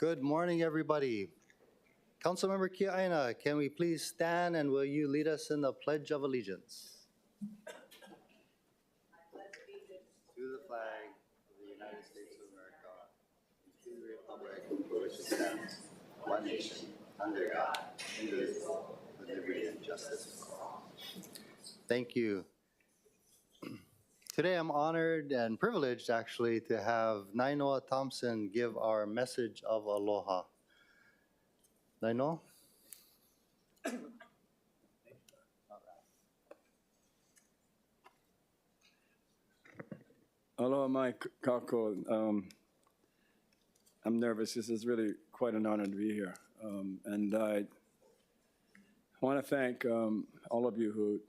Good morning, everybody. Councilmember Kiaina, can we please stand and will you lead us in the Pledge of Allegiance? To the flag of the United States of America, and to the republic for which it stands, one nation, under God, indivisible, with liberty and justice for all. Thank you. Today I'm honored and privileged actually to have Nainoa Thompson give our message of aloha. Nainoa? Aloha mai kako. I'm nervous. This is really quite an honor to be here. And I want to thank all of you who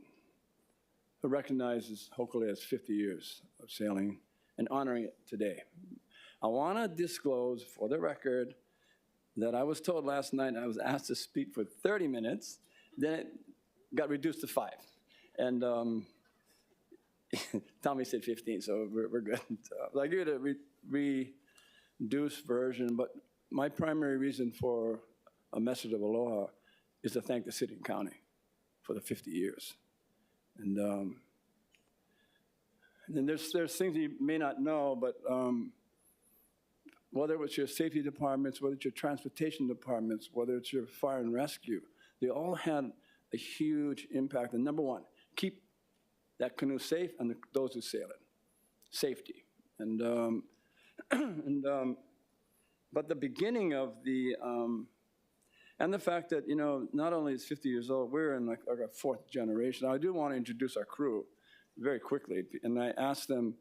recognizes Hokulea as 50 years of sailing and honoring it today. I want to disclose for the record that I was told last night I was asked to speak for 30 minutes, then it got reduced to 5. And Tommy said 15, so we're good. I give it a reduced version, but my primary reason for a message of aloha is to thank the city and county for the 50 years. And then there's things you may not know, but whether it's your safety departments, whether it's your transportation departments, whether it's your fire and rescue, they all had a huge impact. And number one, keep that canoe safe and those who sail it. Safety. And but the beginning of the, and the fact that, you know, not only is 50 years old, we're in like our 4th generation. I do want to introduce our crew very quickly. And I asked them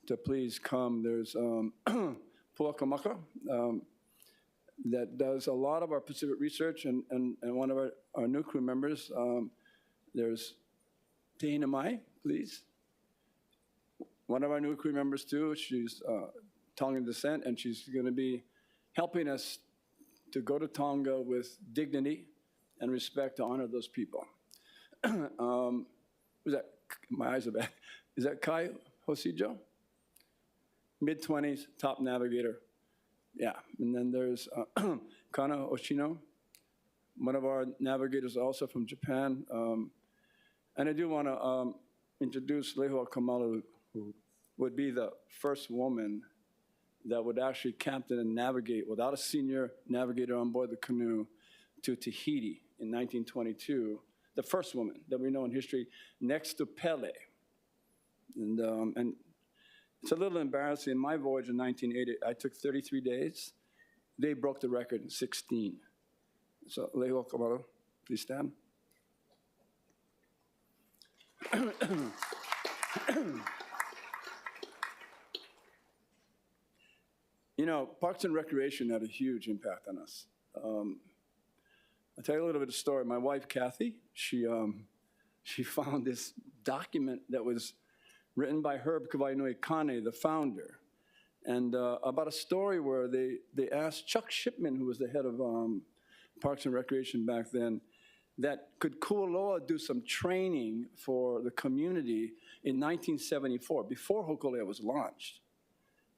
to please come. There's Puakamaka that does a lot of our Pacific research and one of our new crew members. There's Tehina Mai, please. One of our new crew members too. She's Tongan descent and she's going to be helping us to go to Tonga with dignity and respect to honor those people. Was that, my eyes are bad. Is that Kai Hosijo? Mid-20s, top navigator. Yeah, and then there's Kana Oshino, one of our navigators also from Japan. And I do want to introduce Lehua Kamalu, who would be the first woman that would actually captain and navigate without a senior navigator on board the canoe to Tahiti in 1922. The first woman that we know in history, next to Pele. And it's a little embarrassing. My voyage in 1980, I took 33 days. They broke the record in 16. So, Lehua Kamalu, please stand. You know, Parks and Recreation had a huge impact on us. I'll tell you a little bit of story. My wife, Kathy, she found this document that was written by Herb Kawainui Kane, the founder, and about a story where they asked Chuck Shipman, who was the head of Parks and Recreation back then, that could Kualoa do some training for the community in 1974, before Hokulea was launched.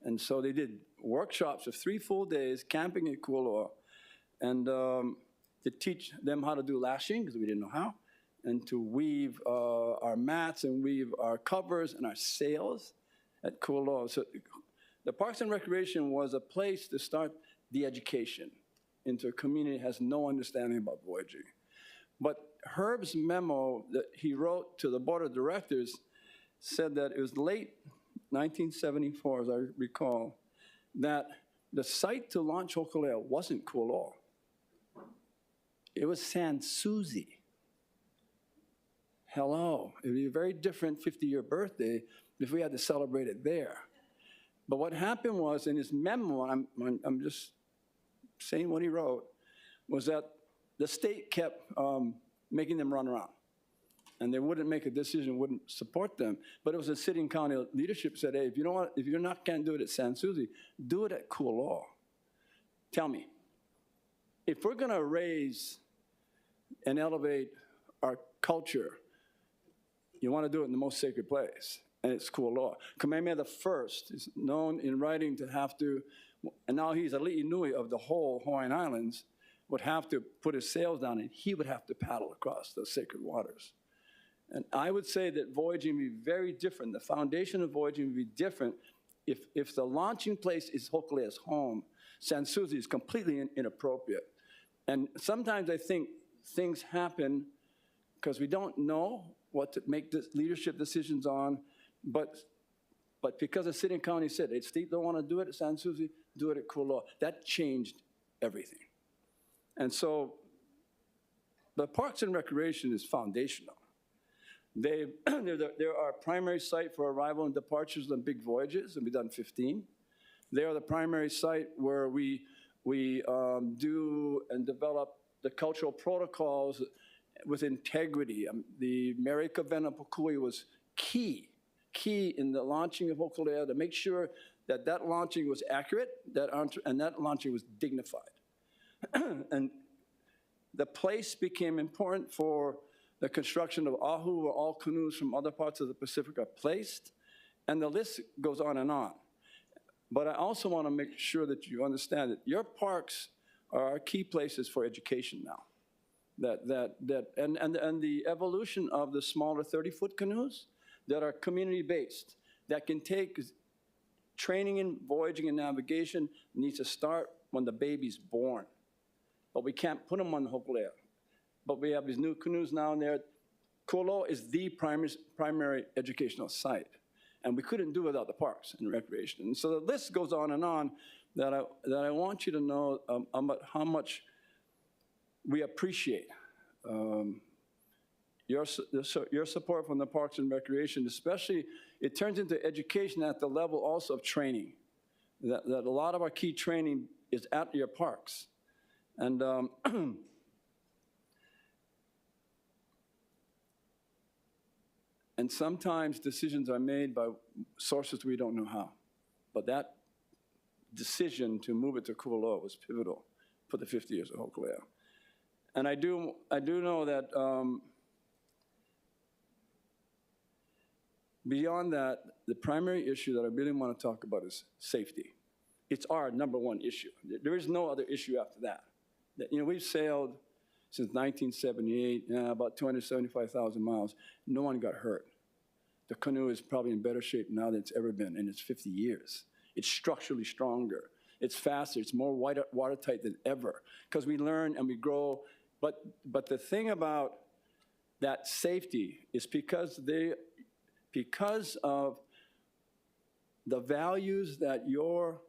And so they did workshops of 3 full days, camping at Kualoa, and to teach them how to do lashing, because we didn't know how, and to weave our mats and weave our covers and our sails at Kualoa. So the Parks and Recreation was a place to start the education into a community that has no understanding about voyaging. But Herb's memo that he wrote to the board of directors said that it was late 1974, as I recall, that the site to launch Hokulea wasn't Kualoa. It was Sans Souci. Hello, it would be a very different 50-year birthday if we had to celebrate it there. But what happened was, in his memo, I'm just saying what he wrote, was that the state kept making them run around. And they wouldn't make a decision, wouldn't support them. But it was the city and county leadership said, hey, if you can't do it at Sans Souci, do it at Kualoa. Tell me, if we're gonna raise and elevate our culture, you wanna do it in the most sacred place, and it's Kualoa. Kamehameha I is known in writing to have to and now he's a li'i nui of the whole Hawaiian Islands, would have to put his sails down, and he would have to paddle across those sacred waters. And I would say that voyaging would be very different. The foundation of voyaging would be different if the launching place is Hokulea's home. Sans Souci is completely inappropriate. And sometimes I think things happen because we don't know what to make leadership decisions on, but because the city and county said, hey, Steve don't want to do it at Sans Souci, do it at Kualoa. That changed everything. And so the Parks and Recreation is foundational. They're our primary site for arrival and departures on big voyages, and we've done 15. They are the primary site where we do and develop the cultural protocols with integrity. The Merika Venapukui was key in the launching of Hokulea to make sure that that launching was accurate, and that launching was dignified. And the place became important for the construction of Ahu, where all canoes from other parts of the Pacific are placed, and the list goes on and on. But I also want to make sure that you understand that your parks are our key places for education now. And the evolution of the smaller 30-foot canoes that are community-based, that can take training in voyaging and navigation, needs to start when the baby's born. But we can't put them on Hokulea. But we have these new canoes now and there. Kualoa is the primary educational site. And we couldn't do without the parks and recreation. And so the list goes on and on that I want you to know about how much we appreciate your support from the Parks and Recreation, especially it turns into education at the level also of training. That a lot of our key training is at your parks. And and sometimes decisions are made by sources we don't know how. But that decision to move it to Kualoa was pivotal for the 50 years of Hokulea. And I do know that beyond that, the primary issue that I really want to talk about is safety. It's our number one issue. There is no other issue after that. We've sailed since 1978, about 275,000 miles. No one got hurt. The canoe is probably in better shape now than it's ever been in its 50 years. It's structurally stronger. It's faster. It's more watertight than ever because we learn and we grow. But the thing about that safety is because of the values that your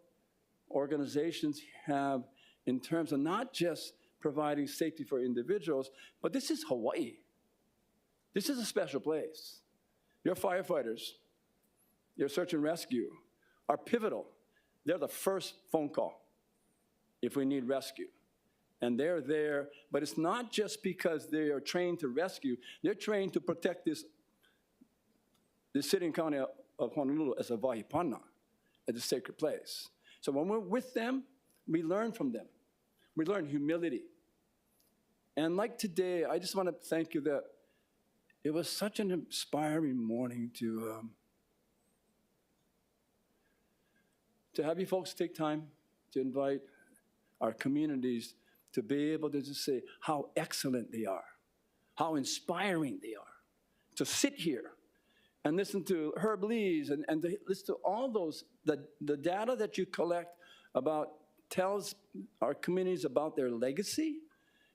organizations have in terms of not just providing safety for individuals, but this is Hawaii. This is a special place. Your firefighters, your search and rescue are pivotal. They're the first phone call if we need rescue. And they're there, but it's not just because they are trained to rescue. They're trained to protect this city and county of Honolulu as a wahipana, as a sacred place. So when we're with them, we learn from them. We learn humility. And like today, I just want to thank you that it was such an inspiring morning to have you folks take time to invite our communities to be able to just say how excellent they are, how inspiring they are, to sit here and listen to Herb Lees and to listen to all those, the data that you collect tells our communities about their legacy.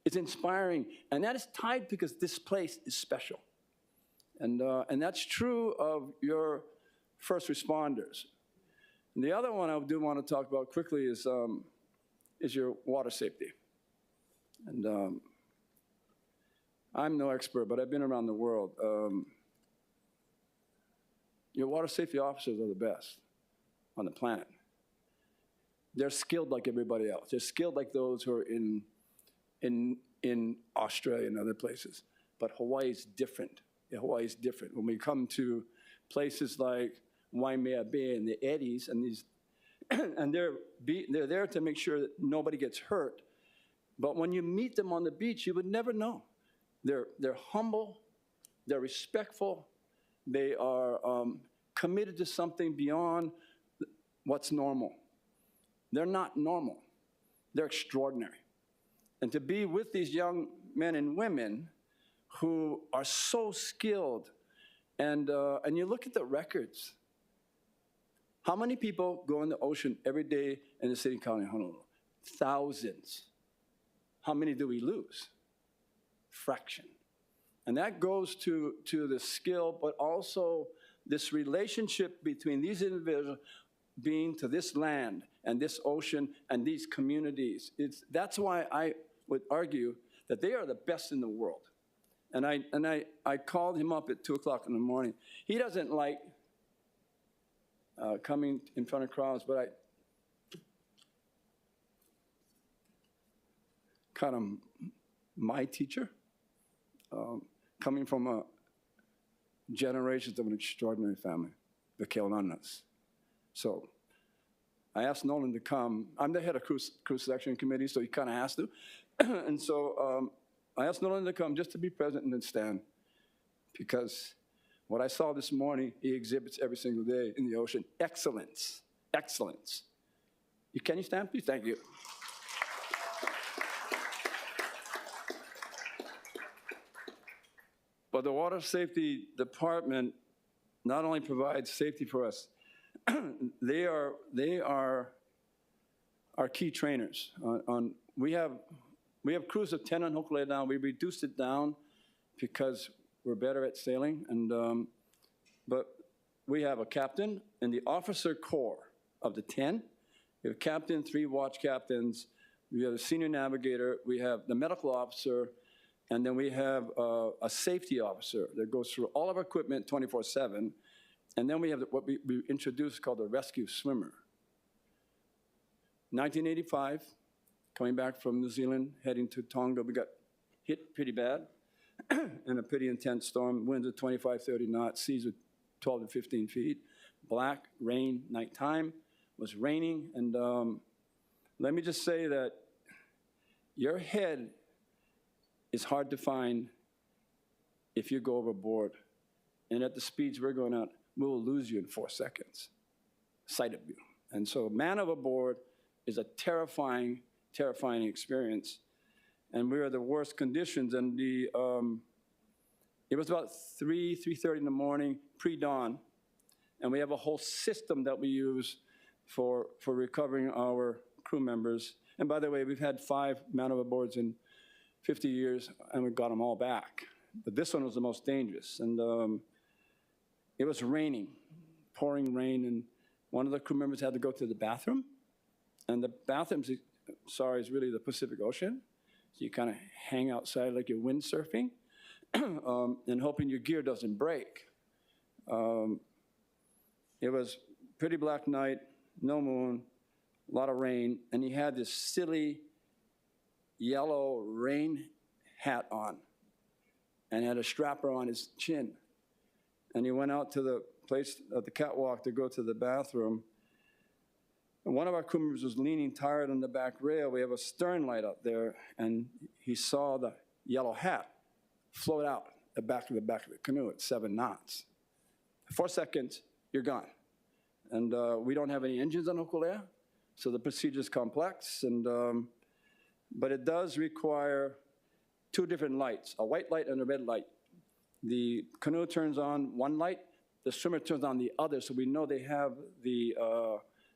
It's inspiring, and that is tied because this place is special. And that's true of your first responders. And the other one I do want to talk about quickly is your water safety. And I'm no expert, but I've been around the world. Your water safety officers are the best on the planet. They're skilled like everybody else. They're skilled like those who are in Australia and other places. But Hawaii is different. Hawaii is different. When we come to places like Waimea Bay and the Eddies, and they're there to make sure that nobody gets hurt. But when you meet them on the beach, you would never know. They're humble, they're respectful, they are committed to something beyond what's normal. They're not normal. They're extraordinary. And to be with these young men and women who are so skilled, and you look at the records. How many people go in the ocean every day in the city and county of Honolulu? Thousands. How many do we lose? Fraction. And that goes to the skill, but also this relationship between these individuals being to this land and this ocean and these communities. That's why I would argue that they are the best in the world. And I called him up at 2 o'clock in the morning. He doesn't like coming in front of crowds, but I kind of my teacher, coming from a generations of an extraordinary family, the Keonanas. So I asked Nolan to come. I'm the head of crew selection committee, so he kind of has to. And so I asked Nolan to come just to be present and then stand, because what I saw this morning, he exhibits every single day in the ocean. Excellence, excellence. Can you stand, please? Thank you. But the Water Safety Department not only provides safety for us, they are our key trainers. We have crews of 10 on Hokulea now. We reduced it down because we're better at sailing, but we have a captain and the officer corps of the 10. We have a captain, 3 watch captains. We have a senior navigator. We have the medical officer, and then we have a safety officer that goes through all of our equipment 24/7. And then we have what we introduced called the rescue swimmer. 1985, coming back from New Zealand, heading to Tonga, we got hit pretty bad in a pretty intense storm, winds of 25, 30 knots, seas of 12 to 15 feet, black, rain, nighttime, was raining. And let me just say that your head is hard to find if you go overboard. And at the speeds we're going at, we will lose you in 4 seconds, sight of you. And so man overboard is a terrifying, terrifying experience. And we were the worst conditions. And it was about 3:30 in the morning, pre-dawn. And we have a whole system that we use for recovering our crew members. And by the way, we've had 5 man overboards in 50 years, and we got them all back. But this one was the most dangerous. And it was raining, pouring rain, and one of the crew members had to go to the bathroom. And the bathroom, is really the Pacific Ocean. So you kind of hang outside like you're windsurfing and hoping your gear doesn't break. It was pretty black night, no moon, a lot of rain, and he had this silly yellow rain hat on and had a strapper on his chin. And he went out to the place at the catwalk to go to the bathroom. And one of our crew members was leaning tired on the back rail. We have a stern light up there, and he saw the yellow hat float out the back of the canoe at 7 knots. 4 seconds, you're gone. And we don't have any engines on Hokulea, so the procedure is complex. But it does require 2 different lights, a white light and a red light. The canoe turns on one light, the swimmer turns on the other, so we know they have the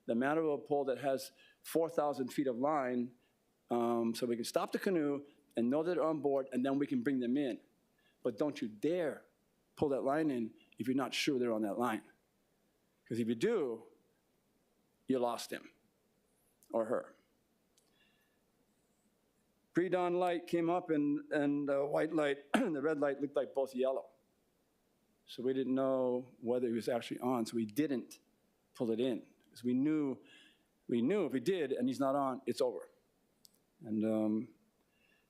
manivelle pole that has 4,000 feet of line, so we can stop the canoe and know that they're on board, and then we can bring them in. But don't you dare pull that line in if you're not sure they're on that line. Because if you do, you lost him or her. Pre-dawn light came up, and the white light and the red light looked like both yellow. So we didn't know whether he was actually on, so we didn't pull it in. Because we knew if we did and he's not on, it's over. And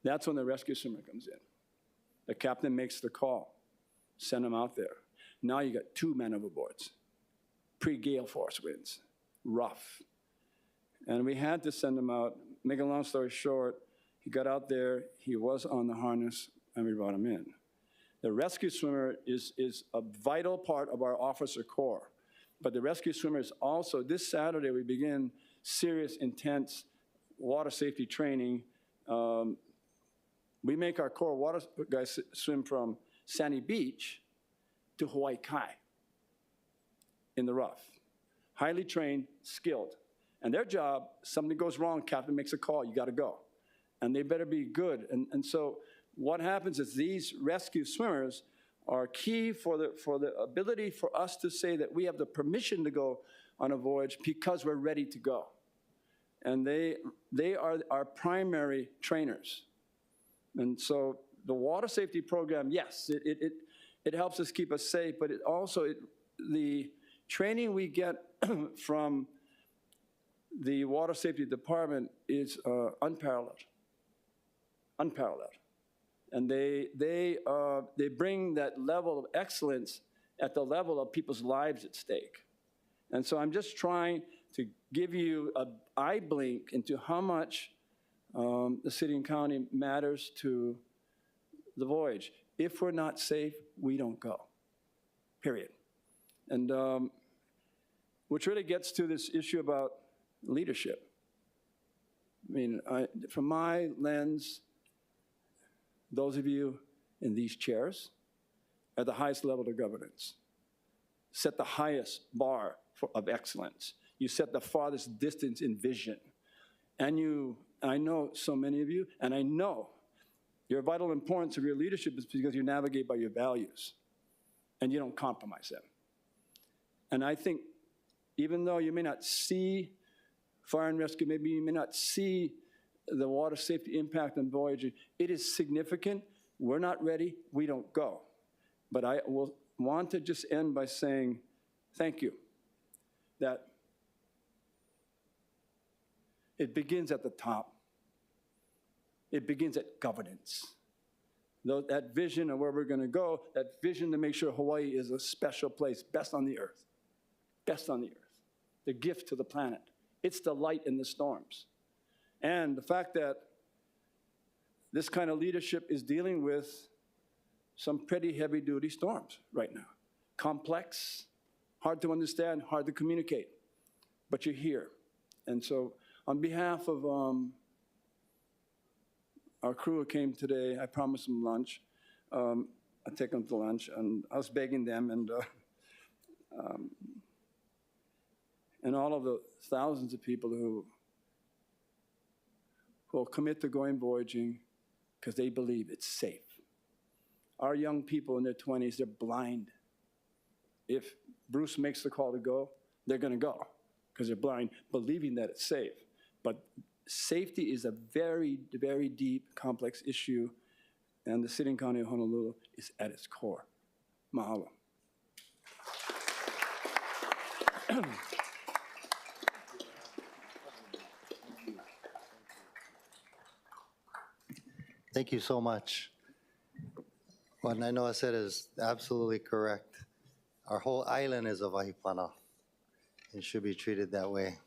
that's when the rescue swimmer comes in. The captain makes the call, send him out there. Now you got 2 man overboards, pre-gale force winds, rough. And we had to send him out. Make a long story short, he got out there, he was on the harness, and we brought him in. The rescue swimmer is a vital part of our officer corps. But the rescue swimmer is also, this Saturday we begin serious, intense water safety training. We make our core water guys swim from Sandy Beach to Hawaii Kai in the rough. Highly trained, skilled. And their job, something goes wrong, captain makes a call, you gotta go. And they better be good. And so what happens is these rescue swimmers are key for the ability for us to say that we have the permission to go on a voyage because we're ready to go. And they are our primary trainers. And so the water safety program, yes, it helps us keep us safe, but it also, the training we get from the water safety department is unparalleled. And they bring that level of excellence at the level of people's lives at stake. And so I'm just trying to give you an eye blink into how much the city and county matters to the voyage. If we're not safe, we don't go, period. And which really gets to this issue about leadership. I mean, from my lens, those of you in these chairs at the highest level of governance set the highest bar of excellence. You set the farthest distance in vision. And I know so many of you, and I know your vital importance of your leadership is because you navigate by your values and you don't compromise them. And I think even though you may not see fire and rescue, maybe you may not see the water safety impact on voyaging, it is significant. We're not ready, we don't go. But I will want to just end by saying thank you. That it begins at the top. It begins at governance. That vision of where we're going to go, that vision to make sure Hawaii is a special place, best on the earth. Best on the earth. The gift to the planet. It's the light in the storms. And the fact that this kind of leadership is dealing with some pretty heavy-duty storms right now. Complex, hard to understand, hard to communicate, but you're here. And so on behalf of our crew who came today, I promised them lunch. I'd take them to lunch, and I was begging them, and all of the thousands of people who will commit to going voyaging because they believe it's safe. Our young people in their 20s, they're blind. If Bruce makes the call to go, they're going to go because they're blind, believing that it's safe. But safety is a very, very deep, complex issue, and the city and county of Honolulu is at its core. Mahalo. Thank you so much. What Nainoa said is absolutely correct. Our whole island is a wahipana and should be treated that way.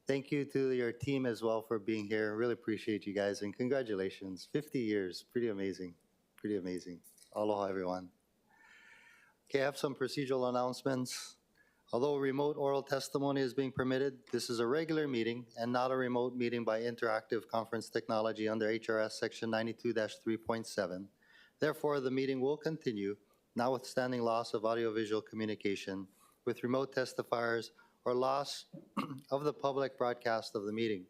Thank you to your team as well for being here. Really appreciate you guys, and congratulations. 50 years, pretty amazing, pretty amazing. Aloha, everyone. Okay, I have some procedural announcements. Although remote oral testimony is being permitted, this is a regular meeting and not a remote meeting by interactive conference technology under HRS section 92-3.7. Therefore, the meeting will continue, notwithstanding loss of audiovisual communication with remote testifiers or loss of the public broadcast of the meeting.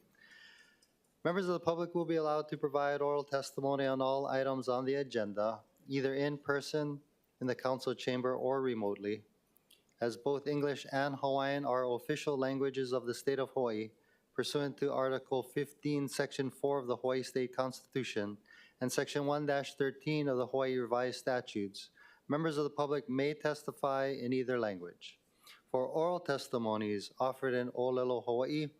Members of the public will be allowed to provide oral testimony on all items on the agenda, either in person in the council chamber or remotely. As both English and Hawaiian are official languages of the state of Hawaii, pursuant to Article 15, Section 4 of the Hawaii State Constitution and Section 1-13 of the Hawaii Revised Statutes, members of the public may testify in either language. For oral testimonies offered in Olelo, Hawaii,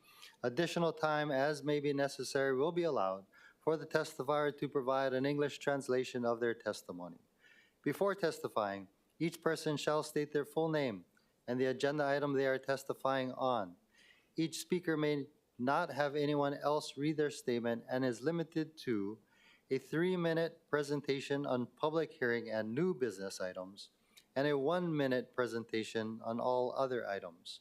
additional time as may be necessary will be allowed for the testifier to provide an English translation of their testimony. Before testifying, each person shall state their full name and the agenda item they are testifying on. Each speaker may not have anyone else read their statement and is limited to a 3-minute presentation on public hearing and new business items, and a 1-minute presentation on all other items.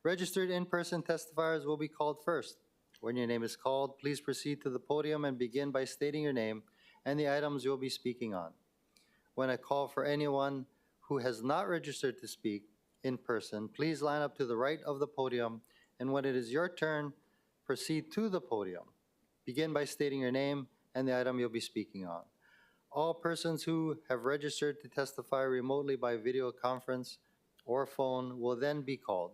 Registered in-person testifiers will be called first. When your name is called, please proceed to the podium and begin by stating your name and the items you'll be speaking on. When I call for anyone who has not registered to speak in person, please line up to the right of the podium, and when it is your turn, proceed to the podium. Begin by stating your name and the item you'll be speaking on. All persons who have registered to testify remotely by video conference or phone will then be called.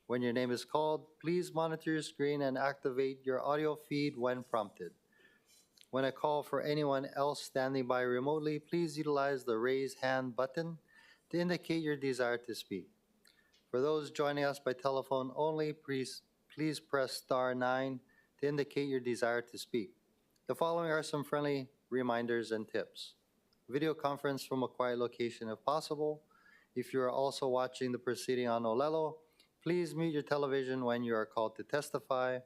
When your name is called, please monitor your screen and activate your audio feed when prompted. When I call for anyone else standing by remotely, please utilize the raise hand button to indicate your desire to speak. For those joining us by telephone only, please press *9 to indicate your desire to speak. The following are some friendly reminders and tips. Video conference from a quiet location if possible. If you are also watching the proceeding on Olelo, please mute your television when you are called to testify.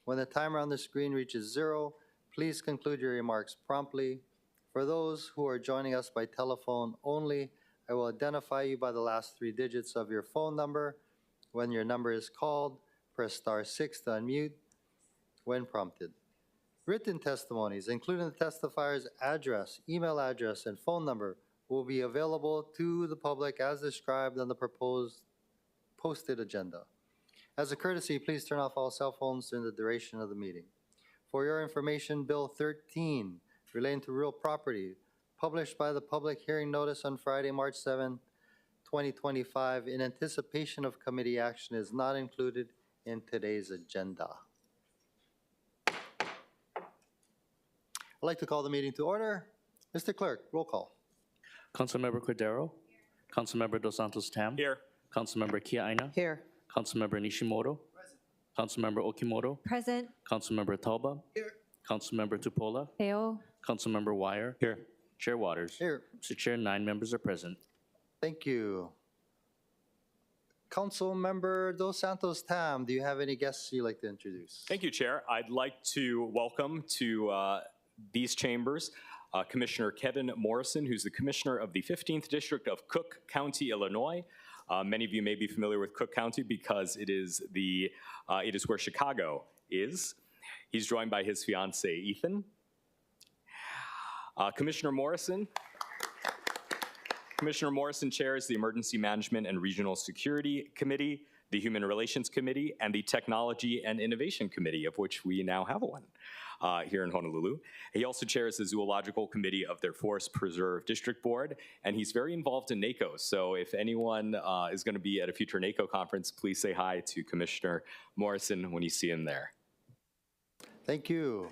When the timer on the screen reaches 0, please conclude your remarks promptly. For those who are joining us by telephone only, I will identify you by the last 3 digits of your phone number. When your number is called, press *6 to unmute when prompted. Written testimonies, including the testifier's address, email address, and phone number, will be available to the public as described on the proposed posted agenda. As a courtesy, please turn off all cell phones during the duration of the meeting. For your information, Bill 13, relating to real property, published by the public hearing notice on Friday, March 7, 2025, in anticipation of committee action, is not included in today's agenda. I'd like to call the meeting to order. Mr. Clerk, roll call. Councilmember Cordero? Councilmember Dos Santos Tam? Here. Councilmember Kia-Aina? Here. Councilmember Nishimoto? Councilmember Okimoto? Present. Councilmember Talba? Here. Councilmember Tupola? Teo. Councilmember Wire? Here. Chair Waters? Here. Mr. Chair, 9 members are present. Thank you. Councilmember Dos Santos Tam, do you have any guests you'd like to introduce? Thank you, Chair. I'd like to welcome to these chambers Commissioner Kevin Morrison, who's the Commissioner of the 15th District of Cook County, Illinois. Many of you may be familiar with Cook County because it is where Chicago is. He's joined by his fiancee, Ethan. Commissioner Morrison chairs the Emergency Management and Regional Security Committee, the Human Relations Committee, and the Technology and Innovation Committee, of which we now have one here in Honolulu. He also chairs the Zoological Committee of their Forest Preserve District Board, and he's very involved in NACO. So if anyone is going to be at a future NACO conference, please say hi to Commissioner Morrison when you see him there. Thank you.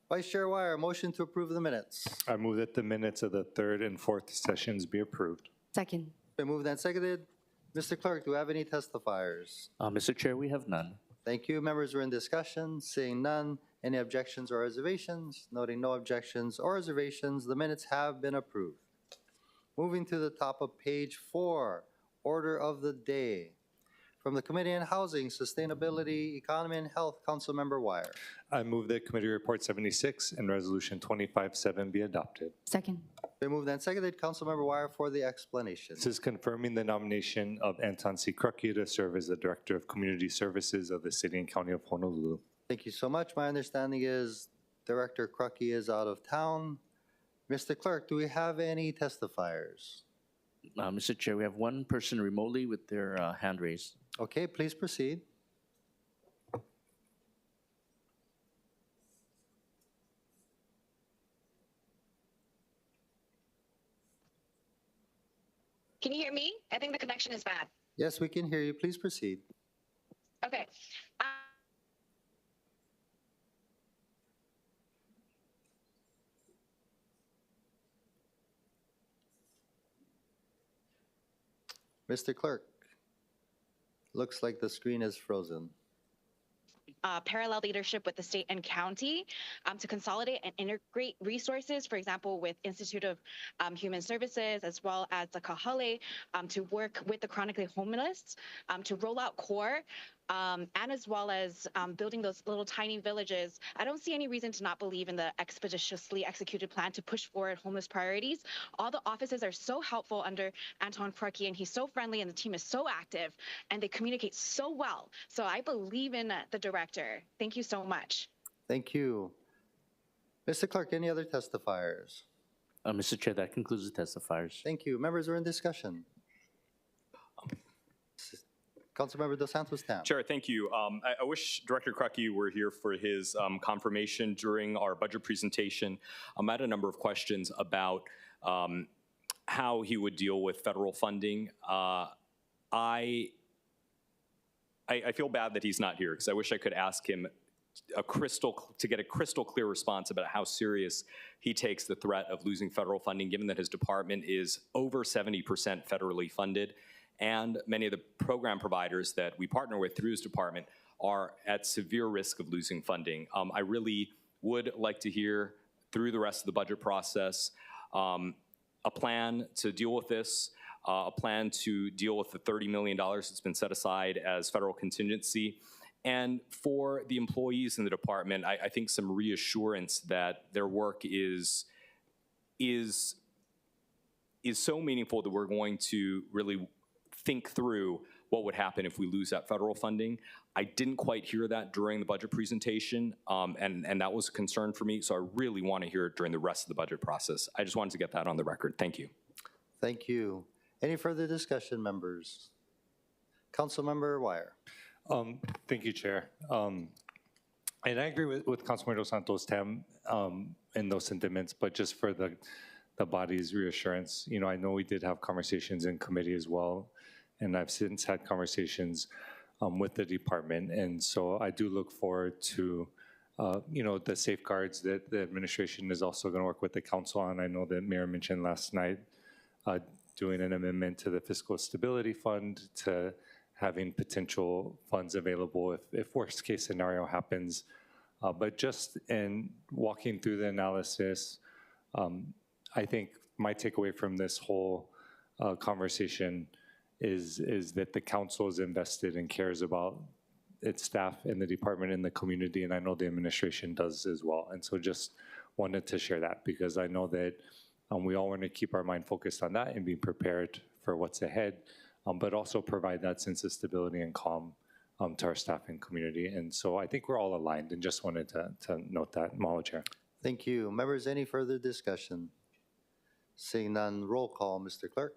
Vice Chair Wire, motion to approve the minutes. I move that the minutes of the 3rd and 4th sessions be approved. Second. Been moved and seconded. Mr. Clerk, do we have any testifiers? Mr. Chair, we have none. Thank you. Members are in discussion. Seeing none, any objections or reservations? Noting no objections or reservations, the minutes have been approved. Moving to the top of page 4, order of the day. From the Committee on Housing, Sustainability, Economy, and Health, Councilmember Wire. I move that Committee Report 76 and Resolution 25-7 be adopted. Second. Been moved and seconded. Councilmember Wire for the explanation. This is confirming the nomination of Anton C. Krucky to serve as the Director of Community Services of the City and County of Honolulu. Thank you so much. My understanding is Director Krucky is out of town. Mr. Clerk, do we have any testifiers? Mr. Chair, we have one person remotely with their hand raised. Okay, please proceed. Can you hear me? I think the connection is bad. Yes, we can hear you. Please proceed. Okay. Mr. Clerk, looks like the screen is frozen. Parallel leadership with the state and county to consolidate and integrate resources, for example, with Institute of Human Services, as well as the Kahale, to work with the chronically homeless, to roll out core and as well as building those little tiny villages, I don't see any reason to not believe in the expeditiously executed plan to push forward homeless priorities. All the offices are so helpful under Anton Krupke, and he's so friendly, and the team is so active, and they communicate so well. So I believe in the director. Thank you so much. Thank you. Mr. Clerk, any other testifiers? Mr. Chair, that concludes the testifiers. Thank you. Members are in discussion. Councilmember Dos Santos Tam. Chair, thank you. I wish Director Krupke were here for his confirmation during our budget presentation. I had a number of questions about how he would deal with federal funding. I feel bad that he's not here because I wish I could ask him to get a crystal clear response about how serious he takes the threat of losing federal funding, given that his department is over 70% federally funded, and many of the program providers that we partner with through his department are at severe risk of losing funding. I really would like to hear through the rest of the budget process a plan to deal with this, a plan to deal with the $30 million that's been set aside as federal contingency. And for the employees in the department, I think some reassurance that their work is so meaningful that we're going to really think through what would happen if we lose that federal funding. I didn't quite hear that during the budget presentation, and that was a concern for me, so I really want to hear it during the rest of the budget process. I just wanted to get that on the record. Thank you. Thank you. Any further discussion, members? Councilmember Wire. Thank you, Chair. And I agree with Councilmember Dos Santos Tam in those sentiments, but just for the body's reassurance, you know, I know we did have conversations in committee as well, and I've since had conversations with the department, and so I do look forward to, you know, the safeguards that the administration is also going to work with the council on. I know that Mayor mentioned last night doing an amendment to the Fiscal Stability Fund to having potential funds available if worst case scenario happens. But just in walking through the analysis, I think my takeaway from this whole conversation is that the council is invested and cares about its staff in the department and the community, and I know the administration does as well. And so just wanted to share that because I know that we all want to keep our mind focused on that and be prepared for what's ahead, but also provide that sense of stability and calm to our staff and community. And so I think we're all aligned, and just wanted to note that. Mahalo, Chair. Thank you. Members, any further discussion? Seeing none, roll call, Mr. Clerk.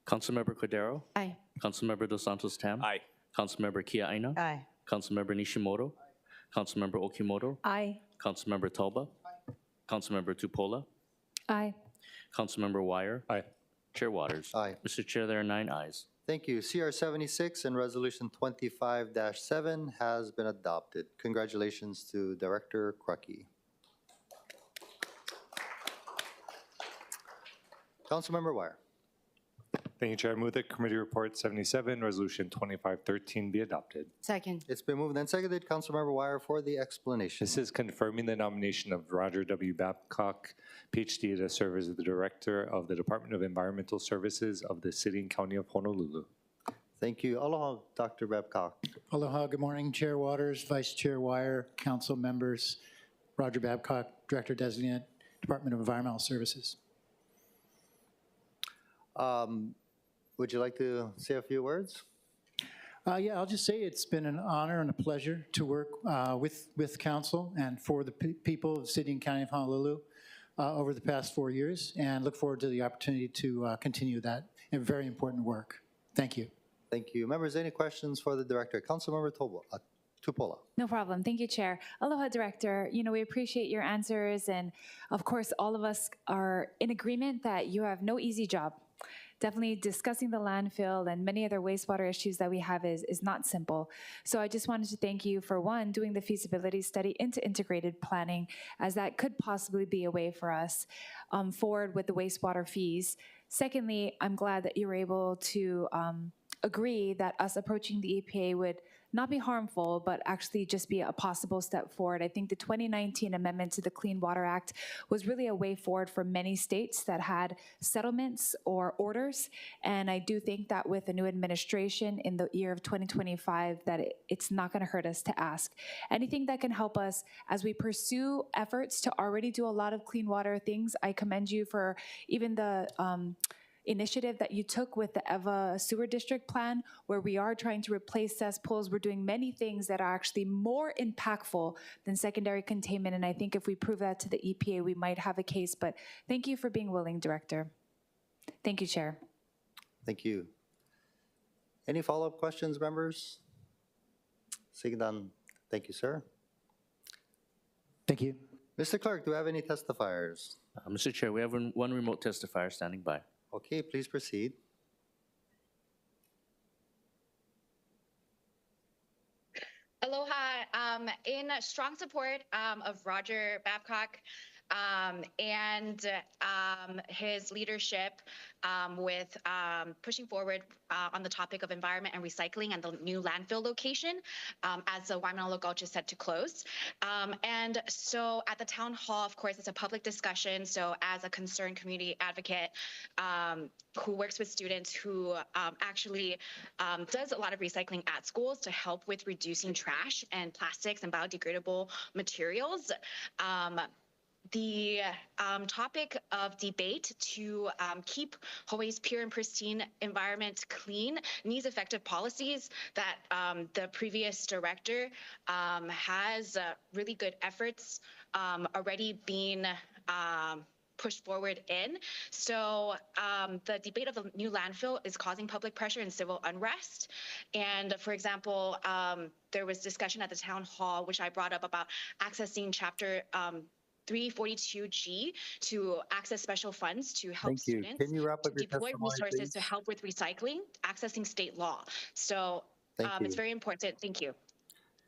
Councilmember Cordero? Aye. Councilmember Dos Santos Tam? Aye. Councilmember Kia Aina? Aye. Councilmember Nishimoto? Councilmember Okimoto? Aye. Councilmember Talba? Councilmember Tupola? Aye. Councilmember Wire? Aye. Chair Waters? Aye. Mr. Chair, there are 9 ayes. Thank you. CR 76 and Resolution 25-7 has been adopted. Congratulations to Director Krupke. Councilmember Wire. Thank you, Chair. I move that Committee Report 77, Resolution 2513 be adopted. Second. It's been moved and seconded. Councilmember Wire for the explanation. This is confirming the nomination of Roger W. Babcock, PhD, to serve as the Director of the Department of Environmental Services of the City and County of Honolulu. Thank you. Aloha, Dr. Babcock. Aloha, good morning, Chair Waters, Vice Chair Wire, council members, Roger Babcock, Director Designate, Department of Environmental Services. Would you like to say a few words? Yeah, I'll just say it's been an honor and a pleasure to work with council and for the people of the City and County of Honolulu over the past 4 years, and look forward to the opportunity to continue that very important work. Thank you. Thank you. Members, any questions for the Director? Councilmember Tupola. No problem. Thank you, Chair. Aloha, Director. You know, we appreciate your answers, and of course, all of us are in agreement that you have no easy job. Definitely discussing the landfill and many other wastewater issues that we have is not simple. So I just wanted to thank you for, one, doing the feasibility study into integrated planning, as that could possibly be a way for us forward with the wastewater fees. Secondly, I'm glad that you were able to agree that us approaching the EPA would not be harmful, but actually just be a possible step forward. I think the 2019 amendment to the Clean Water Act was really a way forward for many states that had settlements or orders. And I do think that with a new administration in the year of 2025, that it's not going to hurt us to ask. Anything that can help us as we pursue efforts to already do a lot of clean water things. I commend you for even the initiative that you took with the EVA Sewer District Plan, where we are trying to replace cesspools. We're doing many things that are actually more impactful than secondary containment, and I think if we prove that to the EPA, we might have a case, but thank you for being willing, Director. Thank you, Chair. Thank you. Any follow-up questions, members? Seeing none, thank you, sir. Thank you. Mr. Clerk, do we have any testifiers? Mr. Chair, we have one remote testifier standing by. Okay, please proceed. Aloha. In strong support of Roger Babcock and his leadership with pushing forward on the topic of environment and recycling and the new landfill location as the Waimanalo Gulch is set to close. And so at the town hall, of course, it's a public discussion. So as a concerned community advocate who works with students who actually does a lot of recycling at schools to help with reducing trash and plastics and biodegradable materials, the topic of debate to keep Hawaii's pure and pristine environment clean needs effective policies that the previous director has really good efforts already been pushed forward in. So the debate of the new landfill is causing public pressure and civil unrest. And for example, there was discussion at the town hall, which I brought up about accessing chapter 342G to access special funds to help Thank you. students Can you wrap up to your deploy testimony, resources please? to help with recycling, accessing state law. So Thank you. it's very important. Thank you.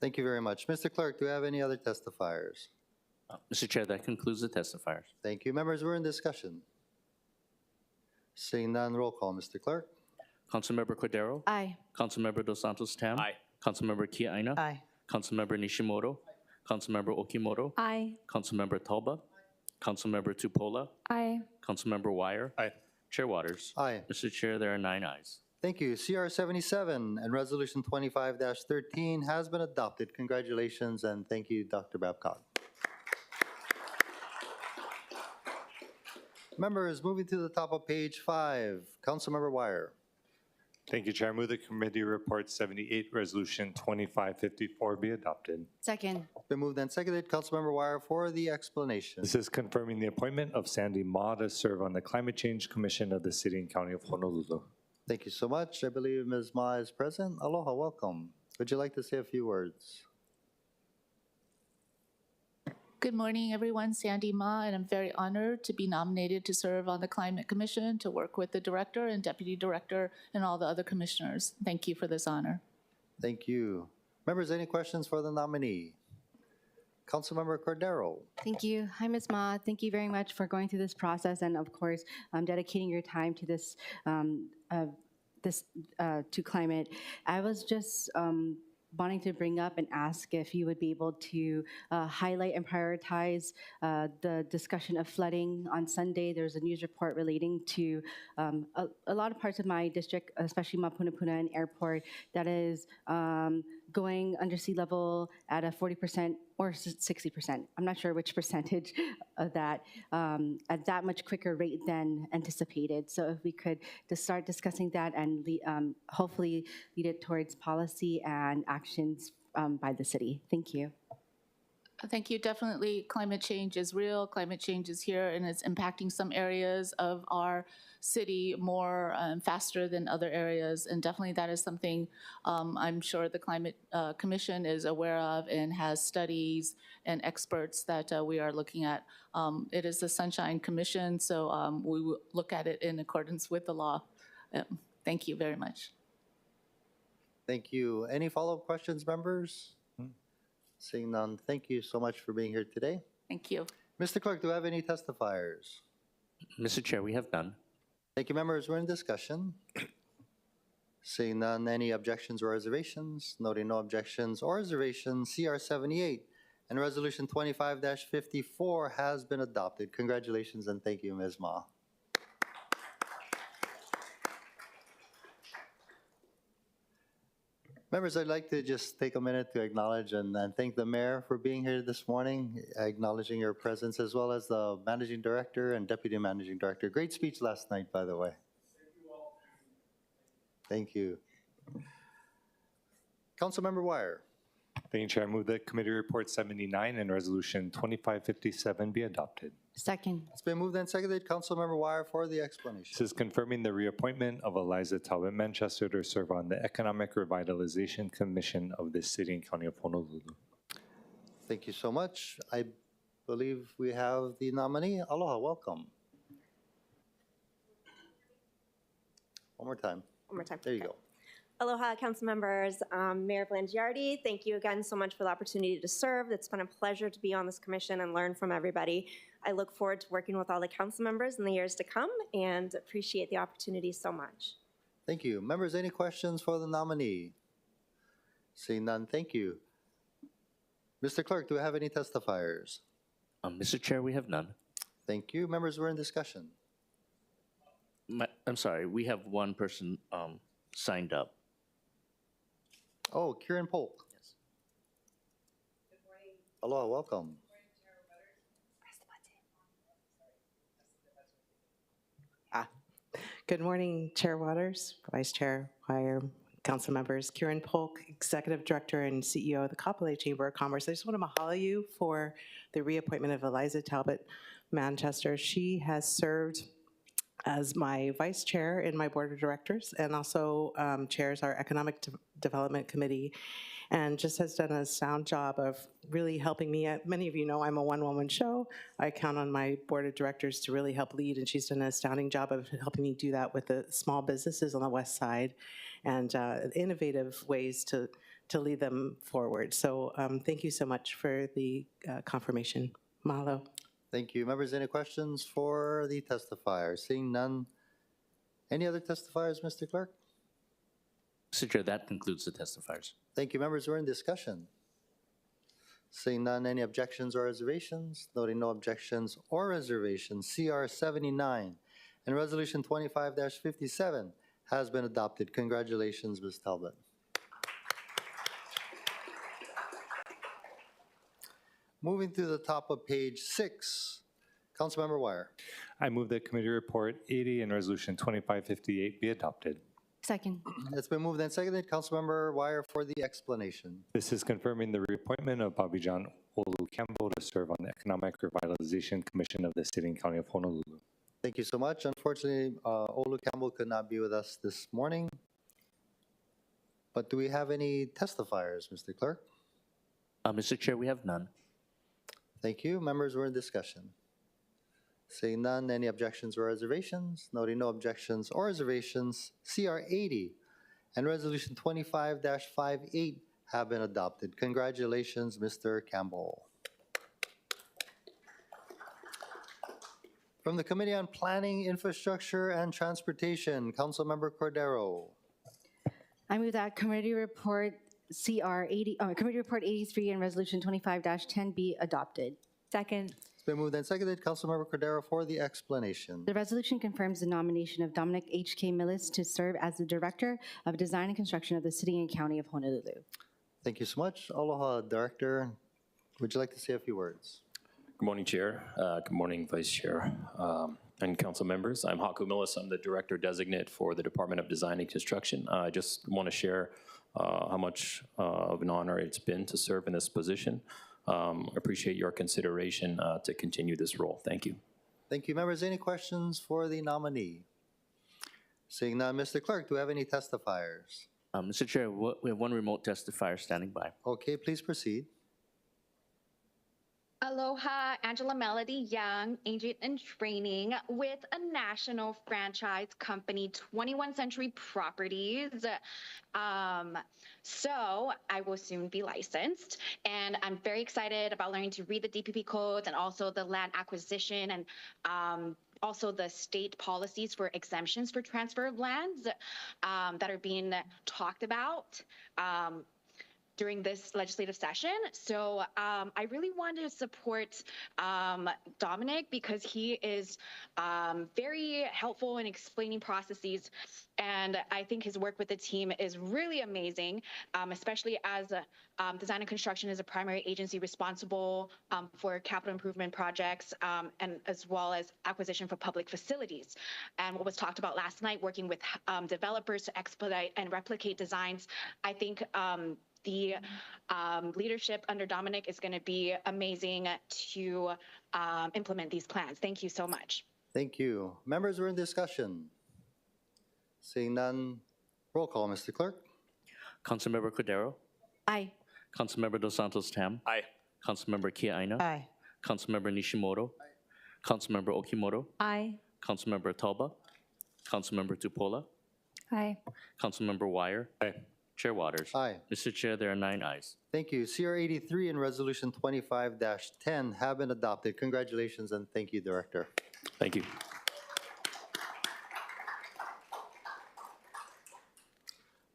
Thank you very much. Mr. Clerk, do we have any other testifiers? Mr. Chair, that concludes the testifiers. Thank you. Members, we're in discussion. Seeing none, roll call, Mr. Clerk. Councilmember Cordero? Aye. Councilmember Dos Santos Tam? Aye. Councilmember Kiaina? Aye. Councilmember Nishimoto? Councilmember Okimoto? Aye. Councilmember Talba? Councilmember Tupola? Aye. Councilmember Wire? Aye. Chair Waters? Aye. Mr. Chair, there are 9 ayes. Thank you. CR 77 and Resolution 25-13 has been adopted. Congratulations and thank you, Dr. Babcock. Members, moving to the top of page 5, Councilmember Wire. Thank you, Chair. I move the committee report 78, Resolution 2554 be adopted. Second. Been moved and seconded. Councilmember Wire for the explanation. This is confirming the appointment of Sandy Ma to serve on the Climate Change Commission of the City and County of Honolulu. Thank you so much. I believe Ms. Ma is present. Aloha, welcome. Would you like to say a few words? Good morning, everyone. Sandy Ma, and I'm very honored to be nominated to serve on the Climate Commission, to work with the director and deputy director and all the other commissioners. Thank you for this honor. Thank you. Members, any questions for the nominee? Councilmember Cordero. Thank you. Hi, Ms. Ma. Thank you very much for going through this process and, of course, dedicating your time to this, to climate. I was just wanting to bring up and ask if you would be able to highlight and prioritize the discussion of flooding on Sunday. There's a news report relating to a lot of parts of my district, especially Mapunapuna and Airport, that is going under sea level at a 40% or 60%. I'm not sure which percentage of that, at that much quicker rate than anticipated. So if we could just start discussing that and hopefully lead it towards policy and actions by the city. Thank you. Thank you. Definitely, climate change is real. Climate change is here, and it's impacting some areas of our city more faster than other areas. And definitely that is something I'm sure the Climate Commission is aware of and has studies and experts that we are looking at. It is the Sunshine Commission, so we will look at it in accordance with the law. Thank you very much. Thank you. Any follow-up questions, members? Seeing none, thank you so much for being here today. Thank you. Mr. Clerk, do I have any testifiers? Mr. Chair, we have none. Thank you, members. We're in discussion. Seeing none, any objections or reservations? Noting no objections or reservations, CR 78 and Resolution 25-54 has been adopted. Congratulations and thank you, Ms. Ma. Members, I'd like to just take a minute to acknowledge and thank the mayor for being here this morning, acknowledging your presence, as well as the managing director and deputy managing director. Great speech last night, by the way. Thank you. Councilmember Wire. Thank you, Chair. I move that Committee Report 79 and Resolution 2557 be adopted. Second. It's been moved and seconded. Councilmember Wire for the explanation. This is confirming the reappointment of Eliza Talbot Manchester to serve on the Economic Revitalization Commission of the City and County of Honolulu. Thank you so much. I believe we have the nominee. Aloha, welcome. One more time. One more time. There you go. Aloha, council members. Mayor Blangiardi, thank you again so much for the opportunity to serve. It's been a pleasure to be on this commission and learn from everybody. I look forward to working with all the council members in the years to come and appreciate the opportunity so much. Thank you. Members, any questions for the nominee? Seeing none, thank you. Mr. Clerk, do we have any testifiers? Mr. Chair, we have none. Thank you. Members, we're in discussion. I'm sorry, we have one person signed up. Oh, Kieran Polk. Yes. Good morning. Aloha, welcome. Good morning, Chair Waters, Vice Chair Wire, council members. Kieran Polk, Executive Director and CEO of the Kapolei Chamber of Commerce. I just want to mahalo you for the reappointment of Eliza Talbot Manchester. She has served as my vice chair in my board of directors and also chairs our Economic Development Committee, and just has done a sound job of really helping me. Many of you know I'm a one-woman show. I count on my board of directors to really help lead, and she's done an astounding job of helping me do that with the small businesses on the west side and innovative ways to lead them forward. So thank you so much for the confirmation. Mahalo. Thank you. Members, any questions for the testifier? Seeing none. Any other testifiers, Mr. Clerk? Mr. Chair, that concludes the testifiers. Thank you. Members, we're in discussion. Seeing none, any objections or reservations? Noting no objections or reservations, CR 79 and Resolution 25-57 has been adopted. Congratulations, Ms. Talbot. Moving to the top of page 6, Councilmember Wire. I move that Committee Report 80 and Resolution 2558 be adopted. Second. It's been moved and seconded. Councilmember Wire for the explanation. This is confirming the reappointment of Bobby John Olu Campbell to serve on the Economic Revitalization Commission of the City and County of Honolulu. Thank you so much. Unfortunately, Olu Campbell could not be with us this morning. But do we have any testifiers, Mr. Clerk? Mr. Chair, we have none. Thank you. Members, we're in discussion. Seeing none, any objections or reservations? Noting no objections or reservations, CR 80 and Resolution 25-58 have been adopted. Congratulations, Mr. Campbell. From the Committee on Planning, Infrastructure, and Transportation, Councilmember Cordero. I move that Committee Report Committee Report 83 and Resolution 25-10 be adopted. Second. It's been moved and seconded. Councilmember Cordero for the explanation. The resolution confirms the nomination of Dominic H.K. Millis to serve as the Director of Design and Construction of the City and County of Honolulu. Thank you so much. Aloha, Director. Would you like to say a few words? Good morning, Chair. Good morning, Vice Chair and Council members. I'm Haku Millis. I'm the Director Designate for the Department of Design and Construction. I just want to share how much of an honor it's been to serve in this position. Appreciate your consideration to continue this role. Thank you. Thank you. Members, any questions for the nominee? Seeing none, Mr. Clerk, do we have any testifiers? Mr. Chair, we have one remote testifier standing by. Okay, please proceed. Aloha, Angela Melody Young, agent in training with a national franchise company, 21st Century Properties. So I will soon be licensed, and I'm very excited about learning to read the DPP codes and also the land acquisition and also the state policies for exemptions for transfer of lands that are being talked about during this legislative session. So I really want to support Dominic because he is very helpful in explaining processes. And I think his work with the team is really amazing, especially as design and construction is a primary agency responsible for capital improvement projects and as well as acquisition for public facilities. And what was talked about last night, working with developers to expedite and replicate designs, I think the leadership under Dominic is going to be amazing to implement these plans. Thank you so much. Thank you. Members, we're in discussion. Seeing none, roll call, Mr. Clerk. Councilmember Cordero? Aye. Councilmember Dos Santos Tam? Aye. Councilmember Kia Aina? Aye. Councilmember Nishimoto? Councilmember Okimoto? Aye. Councilmember Talba? Councilmember Tupola? Aye. Councilmember Wire? Aye. Chair Waters? Aye. Mr. Chair, there are 9 ayes. Thank you. CR 83 and Resolution 25-10 have been adopted. Congratulations and thank you, Director. Thank you.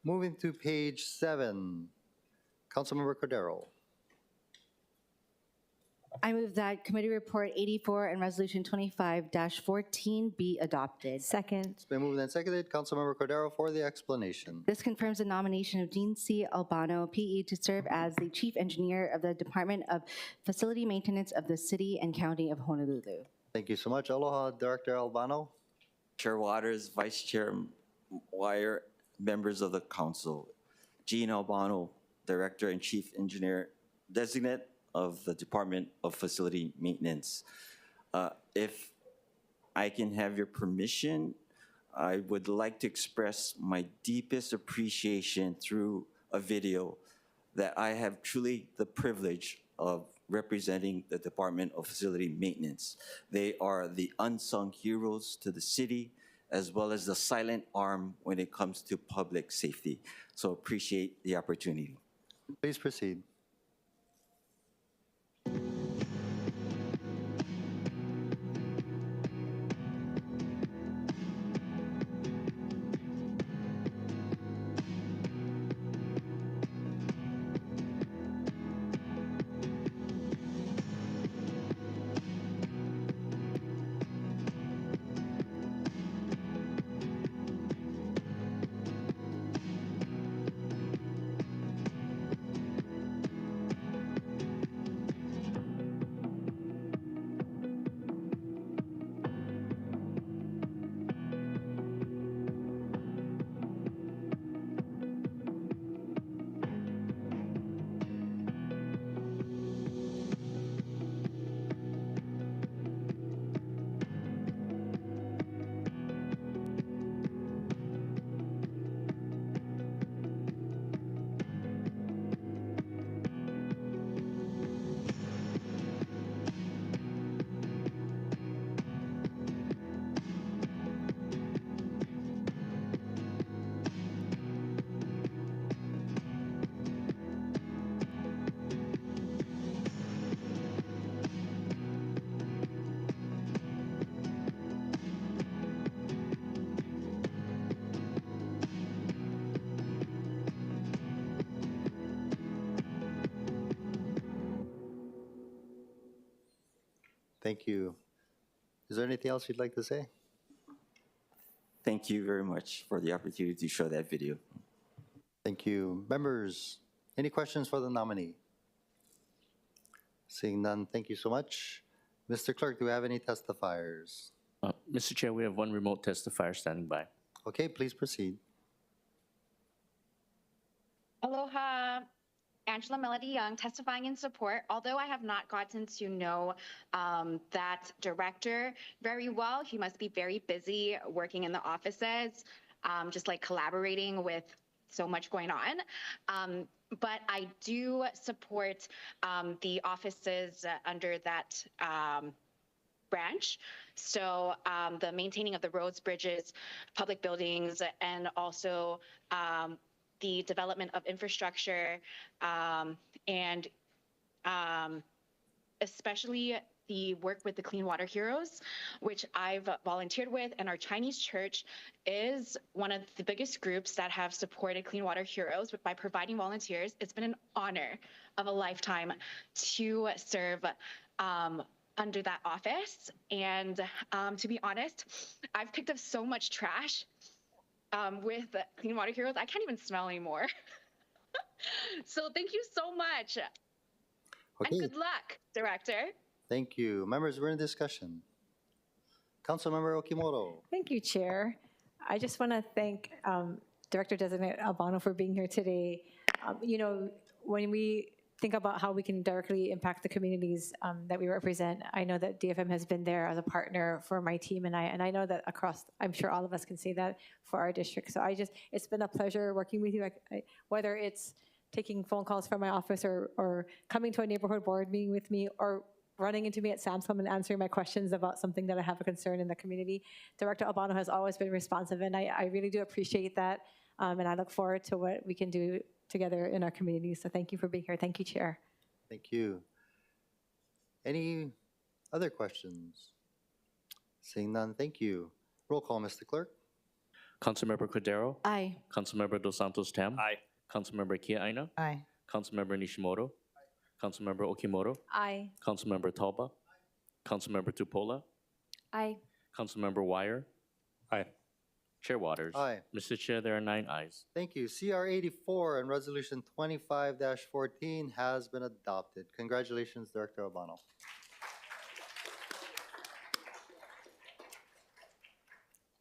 Moving to page 7, Councilmember Cordero. I move that Committee Report 84 and Resolution 25-14 be adopted. Second. It's been moved and seconded. Councilmember Cordero for the explanation. This confirms the nomination of Jean C. Albano, PE, to serve as the Chief Engineer of the Department of Facility Maintenance of the City and County of Honolulu. Thank you so much. Aloha, Director Albano. Chair Waters, Vice Chair Wire, members of the council. Gene Albano, Director and Chief Engineer Designate of the Department of Facility Maintenance. If I can have your permission, I would like to express my deepest appreciation through a video that I have truly the privilege of representing the Department of Facility Maintenance. They are the unsung heroes to the city, as well as the silent arm when it comes to public safety. So appreciate the opportunity. Please proceed. Thank you. Is there anything else you'd like to say? Thank you very much for the opportunity to show that video. Thank you. Members, any questions for the nominee? Seeing none, thank you so much. Mr. Clerk, do we have any testifiers? Mr. Chair, we have 1 remote testifier standing by. Okay, please proceed. Aloha. Angela Melody Young, testifying in support. Although I have not gotten to know that director very well, he must be very busy working in the offices, just like collaborating with so much going on. But I do support the offices under that branch. So the maintaining of the roads, bridges, public buildings, and also the development of infrastructure, and especially the work with the Clean Water Heroes, which I've volunteered with, and our Chinese church is one of the biggest groups that have supported Clean Water Heroes by providing volunteers. It's been an honor of a lifetime to serve under that office. And to be honest, I've picked up so much trash with Clean Water Heroes, I can't even smell anymore. So thank you so much. Okay, And good luck, Director. thank you. Members, we're in discussion. Councilmember Okimoto. Thank you, Chair. I just want to thank Director Designate Albano for being here today. You know, when we think about how we can directly impact the communities that we represent, I know that DFM has been there as a partner for my team, and I know that across, I'm sure all of us can say that for our district. So it's been a pleasure working with you, whether it's taking phone calls from my office or coming to a neighborhood board meeting with me or running into me at Sam's Club and answering my questions about something that I have a concern in the community. Director Albano has always been responsive, and I really do appreciate that, and I look forward to what we can do together in our community. So thank you for being here. Thank you, Chair. Thank you. Any other questions? Seeing none, thank you. Roll call, Mr. Clerk. Councilmember Cordero? Aye. Councilmember Dos Santos Tam? Aye. Councilmember Kia Aina? Aye. Councilmember Nishimoto? Councilmember Okimoto? Aye. Councilmember Talba? Councilmember Tupola? Aye. Councilmember Wire? Aye. Chair Waters? Aye. Mr. Chair, there are 9 ayes. Thank you. CR 84 and Resolution 25-14 has been adopted. Congratulations, Director Albano.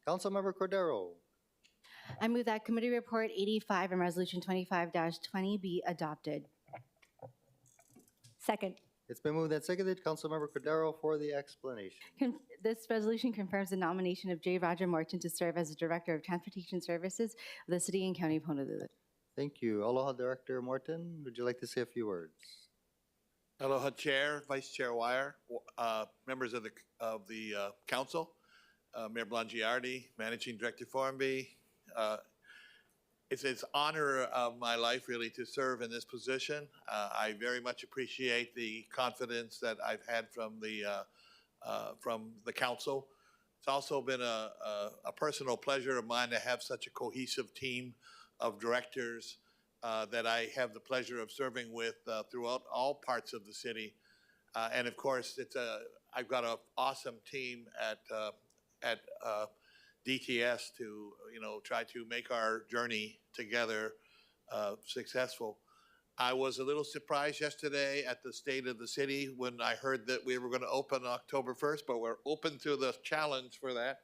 Councilmember Cordero. I move that Committee Report 85 and Resolution 25-20 be adopted. Second. It's been moved and seconded. Councilmember Cordero for the explanation. This resolution confirms the nomination of J. Roger Morton to serve as the Director of Transportation Services of the City and County of Honolulu. Thank you. Aloha, Director Morton. Would you like to say a few words? Aloha, Chair, Vice Chair Wire, members of the council, Mayor Blangiardi, Managing Director Formby. It's an honor of my life, really, to serve in this position. I very much appreciate the confidence that I've had from the council. It's also been a personal pleasure of mine to have such a cohesive team of directors that I have the pleasure of serving with throughout all parts of the city. And of course, I've got an awesome team at DTS to try to make our journey together successful. I was a little surprised yesterday at the state of the city when I heard that we were going to open October 1st, but we're open to the challenge for that.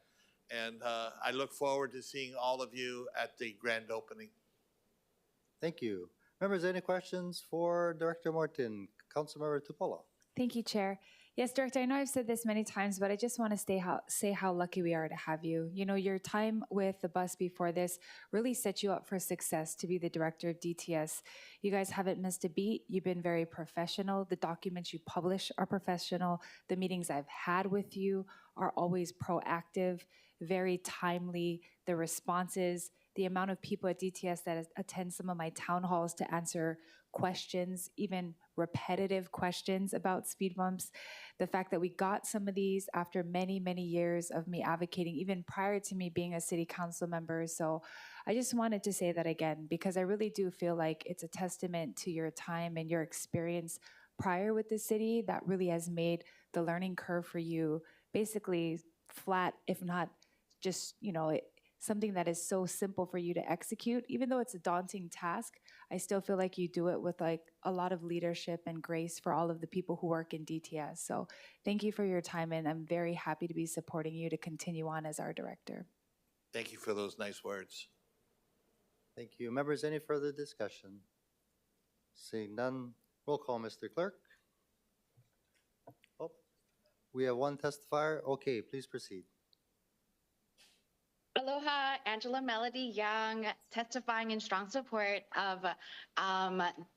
And I look forward to seeing all of you at the grand opening. Thank you. Members, any questions for Director Morton? Councilmember Tupola. Thank you, Chair. Yes, Director, I know I've said this many times, but I just want to say how lucky we are to have you. You know, your time with the bus before this really set you up for success to be the Director of DTS. You guys haven't missed a beat. You've been very professional. The documents you publish are professional. The meetings I've had with you are always proactive, very timely. The responses, the amount of people at DTS that attend some of my town halls to answer questions, even repetitive questions about speed bumps. The fact that we got some of these after many, many years of me advocating, even prior to me being a city council member. So I just wanted to say that again, because I really do feel like it's a testament to your time and your experience prior with the city that really has made the learning curve for you basically flat, if not just, something that is so simple for you to execute. Even though it's a daunting task, I still feel like you do it with like a lot of leadership and grace for all of the people who work in DTS. So thank you for your time, and I'm very happy to be supporting you to continue on as our director. Thank you for those nice words. Thank you. Members, any further discussion? Seeing none, roll call, Mr. Clerk. Oh, we have one testifier. Okay, please proceed. Aloha, Angela Melody Young, testifying in strong support of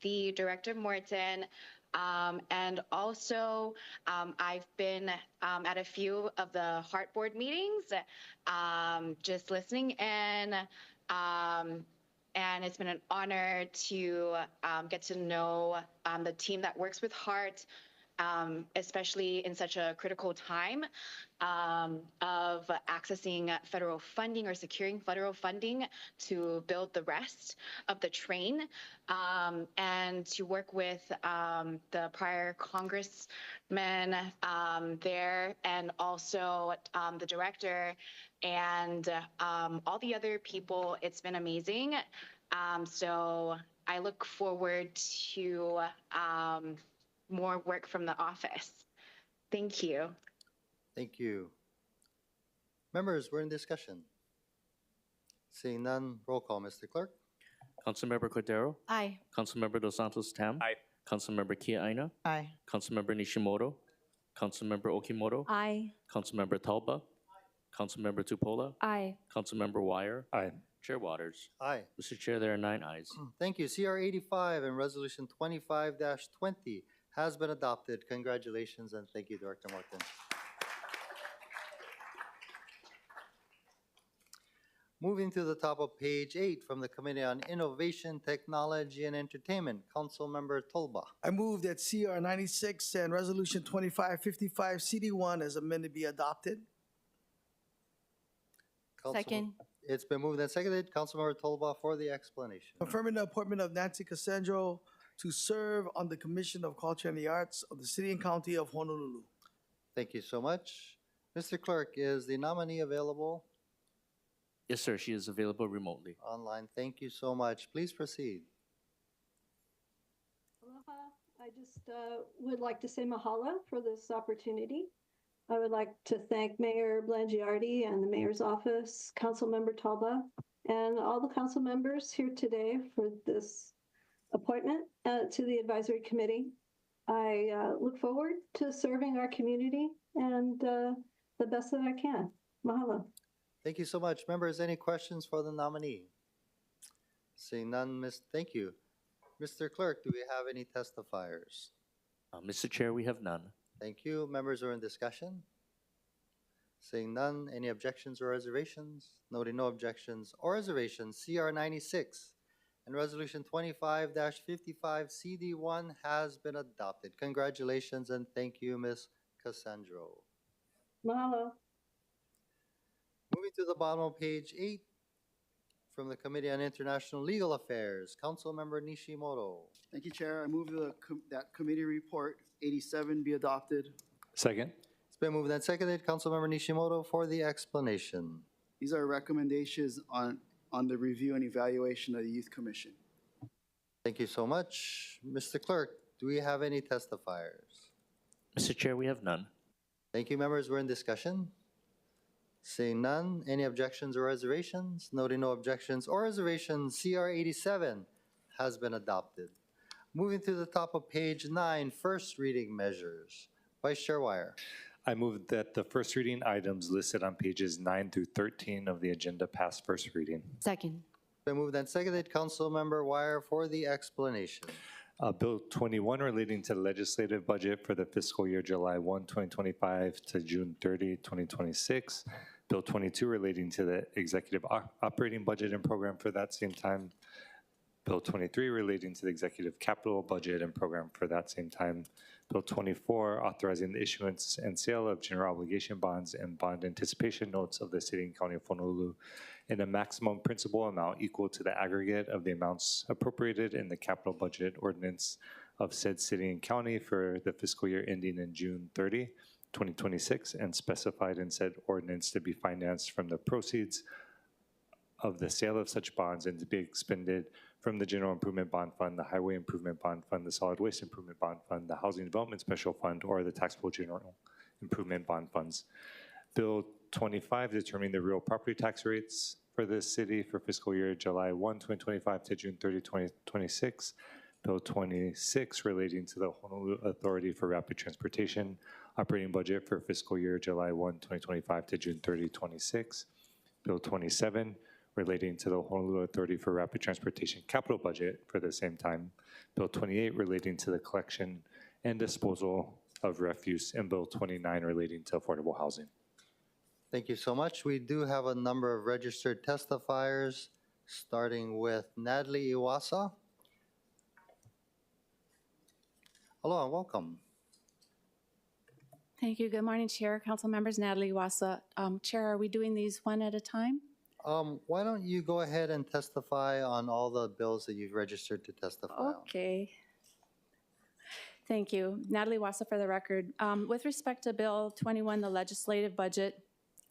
the Director Morton. And also, I've been at a few of the Heart Board meetings, just listening in. And it's been an honor to get to know the team that works with Heart. especially in such a critical time of accessing federal funding or securing federal funding to build the rest of the train, and to work with the prior congressman there, and also the director and all the other people. It's been amazing. So I look forward to more work from the office. Thank you. Thank you. Members, we're in discussion. Seeing none, roll call, Mr. Clerk. Councilmember Cordero? Aye. Councilmember Dos Santos Tam? Aye. Councilmember Kia Aina? Aye. Councilmember Nishimoto? Councilmember Okimoto? Aye. Councilmember Talba? Councilmember Tupola? Aye. Councilmember Wire? Aye. Chair Waters? Aye. Mr. Chair, there are 9 ayes. Thank you. CR 85 and Resolution 25-20 has been adopted. Congratulations and thank you, Director Martin. Moving to the top of page 8 from the Committee on Innovation, Technology, and Entertainment, Councilmember Tolba. I move that CR 96 and Resolution 2555 CD1 as amended be adopted. Second. It's been moved and seconded. Councilmember Tolba for the explanation. Confirming the appointment of Nancy Cassandro to serve on the Commission of Culture and the Arts of the City and County of Honolulu. Thank you so much. Mr. Clerk, is the nominee available Yes, sir, she is available remotely. online? Thank you so much. Please proceed. Aloha. I just would like to say mahalo for this opportunity. I would like to thank Mayor Blangiardi and the Mayor's Office, Councilmember Talba, and all the council members here today for this appointment to the Advisory Committee. I look forward to serving our community and the best that I can. Mahalo. Thank you so much. Members, any questions for the nominee? Seeing none, thank you. Mr. Clerk, do we have any testifiers? Mr. Chair, we have none. Thank you. Members are in discussion. Seeing none, any objections or reservations? Noting no objections or reservations, CR 96 and Resolution 25-55 CD1 has been adopted. Congratulations and thank you, Ms. Cassandro. Mahalo. Moving to the bottom of page 8 from the Committee on International Legal Affairs, Councilmember Nishimoto. Thank you, Chair. I move that committee report 87 be adopted. Second. It's been moved and seconded. Councilmember Nishimoto for the explanation. These are recommendations on the review and evaluation of the Youth Commission. Thank you so much. Mr. Clerk, do we have any testifiers? Mr. Chair, we have none. Thank you, members. We're in discussion. Seeing none, any objections or reservations? Noting no objections or reservations, CR 87 has been adopted. Moving to the top of page 9, first reading measures. Vice Chair Wire. I move that the first reading items listed on pages 9 through 13 of the agenda pass first reading. Second. Been moved and seconded. Councilmember Wire for the explanation. Bill 21 relating to the legislative budget for the fiscal year July 1, 2025 to June 30, 2026. Bill 22 relating to the executive operating budget and program for that same time. Bill 23 relating to the executive capital budget and program for that same time. Bill 24 authorizing the issuance and sale of general obligation bonds and bond anticipation notes of the City and County of Honolulu in a maximum principal amount equal to the aggregate of the amounts appropriated in the capital budget ordinance of said City and County for the fiscal year ending in June 30, 2026, and specified in said ordinance to be financed from the proceeds of the sale of such bonds and to be expended from the General Improvement Bond Fund, the Highway Improvement Bond Fund, the Solid Waste Improvement Bond Fund, the Housing Development Special Fund, or the Taxable General Improvement Bond Funds. Bill 25 determining the real property tax rates for the city for fiscal year July 1, 2025 to June 30, 2026. Bill 26 relating to the Honolulu Authority for Rapid Transportation operating budget for fiscal year July 1, 2025 to June 30, 26. Bill 27 relating to the Honolulu Authority for Rapid Transportation capital budget for the same time. Bill 28 relating to the collection and disposal of refuse, and Bill 29 relating to affordable housing. Thank you so much. We do have a number of registered testifiers, starting with Natalie Iwasa. Hello and welcome. Thank you. Good morning, Chair, Council members. Natalie Wassa. Chair, are we doing these one at a time? Why don't you go ahead and testify on all the bills that you've registered to testify on? Okay. Thank you. Natalie Wassa for the record. With respect to Bill 21, the legislative budget,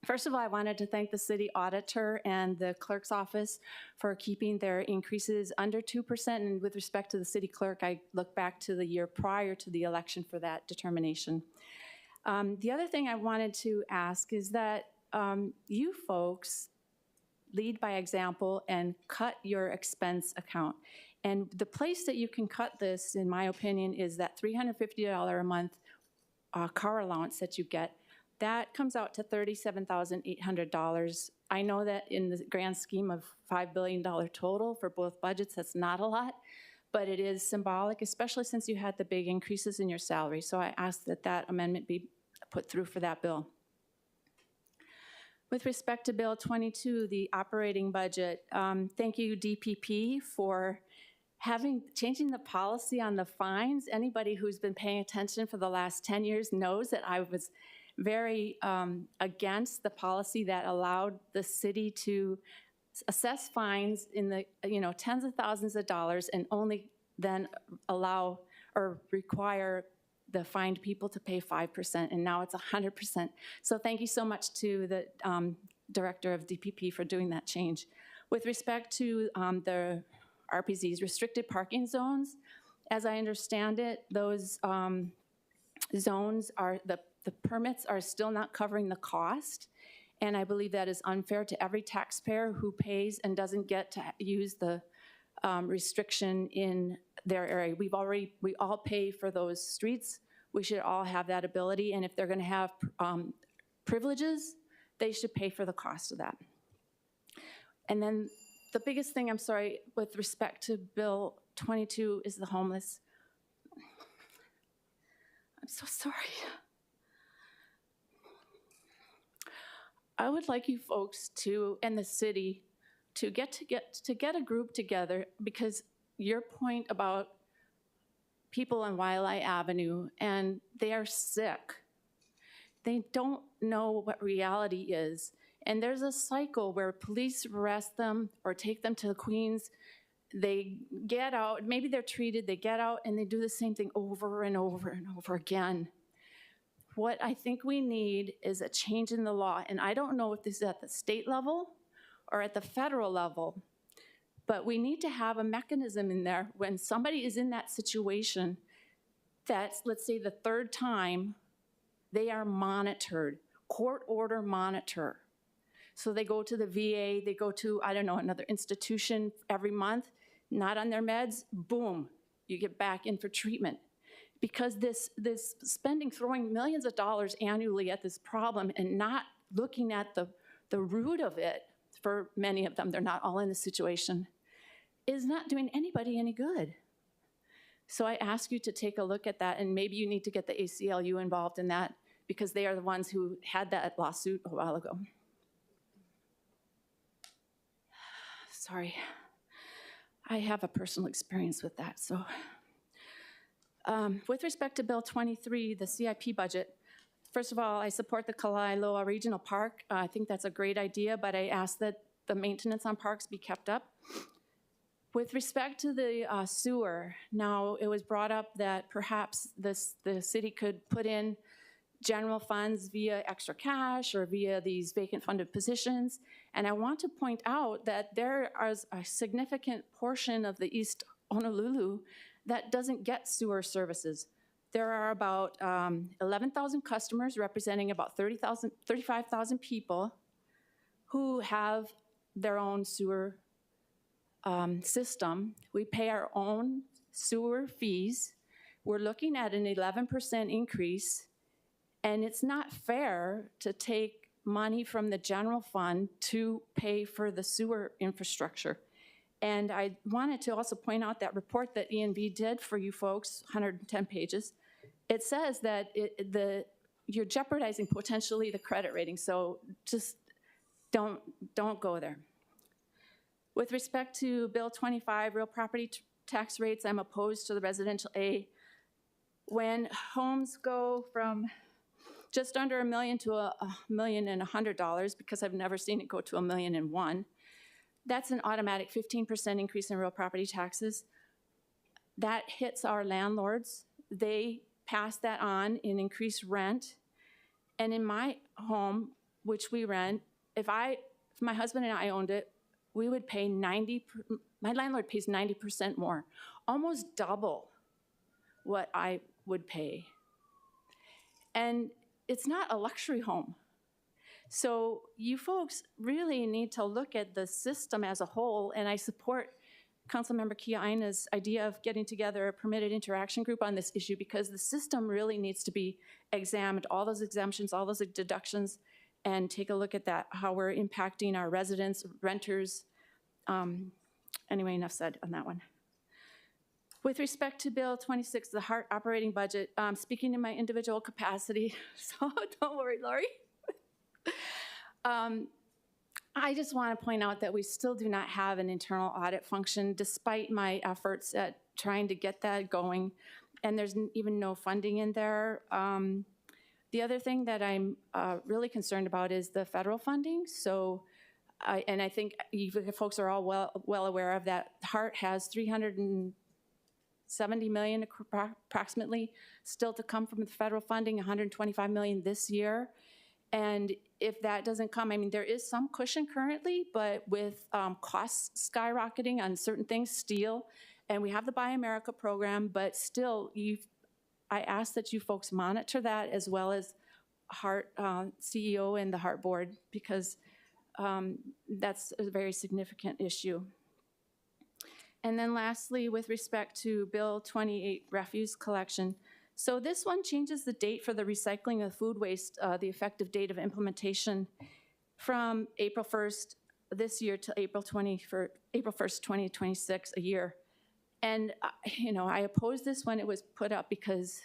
first of all, I wanted to thank the city auditor and the clerk's office for keeping their increases under 2%. And with respect to the city clerk, I look back to the year prior to the election for that determination. The other thing I wanted to ask is that you folks lead by example and cut your expense account. And the place that you can cut this, in my opinion, is that $350 a month car allowance that you get. That comes out to $37,800. I know that in the grand scheme of $5 billion total for both budgets, that's not a lot, but it is symbolic, especially since you had the big increases in your salary. So I ask that that amendment be put through for that bill. With respect to Bill 22, the operating budget, thank you, DPP, for changing the policy on the fines. Anybody who's been paying attention for the last 10 years knows that I was very against the policy that allowed the city to assess fines in the tens of thousands of dollars and only then allow or require the fined people to pay 5%, and now it's 100%. So thank you so much to the director of DPP for doing that change. With respect to the RPZs, restricted parking zones, as I understand it, those zones are, the permits are still not covering the cost, and I believe that is unfair to every taxpayer who pays and doesn't get to use the restriction in their area. We all pay for those streets. We should all have that ability, and if they're gonna have privileges, they should pay for the cost of that. And then the biggest thing, I'm sorry, with respect to Bill 22 is the homeless. I'm so sorry. I would like you folks to, and the city, to get a group together, because your point about people on Waialae Avenue, and they are sick. They don't know what reality is. And there's a cycle where police arrest them or take them to the Queens. They get out, maybe they're treated, they get out, and they do the same thing over and over and over again. What I think we need is a change in the law. And I don't know if this is at the state level or at the federal level, but we need to have a mechanism in there when somebody is in that situation that's, let's say, the third time, they are monitored, court order monitor. So they go to the VA, they go to, I don't know, another institution every month, not on their meds, boom, you get back in for treatment. Because this spending, throwing millions of dollars annually at this problem and not looking at the root of it, for many of them, they're not all in this situation, is not doing anybody any good. So I ask you to take a look at that, and maybe you need to get the ACLU involved in that, because they are the ones who had that lawsuit a while ago. Sorry, I have a personal experience with that, so. With respect to Bill 23, the CIP budget, first of all, I support the ALOHA Regional Park. I think that's a great idea, but I ask that the maintenance on parks be kept up. With respect to the sewer, now it was brought up that perhaps the city could put in general funds via extra cash or via these vacant funded positions. And I want to point out that there is a significant portion of the East Honolulu that doesn't get sewer services. There are about 11,000 customers representing about 35,000 people who have their own sewer system. We pay our own sewer fees. We're looking at an 11% increase, and it's not fair to take money from the general fund to pay for the sewer infrastructure. And I wanted to also point out that report that ENV did for you folks, 110 pages. It says that you're jeopardizing potentially the credit rating, so just don't go there. With respect to Bill 25, real property tax rates, I'm opposed to the residential A. When homes go from just under $1 million to $1,100,000 because I've never seen it go to $1,000,001. That's an automatic 15% increase in real property taxes. That hits our landlords. They pass that on in increased rent. And in my home, which we rent, if my husband and I owned it, we would pay my landlord pays 90% more, almost double what I would pay. And it's not a luxury home. So you folks really need to look at the system as a whole, and I support Councilmember Kiaina's idea of getting together a permitted interaction group on this issue because the system really needs to be examined, all those exemptions, all those deductions, and take a look at that, how we're impacting our residents, renters. Anyway, enough said on that one. With respect to Bill 26, the HART operating budget, speaking in my individual capacity, so don't worry, Lori. I just want to point out that we still do not have an internal audit function, despite my efforts at trying to get that going, and there's even no funding in there. The other thing that I'm really concerned about is the federal funding. So, and I think you folks are all well aware of that. HART has $370 million approximately still to come from the federal funding, $125 million this year. And if that doesn't come, I mean, there is some cushion currently, but with costs skyrocketing on certain things, steel, and we have the Buy America program, but still, I ask that you folks monitor that as well as HART CEO and the HART board, because that's a very significant issue. And then lastly, with respect to Bill 28, refuse collection, so this one changes the date for the recycling of food waste, the effective date of implementation from April 1st this year to April 1st, 2026, a year. And, I opposed this when it was put up because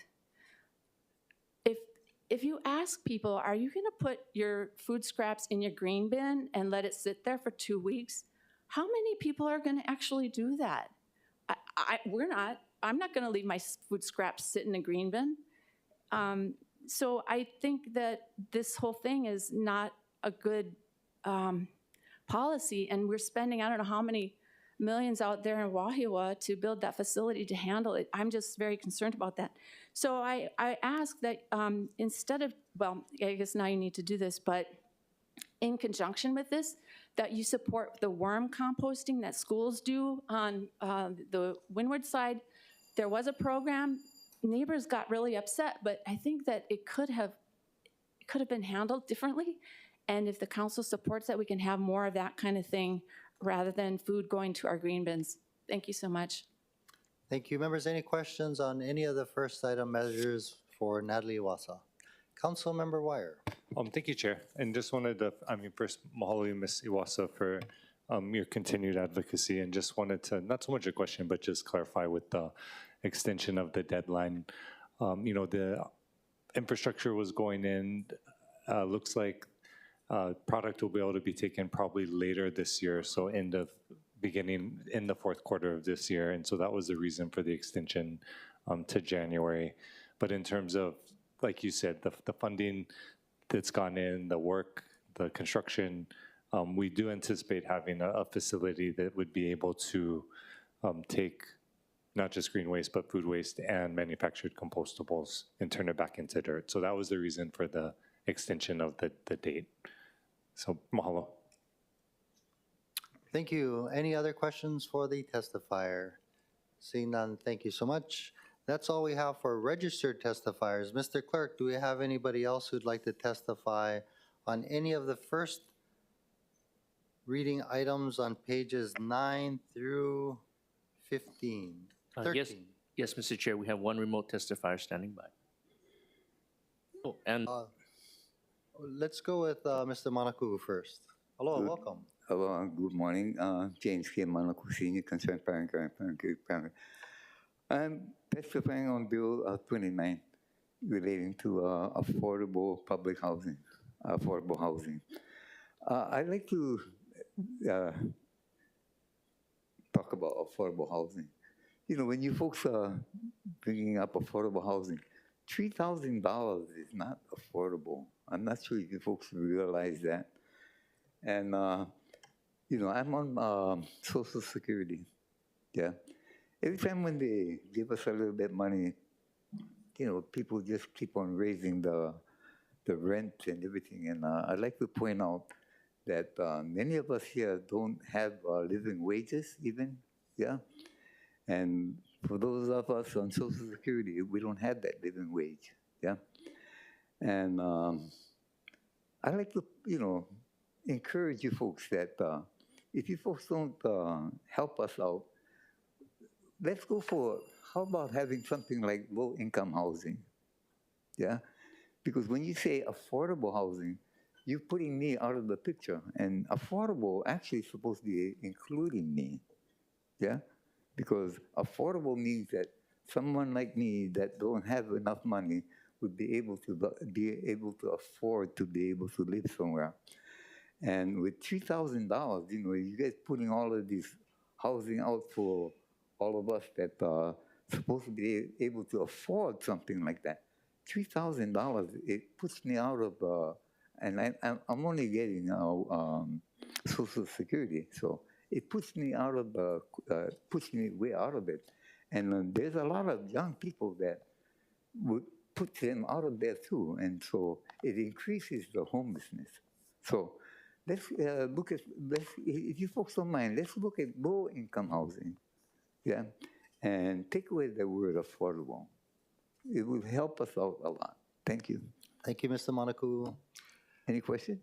if you ask people, are you going to put your food scraps in your green bin and let it sit there for 2 weeks? How many people are going to actually do that? We're not. I'm not going to leave my food scraps sit in a green bin. So I think that this whole thing is not a good policy, and we're spending I don't know how many millions out there in Wahiawa to build that facility to handle it. I'm just very concerned about that. So I ask that instead of, well, I guess now you need to do this, but in conjunction with this, that you support the worm composting that schools do on the windward side. There was a program, neighbors got really upset, but I think that it could have been handled differently. And if the council supports that, we can have more of that kind of thing rather than food going to our green bins. Thank you so much. Thank you. Members, any questions on any of the first item measures for Natalie Iwasa? Councilmember Wire. Thank you, Chair. And just wanted to, first, mahalo, Ms. Iwasa, for your continued advocacy, and just wanted to, not so much a question, but just clarify with the extension of the deadline. The infrastructure was going in, looks like product will be able to be taken probably later this year, so beginning in the fourth quarter of this year, and so that was the reason for the extension to January. But in terms of, like you said, the funding that's gone in, the work, the construction, we do anticipate having a facility that would be able to take not just green waste, but food waste and manufactured compostables and turn it back into dirt. So that was the reason for the extension of the date. So mahalo. Thank you. Any other questions for the testifier? Seeing none, thank you so much. That's all we have for registered testifiers. Mr. Clerk, do we have anybody else who'd like to testify on any of the first reading items on pages 9 through 15? 13. Yes, Mr. Chair, we have one remote testifier standing by. Oh, and let's go with Mr. Manakugu first. Hello, welcome. Hello, good morning. James K. Manakugu, Senior, Concerned Parent. I'm testifying on Bill 29 relating to affordable public housing, affordable housing. I'd like to talk about affordable housing. When you folks are bringing up affordable housing, $3,000 is not affordable. I'm not sure if you folks realize that. And, I'm on Social Security, yeah. Every time when they give us a little bit of money, people just keep on raising the rent and everything. And I'd like to point out that many of us here don't have living wages even, yeah. And for those of us on Social Security, we don't have that living wage, yeah. And I'd like to, encourage you folks that if you folks don't help us out, let's go for, how about having something like low-income housing, yeah? Because when you say affordable housing, you're putting me out of the picture, and affordable actually is supposed to be including me, yeah? Because affordable means that someone like me that don't have enough money would be able to afford to be able to live somewhere. And with $3,000, you guys putting all of this housing out for all of us that are supposed to be able to afford something like that. $3,000, it puts me out of, and I'm only getting Social Security, so it puts me out of puts me way out of it. And there's a lot of young people that would put them out of there too, and so it increases the homelessness. So let's look at, if you folks don't mind, let's look at low-income housing, yeah, and take away the word affordable. It will help us out a lot. Thank you. Thank you, Mr. Monaco. Any questions?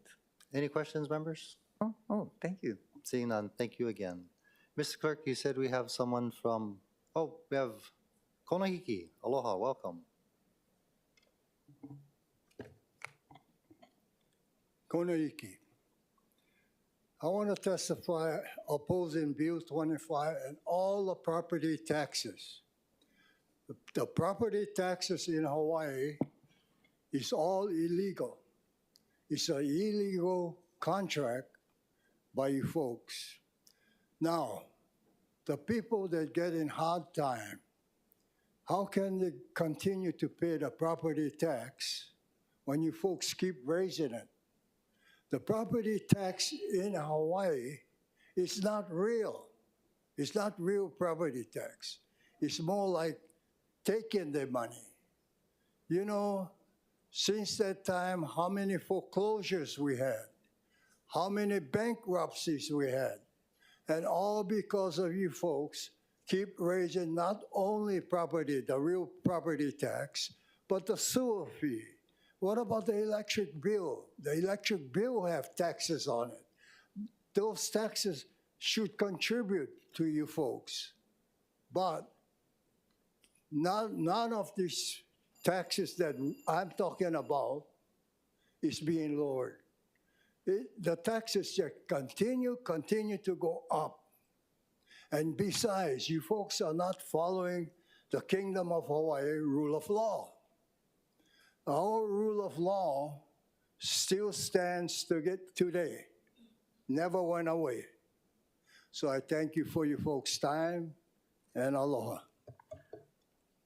Any questions, members? Oh, thank you. Seeing none, thank you again. Mr. Clerk, you said we have someone from, we have Konahiki. Aloha, welcome. Konahiki. I want to testify opposing Bill 25 and all the property taxes. The property taxes in Hawaii is all illegal. It's an illegal contract by you folks. Now, the people that get in hard time, how can they continue to pay the property tax when you folks keep raising it? The property tax in Hawaii is not real. It's not real property tax. It's more like taking the money. Since that time, how many foreclosures we had, how many bankruptcies we had, and all because of you folks keep raising not only the real property tax, but the sewer fee. What about the electric bill? The electric bill have taxes on it. Those taxes should contribute to you folks. But none of these taxes that I'm talking about is being lowered. The taxes just continue to go up. And besides, you folks are not following the Kingdom of Hawaii rule of law. Our rule of law still stands today, never went away. So I thank you for your folks' time, and aloha.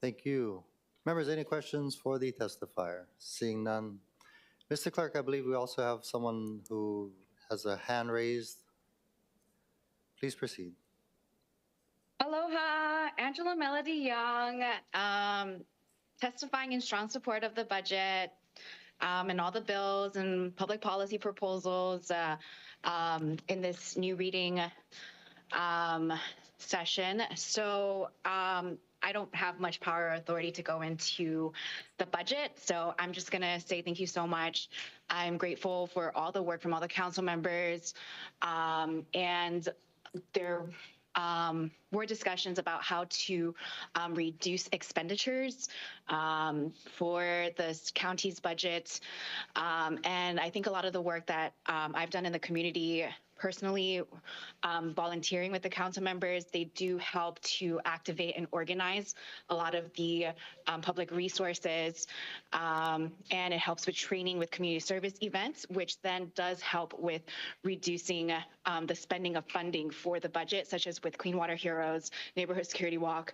Thank you. Members, any questions for the testifier? Seeing none. Mr. Clerk, I believe we also have someone who has a hand raised. Please proceed. Aloha, Angela Melody Young, testifying in strong support of the budget and all the bills and public policy proposals in this new reading session. So I don't have much power or authority to go into the budget, so I'm just going to say thank you so much. I'm grateful for all the work from all the council members, and there were discussions about how to reduce expenditures for the county's budget, and I think a lot of the work that I've done in the community personally, volunteering with the council members, they do help to activate and organize a lot of the public resources, and it helps with training with community service events, which then does help with reducing the spending of funding for the budget, such as with Clean Water Heroes, Neighborhood Security Walk.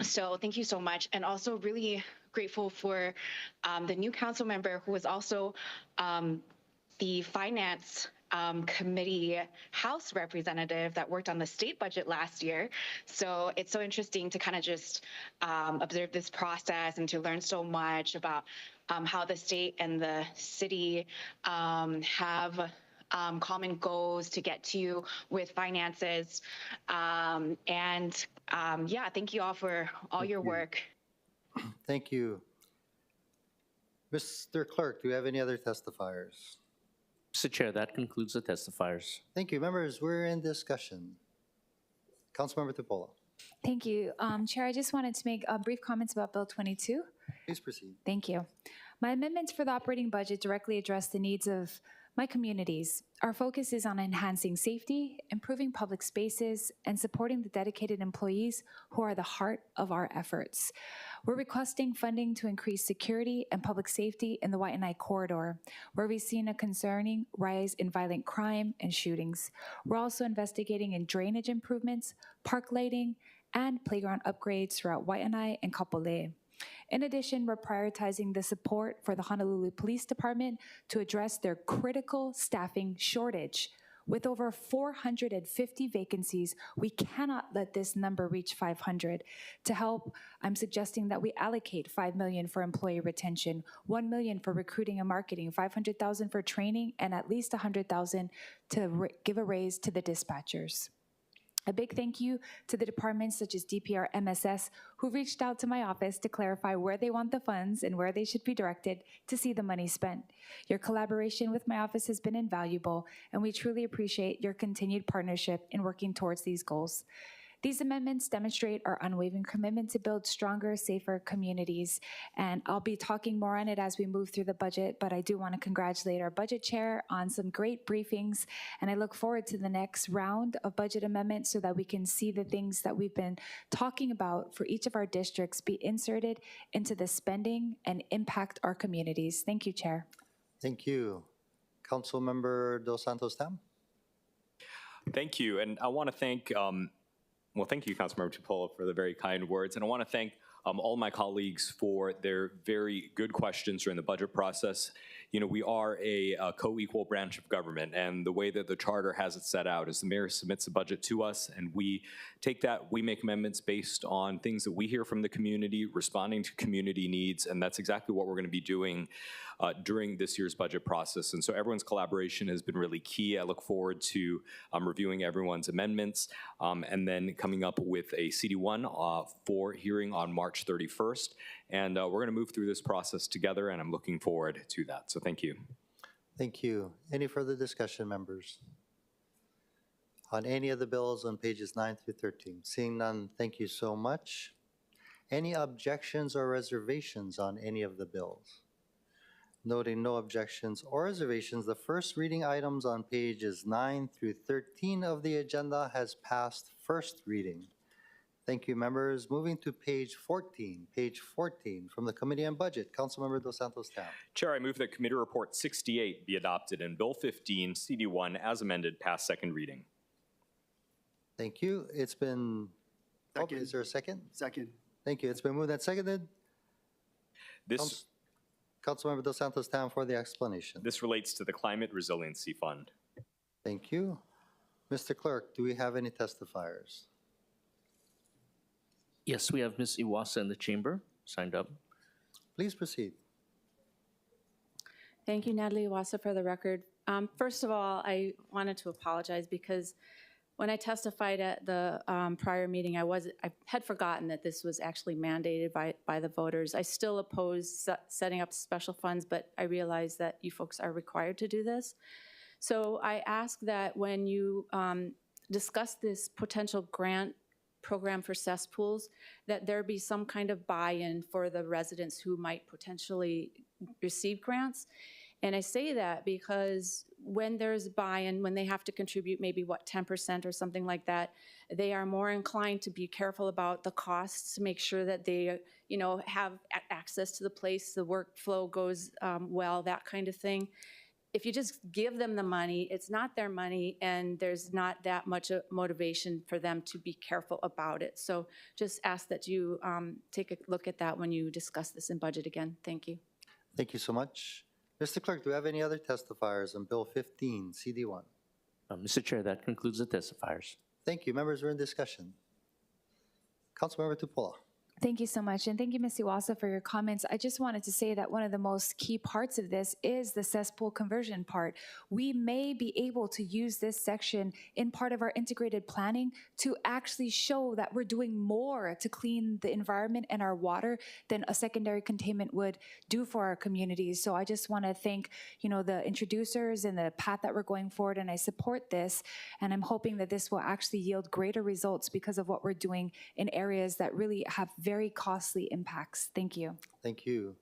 So thank you so much. And also really grateful for the new council member who was also the finance committee House representative that worked on the state budget last year. So it's so interesting to kind of just observe this process and to learn so much about how the state and the city have common goals to get to with finances. Yeah, thank you all for all your work. Thank you. Mr. Clerk, do we have any other testifiers? Mr. Chair, that concludes the testifiers. Thank you. Members, we're in discussion. Councilmember Tupola. Thank you. Chair, I just wanted to make brief comments about Bill 22. Please proceed. Thank you. My amendments for the operating budget directly address the needs of my communities. Our focus is on enhancing safety, improving public spaces, and supporting the dedicated employees who are the heart of our efforts. We're requesting funding to increase security and public safety in the Waianae corridor, where we've seen a concerning rise in violent crime and shootings. We're also investigating in drainage improvements, park lighting, and playground upgrades throughout Waianae and Kapolei. In addition, we're prioritizing the support for the Honolulu Police Department to address their critical staffing shortage. With over 450 vacancies, we cannot let this number reach 500. To help, I'm suggesting that we allocate $5 million for employee retention, $1 million for recruiting and marketing, $500,000 for training, and at least $100,000 to give a raise to the dispatchers. A big thank you to the departments such as DPR MSS who reached out to my office to clarify where they want the funds and where they should be directed to see the money spent. Your collaboration with my office has been invaluable, and we truly appreciate your continued partnership in working towards these goals. These amendments demonstrate our unwavering commitment to build stronger, safer communities, and I'll be talking more on it as we move through the budget, but I do want to congratulate our budget chair on some great briefings, and I look forward to the next round of budget amendments so that we can see the things that we've been talking about for each of our districts be inserted into the spending and impact our communities. Thank you, Chair. Thank you. Councilmember Dos Santos Tam. Thank you, and I want to thank well, thank you, Councilmember Tupola, for the very kind words. And I want to thank all my colleagues for their very good questions during the budget process. You know, we are a co-equal branch of government, and the way that the charter has it set out is the mayor submits a budget to us, and we take that, we make amendments based on things that we hear from the community, responding to community needs, and that's exactly what we're going to be doing during this year's budget process. And so everyone's collaboration has been really key. I look forward to reviewing everyone's amendments and then coming up with a CD1 for hearing on March 31st. And we're going to move through this process together, and I'm looking forward to that. So thank you. Thank you. Any further discussion, members? On any of the bills on pages 9 through 13? Seeing none, thank you so much. Any objections or reservations on any of the bills? Noting no objections or reservations, the first reading items on pages 9 through 13 of the agenda has passed first reading. Thank you, members. Moving to page 14 from the Committee on Budget, Councilmember Dos Santos Tam. Chair, I move that Committee Report 68 be adopted and Bill 15, CD1, as amended, pass second reading. Thank you. It's been, is there a second? Second. Thank you. It's been moved and seconded. This Councilmember Dos Santos Tam for the explanation. This relates to the Climate Resiliency Fund. Thank you. Mr. Clerk, do we have any testifiers? Yes, we have Ms. Iwasa in the chamber, signed up. Please proceed. Thank you, Natalie Iwasa, for the record. First of all, I wanted to apologize because when I testified at the prior meeting, I had forgotten that this was actually mandated by the voters. I still oppose setting up special funds, but I realize that you folks are required to do this. So I ask that when you discuss this potential grant program for cesspools, that there be some kind of buy-in for the residents who might potentially receive grants. And I say that because when there's buy-in, when they have to contribute maybe, 10% or something like that, they are more inclined to be careful about the costs to make sure that they, have access to the place, the workflow goes well, that kind of thing. if you just give them the money, it's not their money, and there's not that much motivation for them to be careful about it. So just ask that you take a look at that when you discuss this in budget again. Thank you. Thank you so much. Mr. Clerk, do we have any other testifiers on Bill 15, CD1? Mr. Chair, that concludes the testifiers. Thank you. Members, we're in discussion. Councilmember Tupola. Thank you so much, and thank you, Ms. Iwasa, for your comments. I just wanted to say that one of the most key parts of this is the cesspool conversion part. We may be able to use this section in part of our integrated planning to actually show that we're doing more to clean the environment and our water than a secondary containment would do for our communities. So I just want to thank, the introducers and the path that we're going forward, and I support this, and I'm hoping that this will actually yield greater results because of what we're doing in areas that really have very costly impacts. Thank you. Thank you.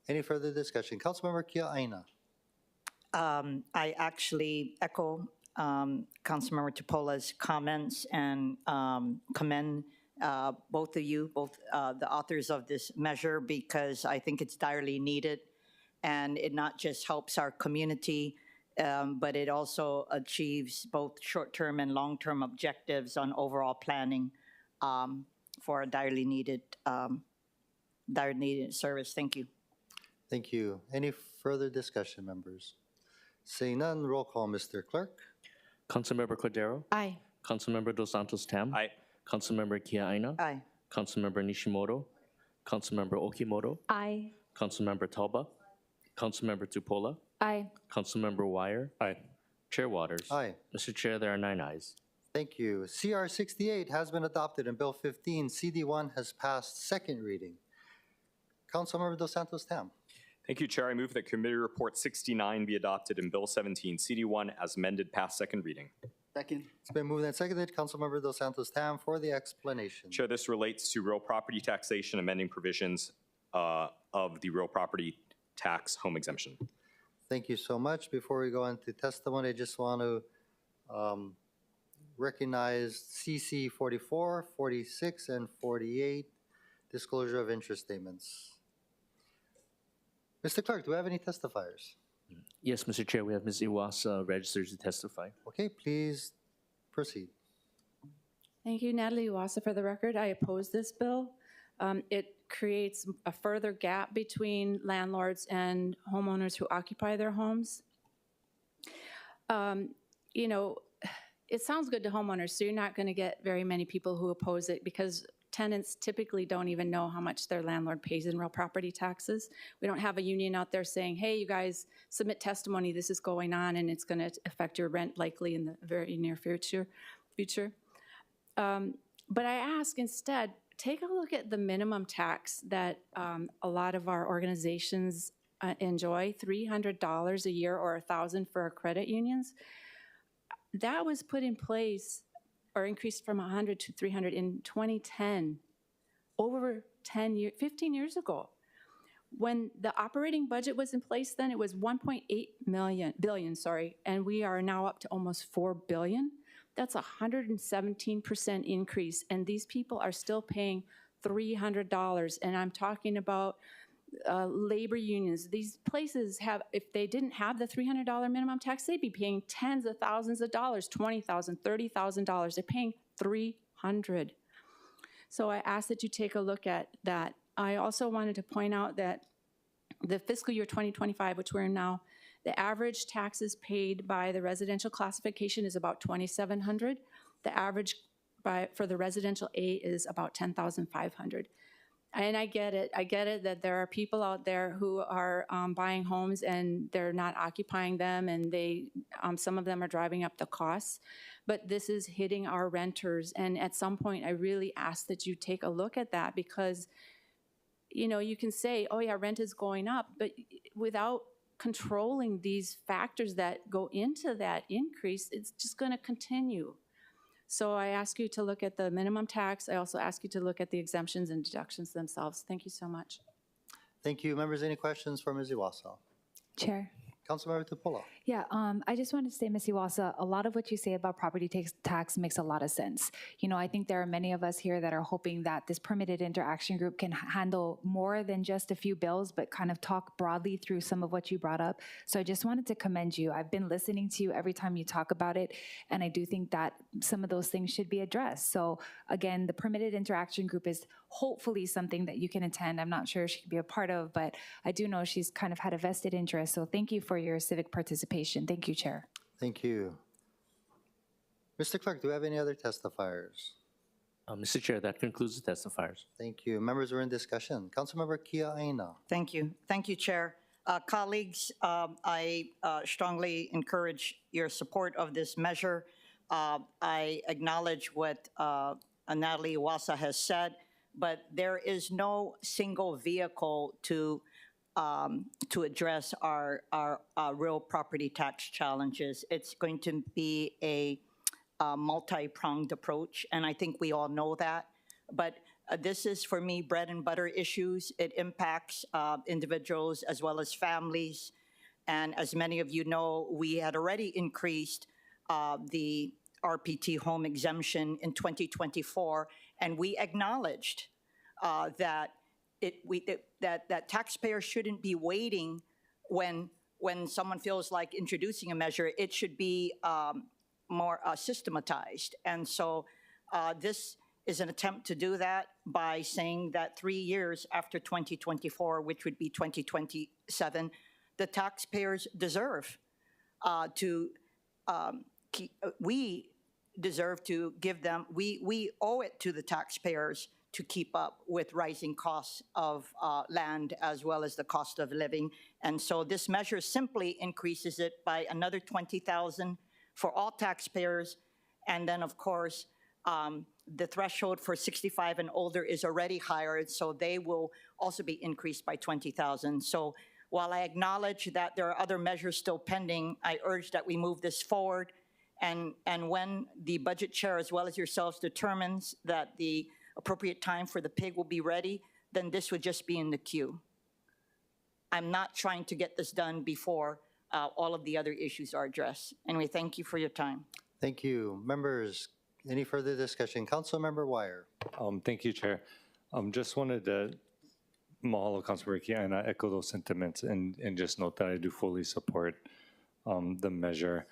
Any further discussion? Councilmember Kia Aina. I actually echo Councilmember Tupola's comments and commend both of you, the authors of this measure, because I think it's direly needed, and it not just helps our community, but it also achieves both short-term and long-term objectives on overall planning for a direly needed service. Thank you. Thank you. Any further discussion, members? Seeing none, roll call, Mr. Clerk. Councilmember Cordero? Aye. Councilmember Dos Santos Tam? Aye. Councilmember Kia Aina? Aye. Councilmember Nishimoto? Councilmember Okimoto? Aye. Councilmember Talba? Councilmember Tupola? Aye. Councilmember Wire? Aye. Chair Waters? Aye. Mr. Chair, there are 9 ayes. Thank you. CR 68 has been adopted, and Bill 15, CD1 has passed second reading. Councilmember Dos Santos Tam. Thank you, Chair. I move that Committee Report 69 be adopted and Bill 17, CD1 as amended past second reading. Second. It's been moved and seconded. Councilmember Dos Santos Tam for the explanation. Chair, this relates to real property taxation amending provisions of the real property tax home exemption. Thank you so much. Before we go into testimony, I just want to recognize CC 44, 46, and 48, disclosure of interest statements. Mr. Clerk, do we have any testifiers? Yes, Mr. Chair, we have Ms. Iwasa registered to testify. Okay, please proceed. Thank you, Natalie Iwasa. For the record, I oppose this bill. It creates a further gap between landlords and homeowners who occupy their homes. It sounds good to homeowners, so you're not going to get very many people who oppose it because tenants typically don't even know how much their landlord pays in real property taxes. We don't have a union out there saying, hey, you guys submit testimony, this is going on, and it's going to affect your rent likely in the very near future. But I ask instead, take a look at the minimum tax that a lot of our organizations enjoy, $300 a year or $1,000 for our credit unions. That was put in place or increased from 100 to 300 in 2010, over 15 years ago. When the operating budget was in place then, it was 1.8 billion, and we are now up to almost 4 billion. That's a 117% increase, and these people are still paying $300, and I'm talking about labor unions. These places have, if they didn't have the $300 minimum tax, they'd be paying tens of thousands of dollars, $20,000, $30,000. They're paying $300. So I ask that you take a look at that. I also wanted to point out that the fiscal year 2025, which we're in now, the average taxes paid by the residential classification is about $2,700. The average for the residential A is about $10,500. And I get it that there are people out there who are buying homes and they're not occupying them, and some of them are driving up the costs. But this is hitting our renters, and at some point I really ask that you take a look at that, because you can say, oh yeah, rent is going up, but without controlling these factors that go into that increase, it's just going to continue. So I ask you to look at the minimum tax. I also ask you to look at the exemptions and deductions themselves. Thank you so much. Thank you. Members, any questions for Ms. Iwasa? Chair. Councilmember Tupola. Yeah, I just wanted to say, Ms. Iwasa, a lot of what you say about property tax makes a lot of sense. You know, I think there are many of us here that are hoping that this permitted interaction group can handle more than just a few bills, but kind of talk broadly through some of what you brought up. So I just wanted to commend you. I've been listening to you every time you talk about it, and I do think that some of those things should be addressed. So again, the permitted interaction group is hopefully something that you can attend. I'm not sure she can be a part of, but I do know she's kind of had a vested interest. So thank you for your civic participation. Thank you, Chair. Thank you. Mr. Clerk, do we have any other testifiers? Mr. Chair, that concludes the testifiers. Thank you. Members are in discussion. Councilmember Kia Aina. Thank you. Thank you, Chair. Colleagues, I strongly encourage your support of this measure. I acknowledge what Natalie Iwasa has said, but there is no single vehicle to address our real property tax challenges. It's going to be a multi-pronged approach, and I think we all know that. But this is, for me, bread and butter issues. It impacts individuals as well as families. And as many of you know, we had already increased the RPT home exemption in 2024, and we acknowledged that that taxpayers shouldn't be waiting when someone feels like introducing a measure. It should be more systematized. And so this is an attempt to do that by saying that 3 years after 2024, which would be 2027, the taxpayers deserve we deserve to give them, we owe it to the taxpayers to keep up with rising costs of land as well as the cost of living. And so this measure simply increases it by another $20,000 for all taxpayers. And then, of course, the threshold for 65 and older is already higher, so they will also be increased by $20,000. So while I acknowledge that there are other measures still pending, I urge that we move this forward. And when the budget chair, as well as yourselves, determines that the appropriate time for the pig will be ready, then this would just be in the queue. I'm not trying to get this done before all of the other issues are addressed. Anyway, thank you for your time. Thank you. Members, any further discussion? Councilmember Wire. Thank you, Chair. Just wanted to mahalo Councilmember Kia and echo those sentiments and just note that I do fully support the measure.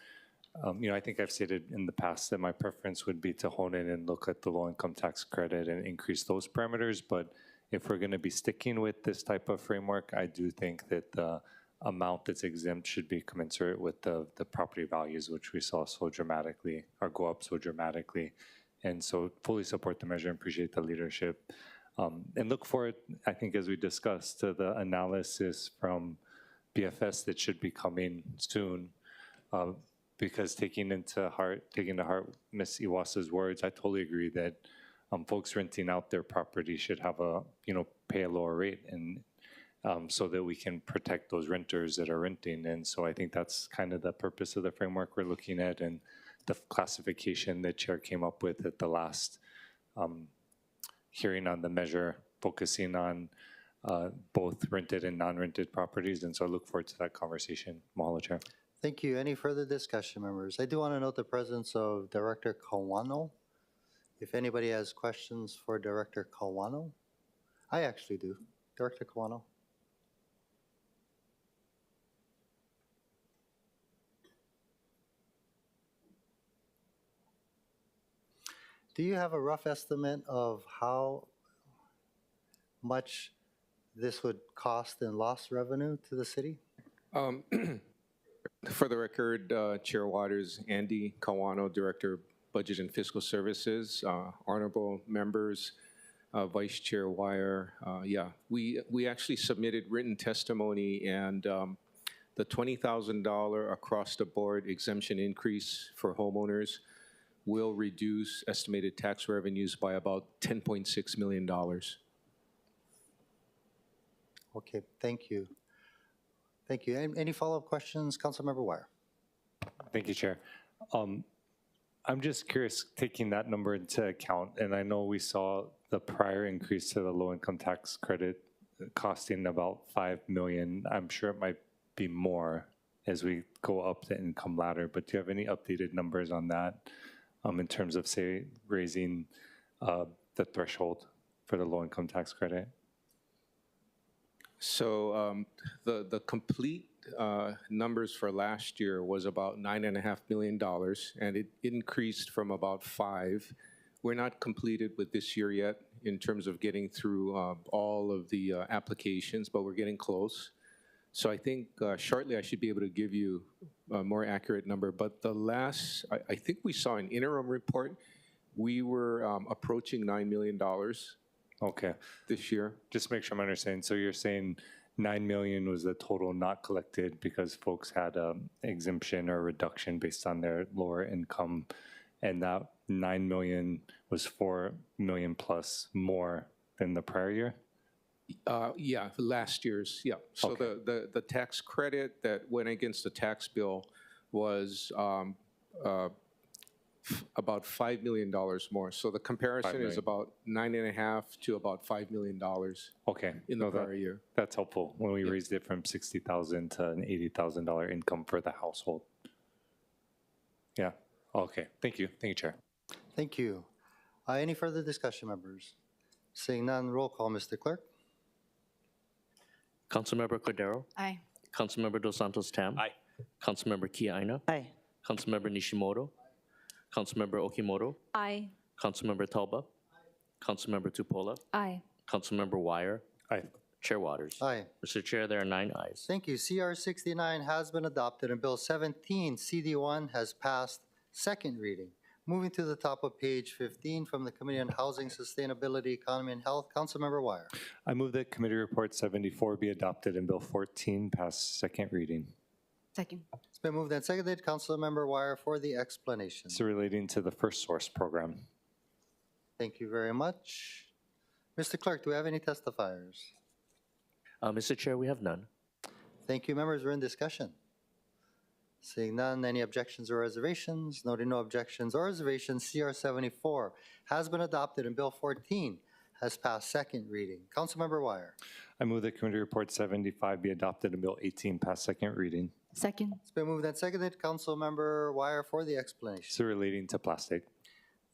You know, I think I've stated in the past that my preference would be to hone in and look at the low-income tax credit and increase those parameters. But if we're going to be sticking with this type of framework, I do think that the amount that's exempt should be commensurate with the property values, which we saw so dramatically, or go up so dramatically. And so fully support the measure and appreciate the leadership. And look forward, I think, as we discussed, to the analysis from BFS that should be coming soon. Because taking to heart Ms. Iwasa's words, I totally agree that folks renting out their property should have a, pay a lower rate, and so that we can protect those renters that are renting. And so I think that's kind of the purpose of the framework we're looking at, and the classification that Chair came up with at the last hearing on the measure, focusing on both rented and non-rented properties. And so I look forward to that conversation. Mahalo, Chair. Thank you. Any further discussion, members? I do want to note the presence of Director Kawano. If anybody has questions for Director Kawano, I actually do. Director Kawano. Do you have a rough estimate of how much this would cost in lost revenue to the city? For the record, Chair Waters, Andy Kawano, Director of Budget and Fiscal Services, honorable members, Vice Chair Wire. We actually submitted written testimony, and the $20,000 across the board exemption increase for homeowners will reduce estimated tax revenues by about $10.6 million. Okay, thank you. Thank you. Any follow-up questions? Councilmember Wire. Thank you, Chair. I'm just curious, taking that number into account, and I know we saw the prior increase to the low-income tax credit costing about $5 million. I'm sure it might be more, as we go up the income ladder. But do you have any updated numbers on that in terms of, say, raising the threshold for the low-income tax credit? So the complete numbers for last year was about $9.5 million, and it increased from about 5. We're not completed with this year yet in terms of getting through all of the applications, but we're getting close. So I think shortly I should be able to give you a more accurate number. But the last, I think we saw an interim report. We were approaching $9 million. Okay. This year. Just make sure I'm understanding. So you're saying 9 million was the total not collected because folks had an exemption or reduction based on their lower income, and that 9 million was 4 million plus more than the prior year? Yeah, last year's, yeah. So Okay. the tax credit that went against the tax bill was about $5 million more. So the comparison is about 9.5 to about $5 million. Okay. In the prior year. That's helpful when we raised it from $60,000 to an $80,000 income for the household. Yeah. Okay. Thank you. Thank you, Chair. Thank you. Any further discussion, members? Seeing none, roll call, Mr. Clerk. Councilmember Cordero? Aye. Councilmember Dos Santos Tam? Aye. Councilmember Kiaina? Aye. Councilmember Nishimoto? Councilmember Okimoto? Aye. Councilmember Talba? Councilmember Tupola? Aye. Councilmember Wire? Aye. Chair Waters? Aye. Mr. Chair, there are 9 ayes. Thank you. CR 69 has been adopted and Bill 17, CD1, has passed second reading. Moving to the top of page 15 from the Committee on Housing, Sustainability, Economy, and Health, Councilmember Wire. I move that Committee Report 74 be adopted and Bill 14 pass second reading. Second. It's been moved and seconded. Councilmember Wire for the explanation. So relating to the First Source program. Thank you very much. Mr. Clerk, do we have any testifiers? Mr. Chair, we have none. Thank you, members. We're in discussion. Seeing none, any objections or reservations? Noting no objections or reservations, CR 74 has been adopted and Bill 14 has passed second reading. Councilmember Wire. I move that Committee Report 75 be adopted and Bill 18 pass second reading. Second. It's been moved and seconded. Councilmember Wire for the explanation. So relating to plastic.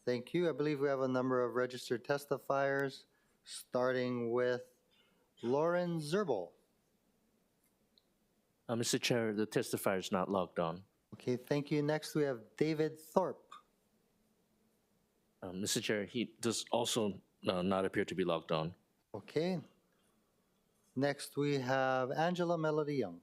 Thank you. I believe we have a number of registered testifiers, starting with Lauren Zerbel. Mr. Chair, the testifier is not logged on. Okay, thank you. Next, we have David Thorpe. Mr. Chair, he does also not appear to be logged on. Okay. Next, we have Angela Melody Young.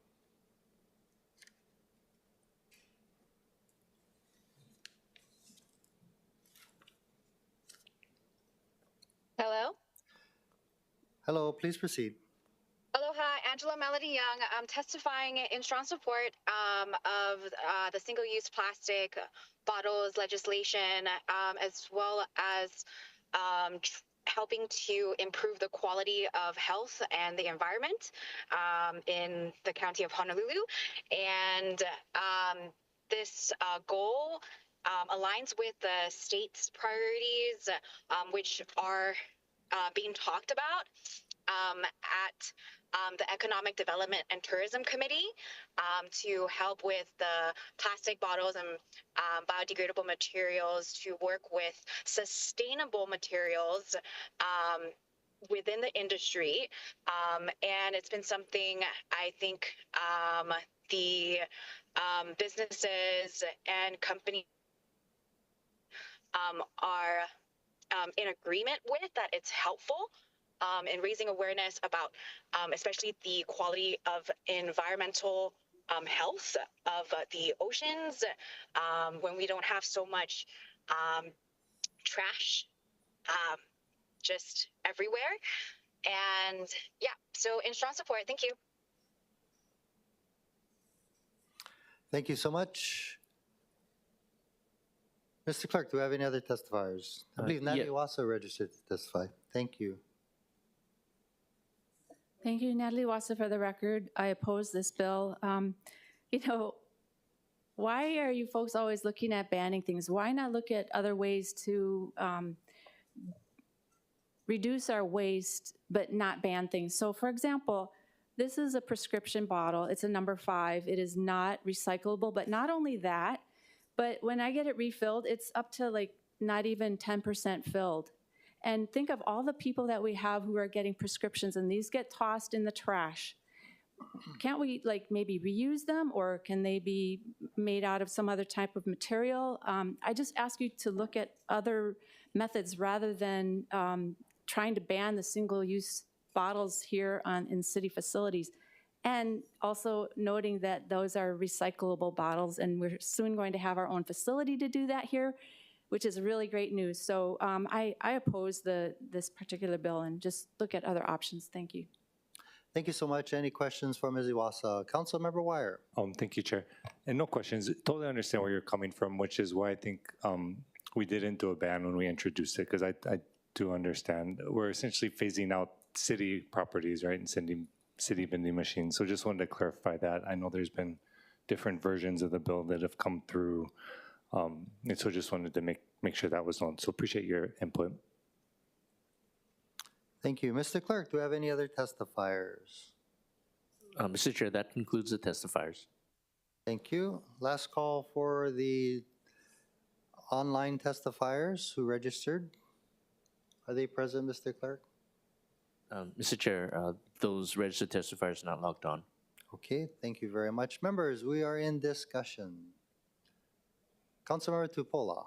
Hello? Hello, please proceed. Aloha, Angela Melody Young. I'm testifying in strong support of the single-use plastic bottles legislation, as well as helping to improve the quality of health and the environment in the county of Honolulu. And this goal aligns with the state's priorities, which are being talked about at the Economic Development and Tourism Committee to help with the plastic bottles and biodegradable materials, to work with sustainable materials within the industry. And it's been something I think the businesses and companies are in agreement with, that it's helpful in raising awareness about especially the quality of environmental health of the oceans when we don't have so much trash just everywhere. And yeah, so in strong support. Thank you. Thank you so much. Mr. Clerk, do we have any other testifiers? I believe Natalie Wassa registered to testify. Thank you. Thank you, Natalie Wassa, for the record. I oppose this bill. You know, why are you folks always looking at banning things? Why not look at other ways to reduce our waste but not ban things? So, for example, this is a prescription bottle. It's a number 5. It is not recyclable, but not only that, but when I get it refilled, it's up to like not even 10% filled. And think of all the people that we have who are getting prescriptions, and these get tossed in the trash. Can't we like maybe reuse them, or can they be made out of some other type of material? I just ask you to look at other methods rather than trying to ban the single-use bottles here in city facilities. And also noting that those are recyclable bottles, and we're soon going to have our own facility to do that here, which is really great news. So I oppose this particular bill, and just look at other options. Thank you. Thank you so much. Any questions for Ms. Iwasa? Councilmember Wire. Thank you, Chair. And no questions. Totally understand where you're coming from, which is why I think we didn't do a ban when we introduced it, because I do understand. We're essentially phasing out city properties, right, and sending city vending machines. So just wanted to clarify that. I know there's been different versions of the bill that have come through. And so just wanted to make sure that was known. So appreciate your input. Thank you. Mr. Clerk, do we have any other testifiers? Mr. Chair, that concludes the testifiers. Thank you. Last call for the online testifiers who registered. Are they present, Mr. Clerk? Mr. Chair, those registered testifiers are not logged on. Okay, thank you very much. Members, we are in discussion. Councilmember Tupola.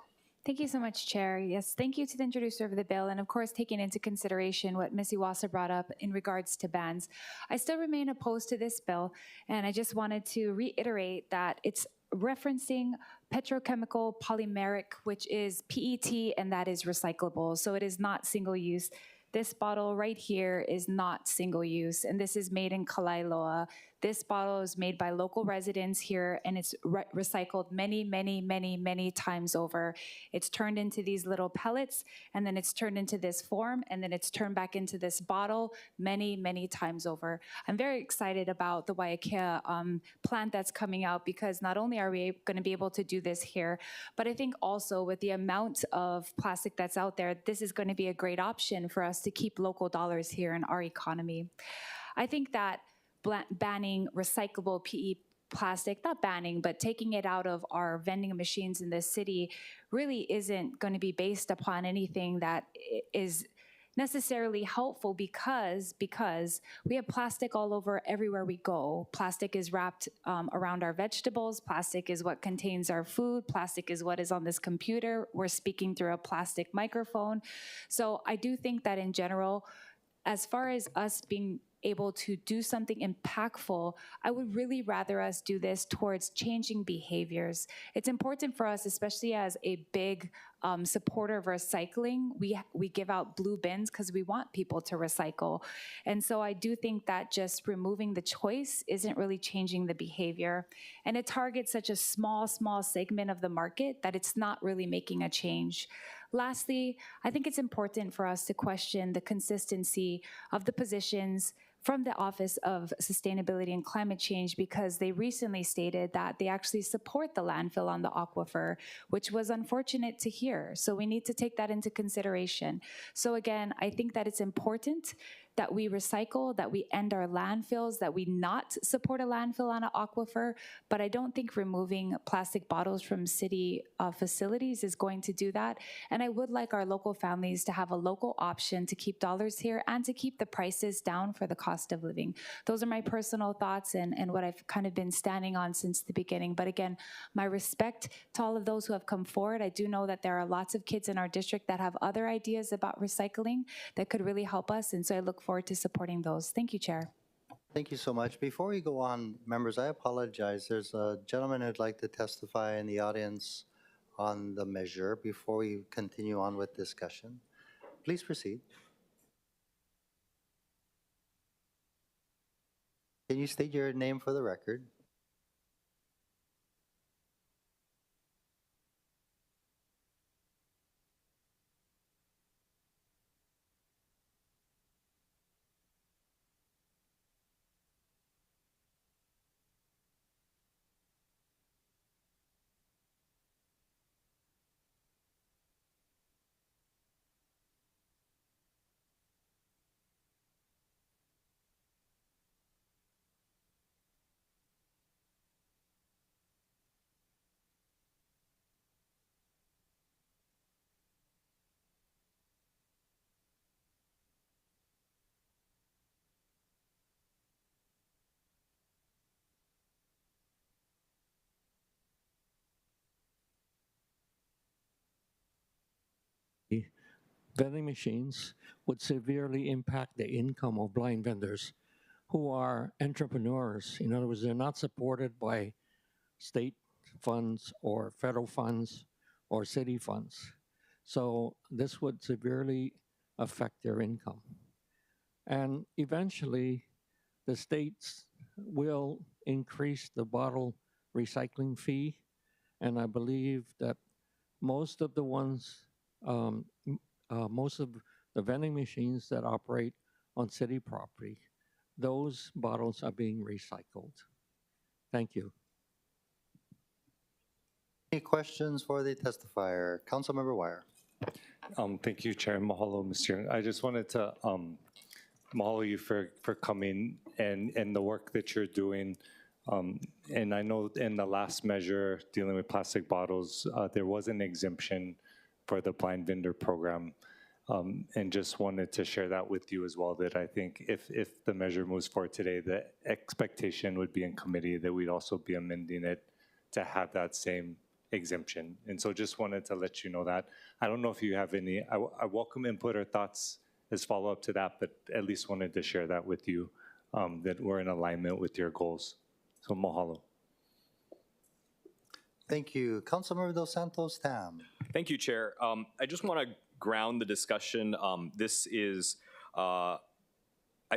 Thank you so much, Chair. Yes, thank you to the introducer of the bill, and of course taking into consideration what Ms. Iwasa brought up in regards to bans. I still remain opposed to this bill, and I just wanted to reiterate that it's referencing petrochemical polymeric, which is PET, and that is recyclable, so it is not single use. This bottle right here is not single use, and this is made in ALOHA. This bottle is made by local residents here, and it's recycled many, many, many, many times over. It's turned into these little pellets, and then it's turned into this form, and then it's turned back into this bottle many, many times over. I'm very excited about the Waiakea plant that's coming out, because not only are we going to be able to do this here, but I think also with the amount of plastic that's out there, this is going to be a great option for us to keep local dollars here in our economy. I think that banning recyclable PE plastic, not banning, but taking it out of our vending machines in this city really isn't going to be based upon anything that is necessarily helpful, because we have plastic all over everywhere we go. Plastic is wrapped around our vegetables. Plastic is what contains our food. Plastic is what is on this computer. We're speaking through a plastic microphone. So I do think that in general, as far as us being able to do something impactful, I would really rather us do this towards changing behaviors. It's important for us, especially as a big supporter of recycling. We give out blue bins because we want people to recycle. And so I do think that just removing the choice isn't really changing the behavior. And it targets such a small segment of the market that it's not really making a change. Lastly, I think it's important for us to question the consistency of the positions from the Office of Sustainability and Climate Change, because they recently stated that they actually support the landfill on the aquifer, which was unfortunate to hear. So we need to take that into consideration. So again, I think that it's important that we recycle, that we end our landfills, that we not support a landfill on an aquifer, but I don't think removing plastic bottles from city facilities is going to do that. And I would like our local families to have a local option to keep dollars here and to keep the prices down for the cost of living. Those are my personal thoughts and what I've kind of been standing on since the beginning. But again, my respect to all of those who have come forward. I do know that there are lots of kids in our district that have other ideas about recycling that could really help us, and so I look forward to supporting those. Thank you, Chair. Thank you so much. Before we go on, members, I apologize. There's a gentleman who'd like to testify in the audience on the measure before we continue on with discussion. Please proceed. Can you state your name for the record? vending machines would severely impact the income of blind vendors who are entrepreneurs. In other words, they're not supported by state funds or federal funds or city funds. So this would severely affect their income. And eventually, the states will increase the bottle recycling fee. And I believe that most of the ones, most of the vending machines that operate on city property, those bottles are being recycled. Thank you. Any questions for the testifier? Councilmember Wire. Thank you, Chair. Mahalo, Mr. Young. I just wanted to mahalo you for coming and the work that you're doing. And I know in the last measure dealing with plastic bottles, there was an exemption for the blind vendor program. And just wanted to share that with you as well, that I think if the measure moves forward today, the expectation would be in committee that we'd also be amending it to have that same exemption. And so just wanted to let you know that. I don't know if you have any, I welcome input or thoughts as follow-up to that, but at least wanted to share that with you, that we're in alignment with your goals. So mahalo. Thank you. Councilmember Dos Santos Tam. Thank you, Chair. I just want to ground the discussion. This is, I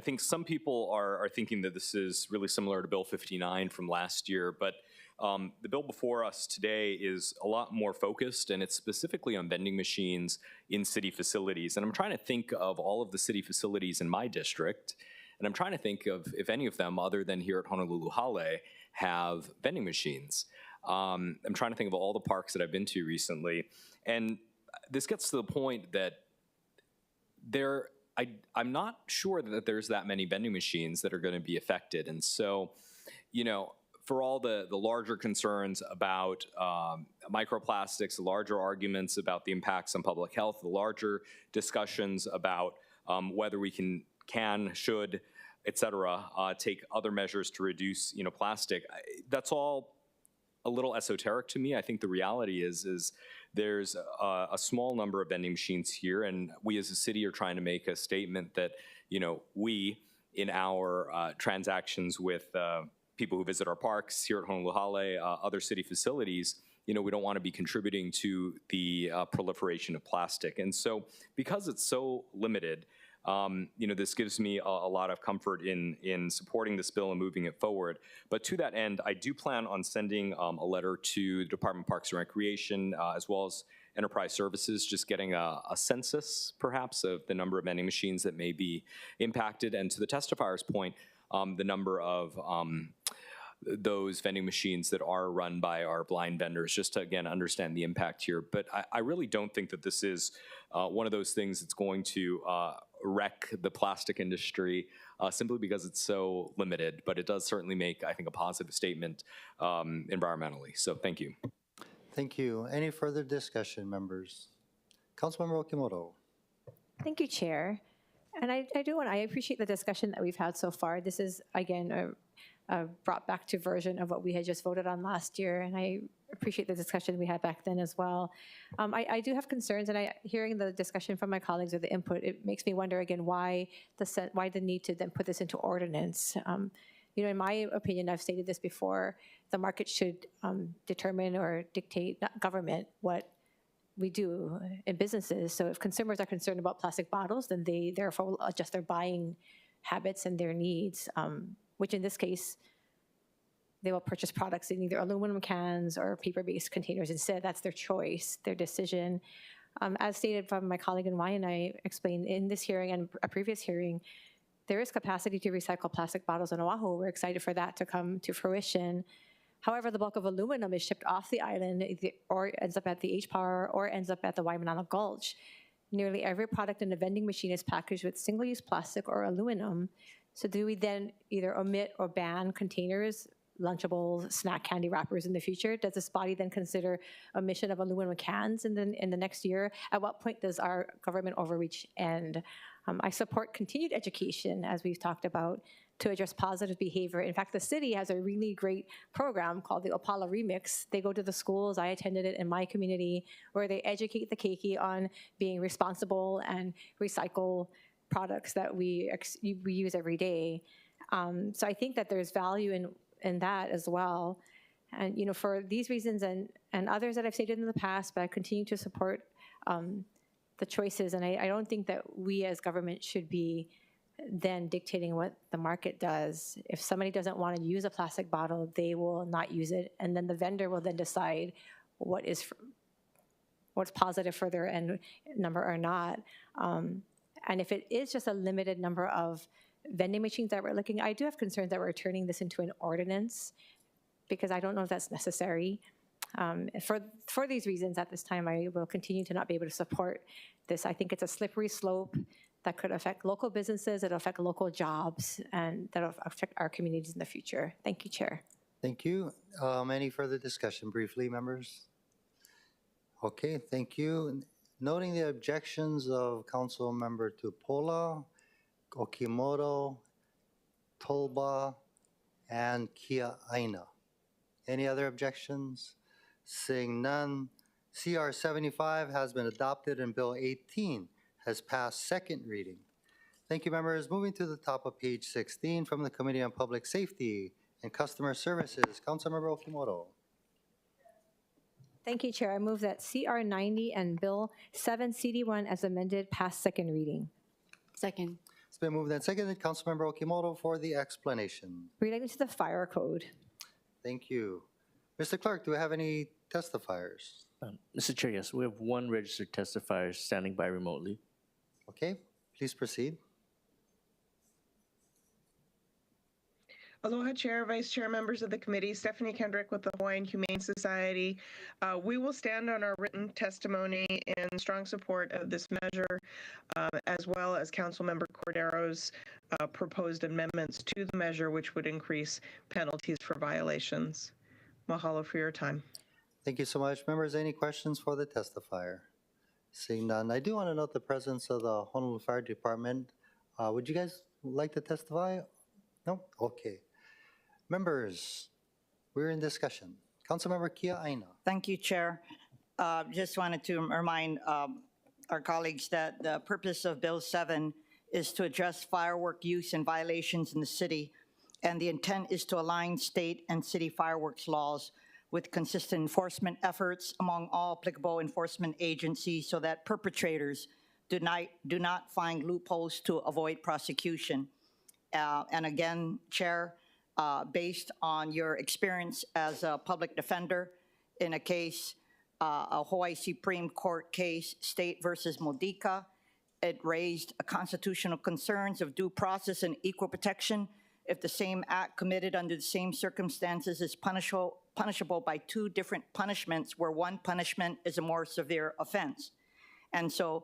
think some people are thinking that this is really similar to Bill 59 from last year, but the bill before us today is a lot more focused, and it's specifically on vending machines in city facilities. And I'm trying to think of all of the city facilities in my district, and I'm trying to think of if any of them, other than here at Honolulu Hale, have vending machines. I'm trying to think of all the parks that I've been to recently, and this gets to the point that I'm not sure that there's that many vending machines that are going to be affected. And so, you know, for all the larger concerns about microplastics, the larger arguments about the impacts on public health, the larger discussions about whether we can, should, et cetera, take other measures to reduce, plastic, that's all a little esoteric to me. I think the reality is there's a small number of vending machines here, and we as a city are trying to make a statement that, we, in our transactions with people who visit our parks here at Honolulu Hale, other city facilities, we don't want to be contributing to the proliferation of plastic. And so because it's so limited, this gives me a lot of comfort in supporting this bill and moving it forward. But to that end, I do plan on sending a letter to the Department of Parks and Recreation, as well as Enterprise Services, just getting a census, perhaps, of the number of vending machines that may be impacted. And to the testifier's point, the number of those vending machines that are run by our blind vendors, just to, again, understand the impact here. But I really don't think that this is one of those things that's going to wreck the plastic industry simply because it's so limited. But it does certainly make, I think, a positive statement environmentally. So thank you. Thank you. Any further discussion, members? Councilmember Okimoto. Thank you, Chair. And I appreciate the discussion that we've had so far. This is, again, a brought back to version of what we had just voted on last year, and I appreciate the discussion we had back then as well. I do have concerns, and hearing the discussion from my colleagues or the input, it makes me wonder again why the need to then put this into ordinance. In my opinion, I've stated this before, the market should determine or dictate, not government, what we do in businesses. So if consumers are concerned about plastic bottles, then they therefore will adjust their buying habits and their needs, which in this case, they will purchase products in either aluminum cans or paper-based containers instead. That's their choice, their decision. As stated from my colleague in Wine, I explained in this hearing and a previous hearing, there is capacity to recycle plastic bottles on Oahu. We're excited for that to come to fruition. However, the bulk of aluminum is shipped off the island or ends up at the H-Power or ends up at the Waimanalo Gulch. Nearly every product in the vending machine is packaged with single-use plastic or aluminum. So do we then either omit or ban containers, Lunchables, snack candy wrappers in the future? Does this body then consider omission of aluminum cans in the next year? At what point does our government overreach end? I support continued education, as we've talked about, to address positive behavior. In fact, the city has a really great program called the Opala Remix. They go to the schools, I attended it in my community, where they educate the keiki on being responsible and recycle products that we use every day. So I think that there's value in that as well. And, you know, for these reasons and others that I've stated in the past, but I continue to support the choices. And I don't think that we as government should be then dictating what the market does. If somebody doesn't want to use a plastic bottle, they will not use it. And then the vendor will then decide what's positive for their end number or not. And if it is just a limited number of vending machines that we're looking, I do have concerns that we're turning this into an ordinance, because I don't know if that's necessary. For these reasons, at this time, I will continue to not be able to support this. I think it's a slippery slope that could affect local businesses, it'll affect local jobs, and that'll affect our communities in the future. Thank you, Chair. Thank you. Any further discussion briefly, members? Okay, thank you. Noting the objections of Council Member Tupola, Okimoto, Tolba, and Kia Aina. Any other objections? Seeing none, CR 75 has been adopted and Bill 18 has passed second reading. Thank you, members. Moving to the top of page 16 from the Committee on Public Safety and Customer Services, Councilmember Okimoto. Thank you, Chair. I move that CR 90 and Bill 7 CD1 as amended pass second reading. Second. It's been moved and seconded. Councilmember Okimoto for the explanation. Relating to the fire code. Thank you. Mr. Clerk, do we have any testifiers? Mr. Chair, yes, we have one registered testifier standing by remotely. Okay, please proceed. Aloha Chair, Vice Chair, members of the committee, Stephanie Kendrick with the Hawaiian Humane Society. We will stand on our written testimony in strong support of this measure, as well as Councilmember Cordero's proposed amendments to the measure, which would increase penalties for violations. Mahalo for your time. Thank you so much. Members, any questions for the testifier? Seeing none, I do want to note the presence of the Honolulu Fire Department. Would you guys like to testify? No? Okay. Members, we're in discussion. Councilmember Kia Aina. Thank you, Chair. Just wanted to remind our colleagues that the purpose of Bill 7 is to address firework use and violations in the city, and the intent is to align state and city fireworks laws with consistent enforcement efforts among all applicable enforcement agencies so that perpetrators do not find loopholes to avoid prosecution. And again, Chair, based on your experience as a public defender in a case, a Hawaii Supreme Court case, State versus Modica, it raised constitutional concerns of due process and equal protection if the same act committed under the same circumstances is punishable by two different punishments, where one punishment is a more severe offense. And so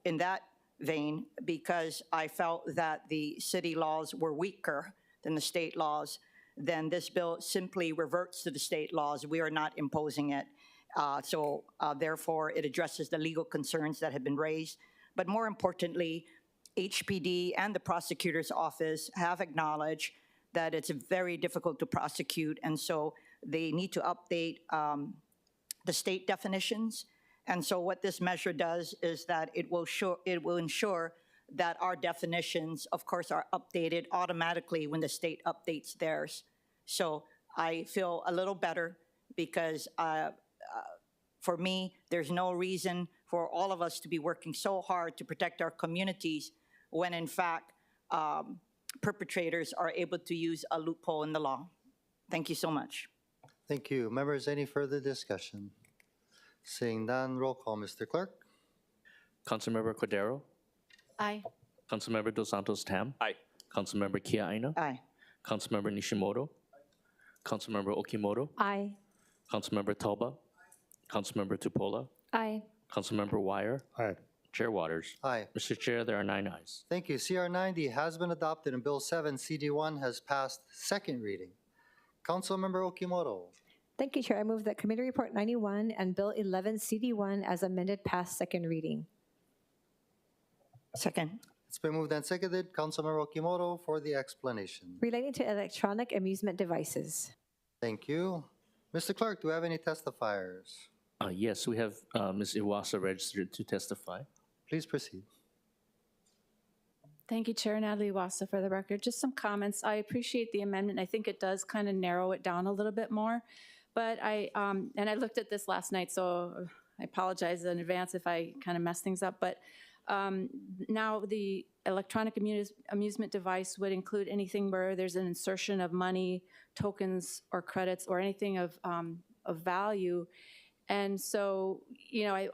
in that vein, because I felt that the city laws were weaker than the state laws, then this bill simply reverts to the state laws. We are not imposing it. Therefore, it addresses the legal concerns that have been raised. But more importantly, HPD and the prosecutor's office have acknowledged that it's very difficult to prosecute, and so they need to update the state definitions. And so what this measure does is that it will ensure that our definitions, of course, are updated automatically when the state updates theirs. So I feel a little better because for me, there's no reason for all of us to be working so hard to protect our communities when in fact perpetrators are able to use a loophole in the law. Thank you so much. Thank you. Members, any further discussion? Seeing none, roll call, Mr. Clerk. Councilmember Cordero? Aye. Councilmember Dos Santos Tam? Aye. Councilmember Kia Aina? Aye. Councilmember Nishimoto? Councilmember Okimoto? Aye. Councilmember Talba? Councilmember Tupola? Aye. Councilmember Wire? Aye. Chair Waters? Aye. Mr. Chair, there are 9 ayes. Thank you. CR 90 has been adopted and Bill 7 CD1 has passed second reading. Councilmember Okimoto. Thank you, Chair. I move that Committee Report 91 and Bill 11 CD1 as amended pass second reading. Second. It's been moved and seconded. Councilmember Okimoto for the explanation. Relating to electronic amusement devices. Thank you. Mr. Clerk, do we have any testifiers? Yes, we have Ms. Iwasa registered to testify. Please proceed. Thank you, Chair Natalie Wassa, for the record. Just some comments. I appreciate the amendment. I think it does kind of narrow it down a little bit more. But I looked at this last night, so I apologize in advance if I kind of mess things up. But now the electronic amusement device would include anything where there's an insertion of money, tokens, or credits, or anything of value. And so, you know,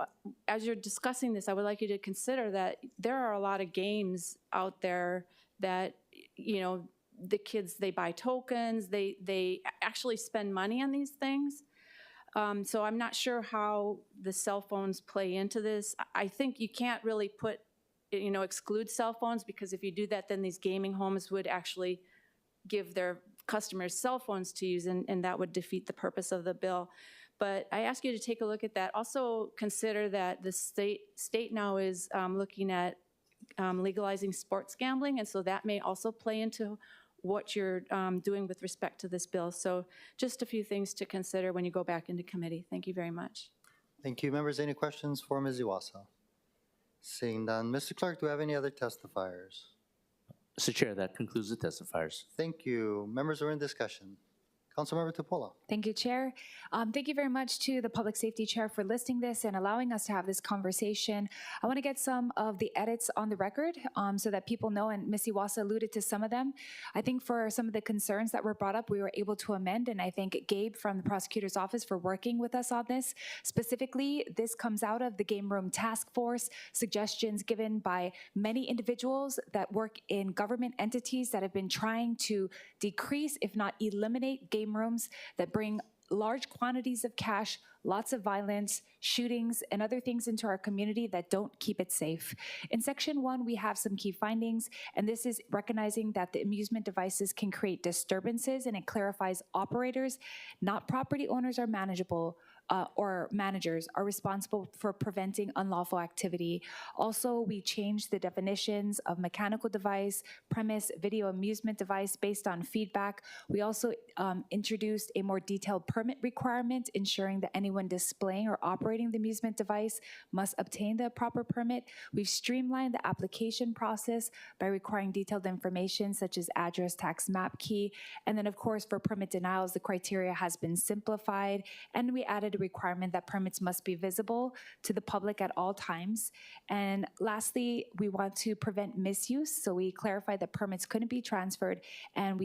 as you're discussing this, I would like you to consider that there are a lot of games out there that, you know, the kids, they buy tokens, they actually spend money on these things. So I'm not sure how the cell phones play into this. I think you can't really exclude cell phones, because if you do that, then these gaming homes would actually give their customers cell phones to use, and that would defeat the purpose of the bill. But I ask you to take a look at that. Also consider that the state now is looking at legalizing sports gambling, and so that may also play into what you're doing with respect to this bill. So just a few things to consider when you go back into committee. Thank you very much. Thank you. Members, any questions for Ms. Iwasa? Seeing none. Mr. Clerk, do we have any other testifiers? Mr. Chair, that concludes the testifiers. Thank you. Members are in discussion. Councilmember Tupola. Thank you, Chair. Thank you very much to the Public Safety Chair for listing this and allowing us to have this conversation. I want to get some of the edits on the record so that people know, and Ms. Iwasa alluded to some of them. I think for some of the concerns that were brought up, we were able to amend, and I thank Gabe from the Prosecutor's Office for working with us on this. Specifically, this comes out of the Game Room Task Force, suggestions given by many individuals that work in government entities that have been trying to decrease, if not eliminate, game rooms that bring large quantities of cash, lots of violence, shootings, and other things into our community that don't keep it safe. In Section 1, we have some key findings, and this is recognizing that the amusement devices can create disturbances, and it clarifies operators, not property owners or managers, are responsible for preventing unlawful activity. Also, we changed the definitions of mechanical device, premise, video amusement device based on feedback. We also introduced a more detailed permit requirement, ensuring that anyone displaying or operating the amusement device must obtain the proper permit. We've streamlined the application process by requiring detailed information such as address, tax map key. And then, of course, for permit denials, the criteria has been simplified, and we added a requirement that permits must be visible to the public at all times. And lastly, we want to prevent misuse, so we clarified that permits couldn't be transferred, and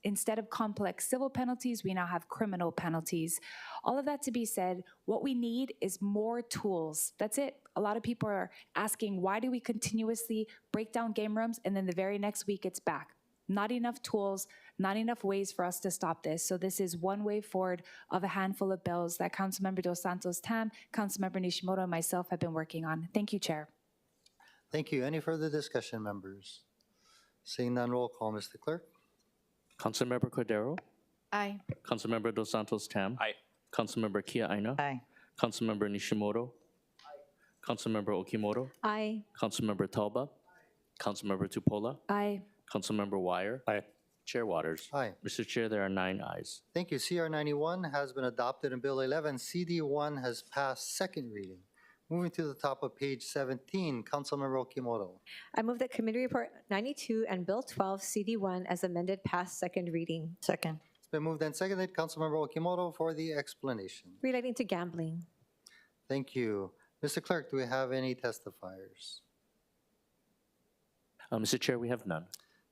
instead of complex civil penalties, we now have criminal penalties. All of that to be said, what we need is more tools. That's it. A lot of people are asking, why do we continuously break down game rooms and then the very next week it's back? Not enough tools, not enough ways for us to stop this. So this is one way forward of a handful of bills that Councilmember Dos Santos Tam, Councilmember Nishimoto, and myself have been working on. Thank you, Chair. Thank you. Any further discussion, members? Seeing none, roll call, Mr. Clerk. Councilmember Cordero? Aye. Councilmember Dos Santos Tam? Aye. Councilmember Kia Aina? Aye. Councilmember Nishimoto? Aye. Councilmember Okimoto? Aye. Councilmember Talba? Councilmember Tupola? Aye. Councilmember Wire? Aye. Chair Waters? Aye. Mr. Chair, there are 9 ayes. Thank you. CR 91 has been adopted, and Bill 11, CD1, has passed second reading. Moving to the top of page 17, Councilmember Okimoto. I move that Committee Report 92 and Bill 12, CD1, as amended, pass second reading. Second. It's been moved and seconded. Councilmember Okimoto for the explanation. Relating to gambling. Thank you. Mr. Clerk, do we have any testifiers? Mr. Chair, we have none.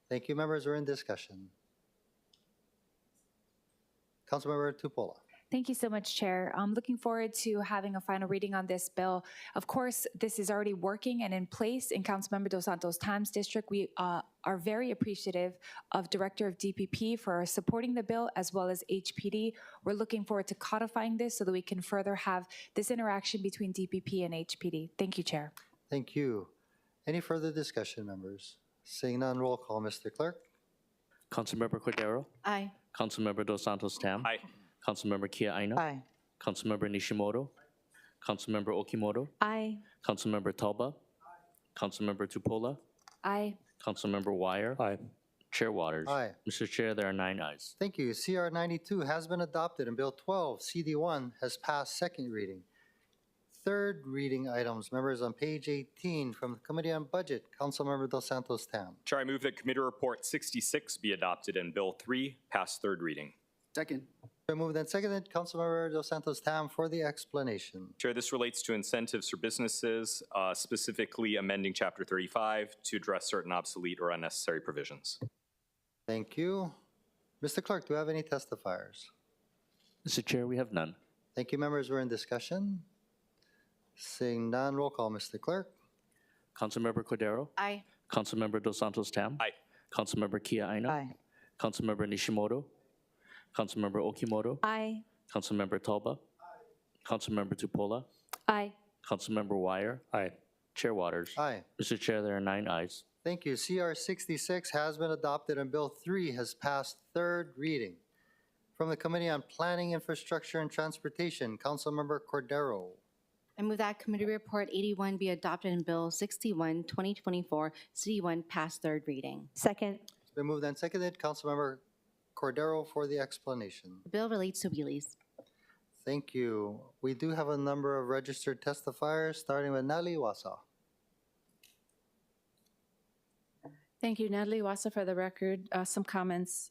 Thank you. Members are in discussion. Councilmember Tupola. Thank you so much, Chair. I'm looking forward to having a final reading on this bill. Of course, this is already working and in place in Councilmember Dos Santos Tam's district. We are very appreciative of Director of DPP for supporting the bill, as well as HPD. We're looking forward to codifying this so that we can further have this interaction between DPP and HPD. Thank you, Chair. Thank you. Any further discussion, members? Seeing none, roll call, Mr. Clerk. Councilmember Cordero? Aye. Councilmember Dos Santos Tam? Aye. Councilmember Kia Aina? Aye. Councilmember Nishimoto? Councilmember Okimoto? Aye. Councilmember Talba? Councilmember Tupola? Aye. Councilmember Wire. Aye. Chair Waters. Aye. Mr. Chair, there are 9 ayes. Thank you. CR 92 has been adopted and Bill 12, CD1, has passed second reading. Third reading items, members on page 18 from the Committee on Budget, Councilmember Dos Santos Tam. Chair, I move that Committee Report 66 be adopted and Bill 3 pass third reading. Second. Been moved and seconded. Councilmember Dos Santos Tam for the explanation. Chair, this relates to incentives for businesses, specifically amending Chapter 35 to address certain obsolete or unnecessary provisions. Thank you. Mr. Clerk, do we have any testifiers? Mr. Chair, we have none. Thank you, members. We're in discussion. Seeing none, roll call, Mr. Clerk. Councilmember Cordero. Aye. Councilmember Dos Santos Tam. Aye. Councilmember Kia Aina. Aye. Councilmember Nishimoto. Councilmember Okimoto. Aye. Councilmember Talba. Councilmember Tupola. Aye. Councilmember Wire. Aye. Chair Waters. Aye. Mr. Chair, there are 9 ayes. Thank you. CR 66 has been adopted and Bill 3 has passed third reading. From the Committee on Planning, Infrastructure, and Transportation, Councilmember Cordero. I move that Committee Report 81 be adopted and Bill 61, 2024, CD1 pass third reading. Second. It's been moved and seconded. Councilmember Cordero for the explanation. The bill relates to wheelies. Thank you. We do have a number of registered testifiers, starting with Natalie Wasa. Thank you, Natalie Wassa, for the record. Some comments.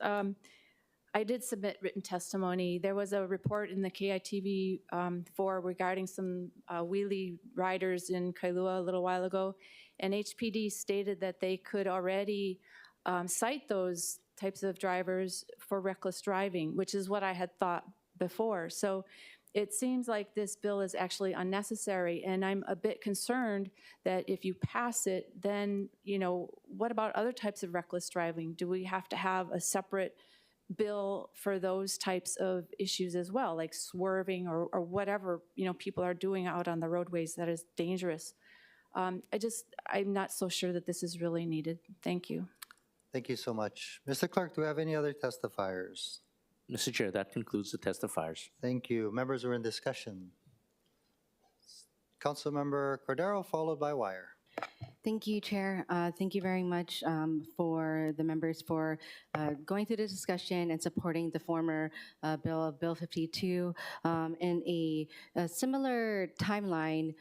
I did submit written testimony. There was a report in the KITV 4 regarding some wheelie riders in Kailua a little while ago, and HPD stated that they could already cite those types of drivers for reckless driving, which is what I had thought before. So it seems like this bill is actually unnecessary, and I'm a bit concerned that if you pass it, then, you know, what about other types of reckless driving? Do we have to have a separate bill for those types of issues as well, like swerving or whatever, you know, people are doing out on the roadways that is dangerous? I'm not so sure that this is really needed. Thank you. Thank you so much. Mr. Clerk, do we have any other testifiers? Mr. Chair, that concludes the testifiers. Thank you. Members are in discussion. Councilmember Cordero, followed by Wire. Thank you, Chair. Thank you very much for the members for going through the discussion and supporting the former Bill 52. In a similar timeline,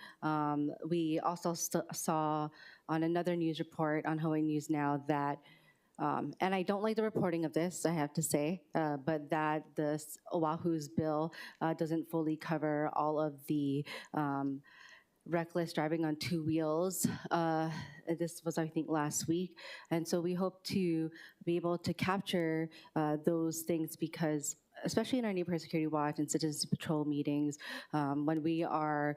we also saw on another news report on Hawaii News Now that and I don't like the reporting of this, I have to say, but that the Oahu's bill doesn't fully cover all of the reckless driving on 2 wheels. This was, I think, last week. And so we hope to be able to capture those things because, especially in our neighborhood security watch and citizens patrol meetings, when we are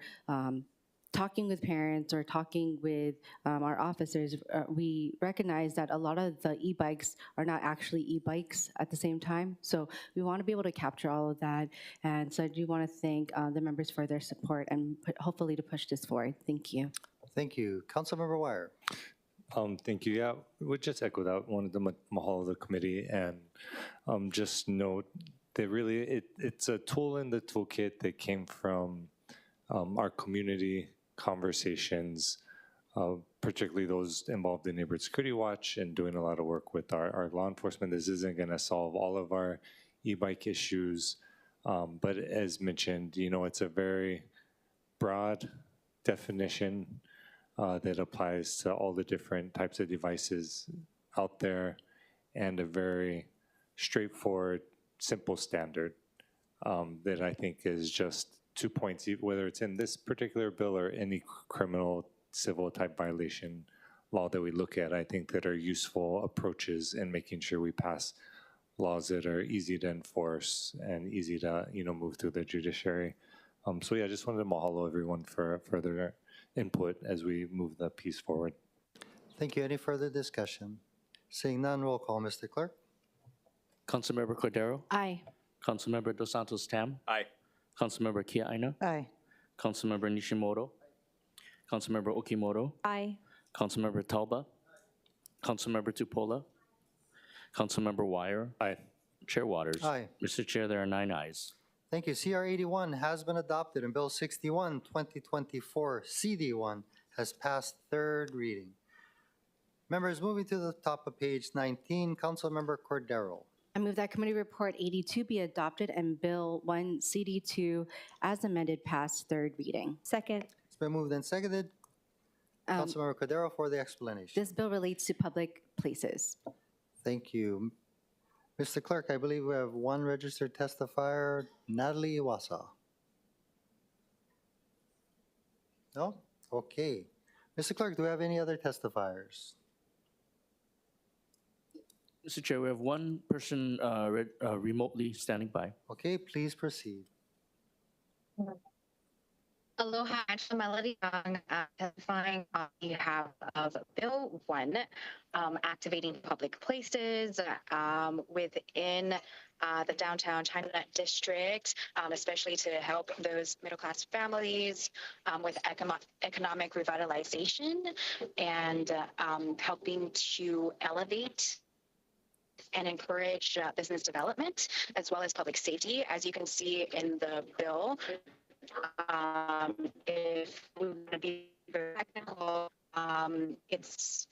talking with parents or talking with our officers, we recognize that a lot of the e-bikes are not actually e-bikes at the same time. So we want to be able to capture all of that. And so I do want to thank the members for their support and hopefully to push this forward. Thank you. Thank you. Councilmember Wire. Thank you. Yeah, we'll just echo that. One of the mahalo of the committee, and just note that really it's a tool in the toolkit that came from our community conversations, particularly those involved in Neighborhood Security Watch and doing a lot of work with our law enforcement. This isn't going to solve all of our e-bike issues, but as mentioned, you know, it's a very broad definition that applies to all the different types of devices out there, and a very straightforward, simple standard that I think is just 2 points, whether it's in this particular bill or any criminal, civil type violation law that we look at, I think that are useful approaches in making sure we pass laws that are easy to enforce and easy to, you know, move through the judiciary. So yeah, I just wanted to mahalo everyone for their input as we move the piece forward. Thank you. Any further discussion? Seeing none, roll call, Mr. Clerk. Councilmember Cordero. Aye. Councilmember Dos Santos Tam. Aye. Councilmember Kia Aina. Aye. Councilmember Nishimoto. Councilmember Okimoto. Aye. Councilmember Talba. Councilmember Tupola. Councilmember Wire. Aye. Chair Waters. Aye. Mr. Chair, there are 9 ayes. Thank you. CR 81 has been adopted and Bill 61, 2024, CD1 has passed third reading. Members, moving to the top of page 19, Councilmember Cordero. I move that Committee Report 82 be adopted and Bill 1 CD2 as amended pass third reading. Second. It's been moved and seconded. Councilmember Cordero for the explanation. This bill relates to public places. Thank you. Mr. Clerk, I believe we have one registered testifier, Natalie Iwasa. No? Okay. Mr. Clerk, do we have any other testifiers? Mr. Chair, we have one person remotely standing by. Okay, please proceed. Aloha, Angela Melody Young, testifying on behalf of Bill 1, activating public places within the downtown Chinatown district, especially to help those middle-class families with economic revitalization and helping to elevate and encourage business development as well as public safety. As you can see in the bill, if we want to be very technical, it's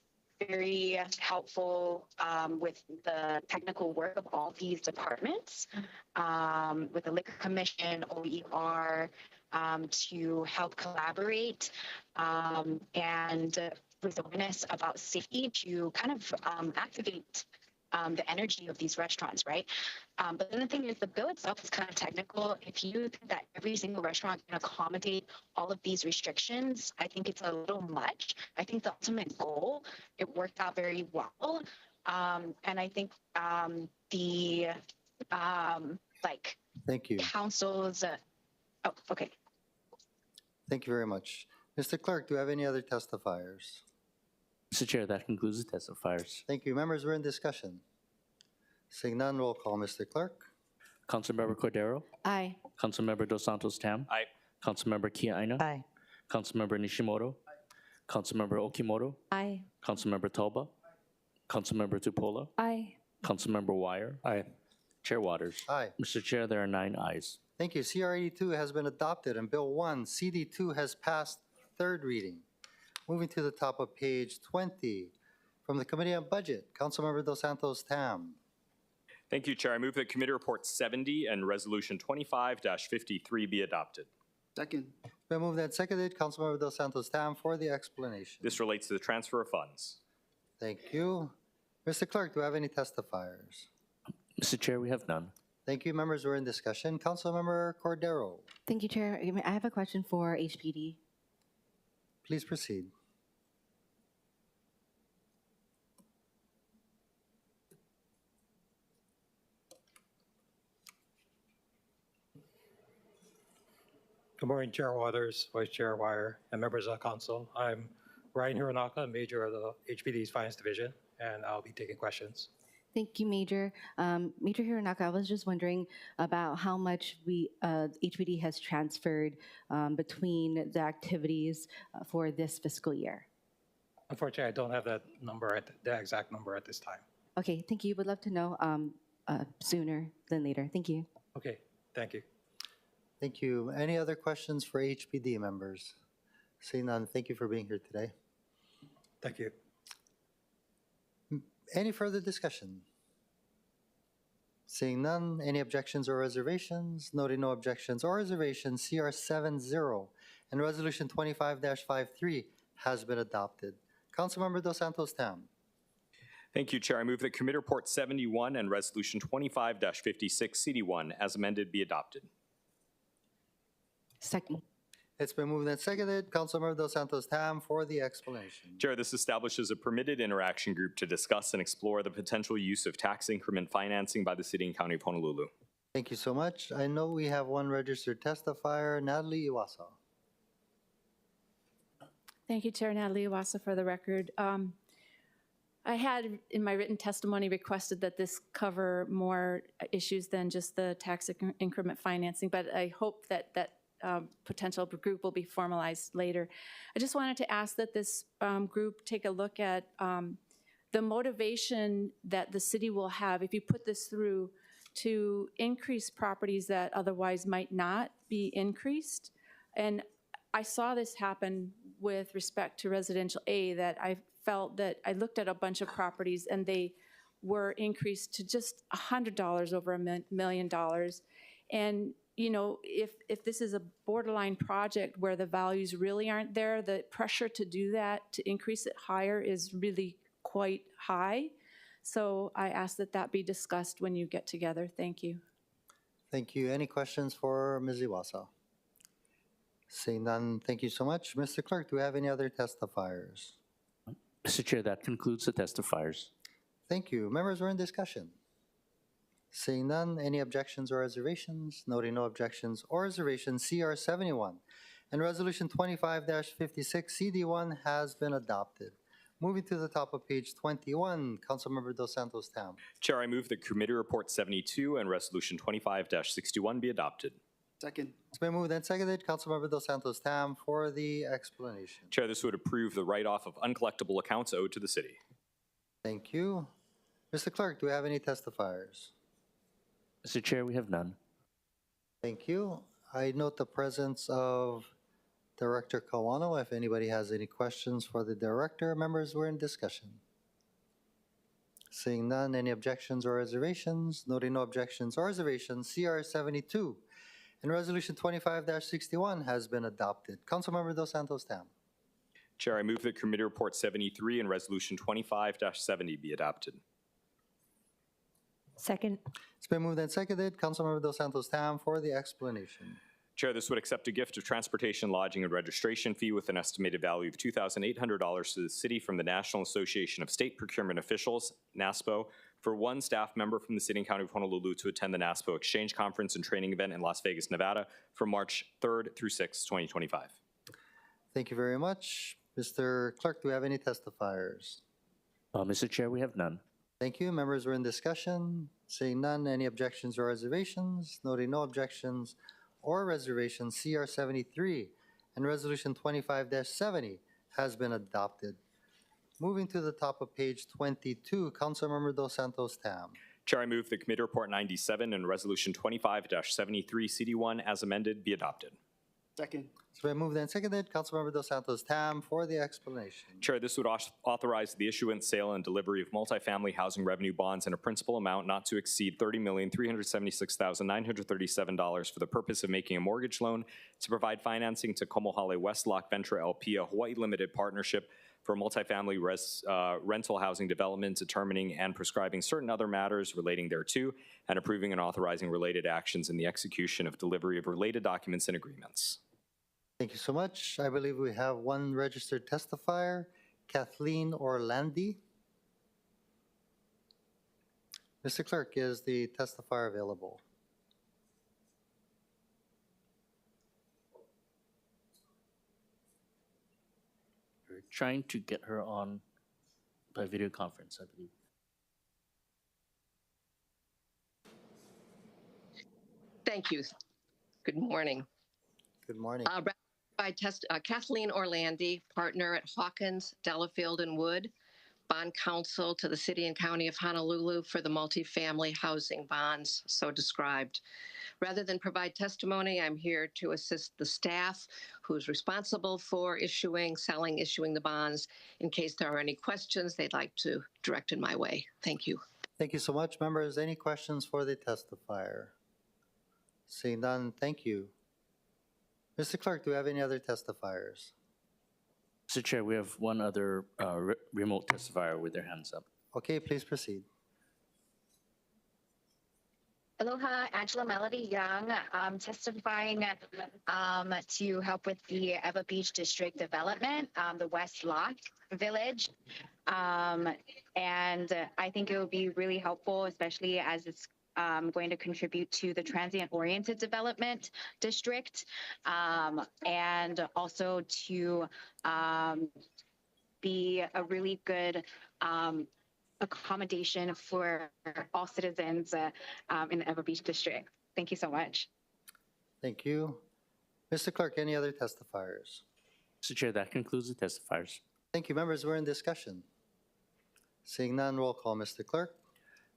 very helpful with the technical work of all these departments, with the Liquor Commission, OER, to help collaborate and with awareness about safety to kind of activate the energy of these restaurants, right? But then the thing is, the bill itself is kind of technical. If you think that every single restaurant can accommodate all of these restrictions, I think it's a little much. I think the ultimate goal, it worked out very well. And I think the, Thank you. councils, oh, okay. Thank you very much. Mr. Clerk, do we have any other testifiers? Mr. Chair, that concludes the testifiers. Thank you. Members, we're in discussion. Seeing none, roll call, Mr. Clerk. Councilmember Cordero? Aye. Councilmember Dos Santos Tam? Aye. Councilmember Kia Aina? Aye. Councilmember Nishimoto? Councilmember Okimoto? Aye. Councilmember Talba? Councilmember Tupola? Aye. Councilmember Wire? Aye. Chair Waters? Aye. Mr. Chair, there are 9 ayes. Thank you. CR 82 has been adopted and Bill 1 CD2 has passed third reading. Moving to the top of page 20, from the Committee on Budget, Councilmember Dos Santos Tam. Thank you, Chair. I move that Committee Report 70 and Resolution 25-53 be adopted. Second. Been moved and seconded. Councilmember Dos Santos Tam for the explanation. This relates to the transfer of funds. Thank you. Mr. Clerk, do we have any testifiers? Mr. Chair, we have none. Thank you. Members, we're in discussion. Councilmember Cordero, Thank you, Chair. I have a question for HPD. please proceed. Good morning, Chair Waters, Vice Chair Wire, and members of the council. I'm Ryan Hironaka, Major of the HPD's Finance Division, and I'll be taking questions. Thank you, Major. Major Hironaka, I was just wondering about how much HPD has transferred between the activities for this fiscal year. Unfortunately, I don't have that number, the exact number at this time. Okay, thank you. Would love to know sooner than later. Thank you. Okay, thank you. Thank you. Any other questions for HPD members? Seeing none, thank you for being here today. Thank you. Any further discussion? Seeing none, any objections or reservations? Noting no objections or reservations, CR 70 and Resolution 25-53 has been adopted. Councilmember Dos Santos Tam. Thank you, Chair. I move that Committee Report 71 and Resolution 25-56 CD1 as amended be adopted. Second. It's been moved and seconded. Councilmember Dos Santos Tam for the explanation. Chair, this establishes a permitted interaction group to discuss and explore the potential use of tax increment financing by the City and County of Honolulu. Thank you so much. I know we have one registered testifier, Natalie Iwasa. Thank you, Chair. Natalie Iwasa for the record. I had in my written testimony requested that this cover more issues than just the tax increment financing, but I hope that potential group will be formalized later. I just wanted to ask that this group take a look at the motivation that the city will have if you put this through to increase properties that otherwise might not be increased. And I saw this happen with respect to residential A, that I felt that I looked at a bunch of properties and they were increased to just $100 over $1 million. And, you know, if this is a borderline project where the values really aren't there, the pressure to do that, to increase it higher, is really quite high. So I ask that that be discussed when you get together. Thank you. Thank you. Any questions for Ms. Iwasa? Seeing none, thank you so much. Mr. Clerk, do we have any other testifiers? Mr. Chair, that concludes the testifiers. Thank you. Members, we're in discussion. Seeing none, any objections or reservations? Noting no objections or reservations, CR 71 and Resolution 25-56 CD1 has been adopted. Moving to the top of page 21, Councilmember Dos Santos Tam. Chair, I move that Committee Report 72 and Resolution 25-61 be adopted. Second. It's been moved and seconded. Councilmember Dos Santos Tam for the explanation. Chair, this would approve the write-off of uncollectible accounts owed to the city. Thank you. Mr. Clerk, do we have any testifiers? Mr. Chair, we have none. Thank you. I note the presence of Director Kawano. If anybody has any questions for the director, members, we're in discussion. Seeing none, any objections or reservations? Noting no objections or reservations, CR 72 and Resolution 25-61 has been adopted. Councilmember Dos Santos Tam. Chair, I move that Committee Report 73 and Resolution 25-70 be adopted. Second. It's been moved and seconded. Councilmember Dos Santos Tam for the explanation. Chair, this would accept a gift of transportation, lodging, and registration fee with an estimated value of $2,800 to the city from the National Association of State Procurement Officials, NASPO, for one staff member from the City and County of Honolulu to attend the NASPO Exchange Conference and Training Event in Las Vegas, Nevada, from March 3rd through 6th, 2025. Thank you very much. Mr. Clerk, do we have any testifiers? Mr. Chair, we have none. Thank you. Members, we're in discussion. Seeing none, any objections or reservations? Noting no objections or reservations, CR 73 and Resolution 25-70 has been adopted. Moving to the top of page 22, Councilmember Dos Santos Tam. Chair, I move that Committee Report 97 and Resolution 25-73 CD1 as amended be adopted. Second. It's been moved and seconded. Councilmember Dos Santos Tam for the explanation. Chair, this would authorize the issuance, sale, and delivery of multifamily housing revenue bonds in a principal amount not to exceed $30,376,937 for the purpose of making a mortgage loan to provide financing to Komohale West Lock Venture LP, a Hawaii limited partnership for multifamily rental housing development, determining and prescribing certain other matters relating thereto, and approving and authorizing related actions in the execution of delivery of related documents and agreements. Thank you so much. I believe we have one registered testifier, Kathleen Orlandi. Mr. Clerk, is the testifier available? We're trying to get her on by video conference, I believe. Thank you. Good morning. Good morning. Kathleen Orlandi, partner at Hawkins, Delafield & Wood, bond counsel to the City and County of Honolulu for the multifamily housing bonds so described. Rather than provide testimony, I'm here to assist the staff who's responsible for issuing the bonds in case there are any questions they'd like to direct in my way. Thank you. Thank you so much. Members, any questions for the testifier? Seeing none, thank you. Mr. Clerk, do we have any other testifiers? Mr. Chair, we have one other remote testifier with their hands up. Okay, please proceed. Aloha, Angela Melody Young, testifying to help with the Ewa Beach District development, the West Lock Village. And I think it would be really helpful, especially as it's going to contribute to the transient-oriented development district, and also to be a really good accommodation for all citizens in the Ewa Beach District. Thank you so much. Thank you. Mr. Clerk, any other testifiers? Mr. Chair, that concludes the testifiers. Thank you. Members, we're in discussion. Seeing none, roll call, Mr. Clerk.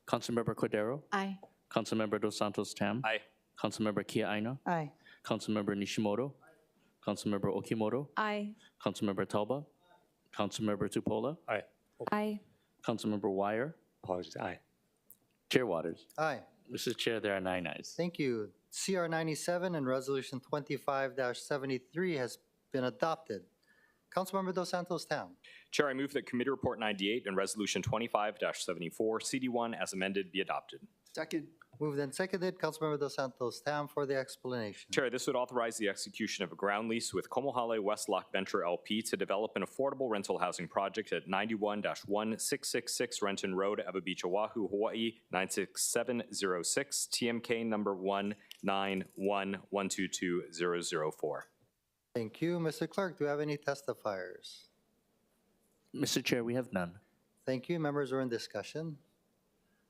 Councilmember Cordero? Aye. Councilmember Dos Santos Tam? Aye. Councilmember Kia Aina? Aye. Councilmember Nishimoto? Councilmember Okimoto? Aye. Councilmember Talba? Councilmember Tupola? Aye. Aye. Councilmember Wire? Apologies. Aye. Chair Waters? Aye. Mr. Chair, there are 9 ayes. Thank you. CR 97 and Resolution 25-73 has been adopted. Councilmember Dos Santos Tam. Chair, I move that Committee Report 98 and Resolution 25-74, CD1 as amended be adopted. Second. Moved and seconded. Councilmember Dos Santos Tam for the explanation. Chair, this would authorize the execution of a ground lease with Komohale West Lock Venture LP to develop an affordable rental housing project at 91-1666 Renton Road, Ewa Beach, Oahu, Hawaii, 96706, TMK number 191122004. Thank you. Mr. Clerk, do we have any testifiers? Mr. Chair, we have none. Thank you. Members are in discussion.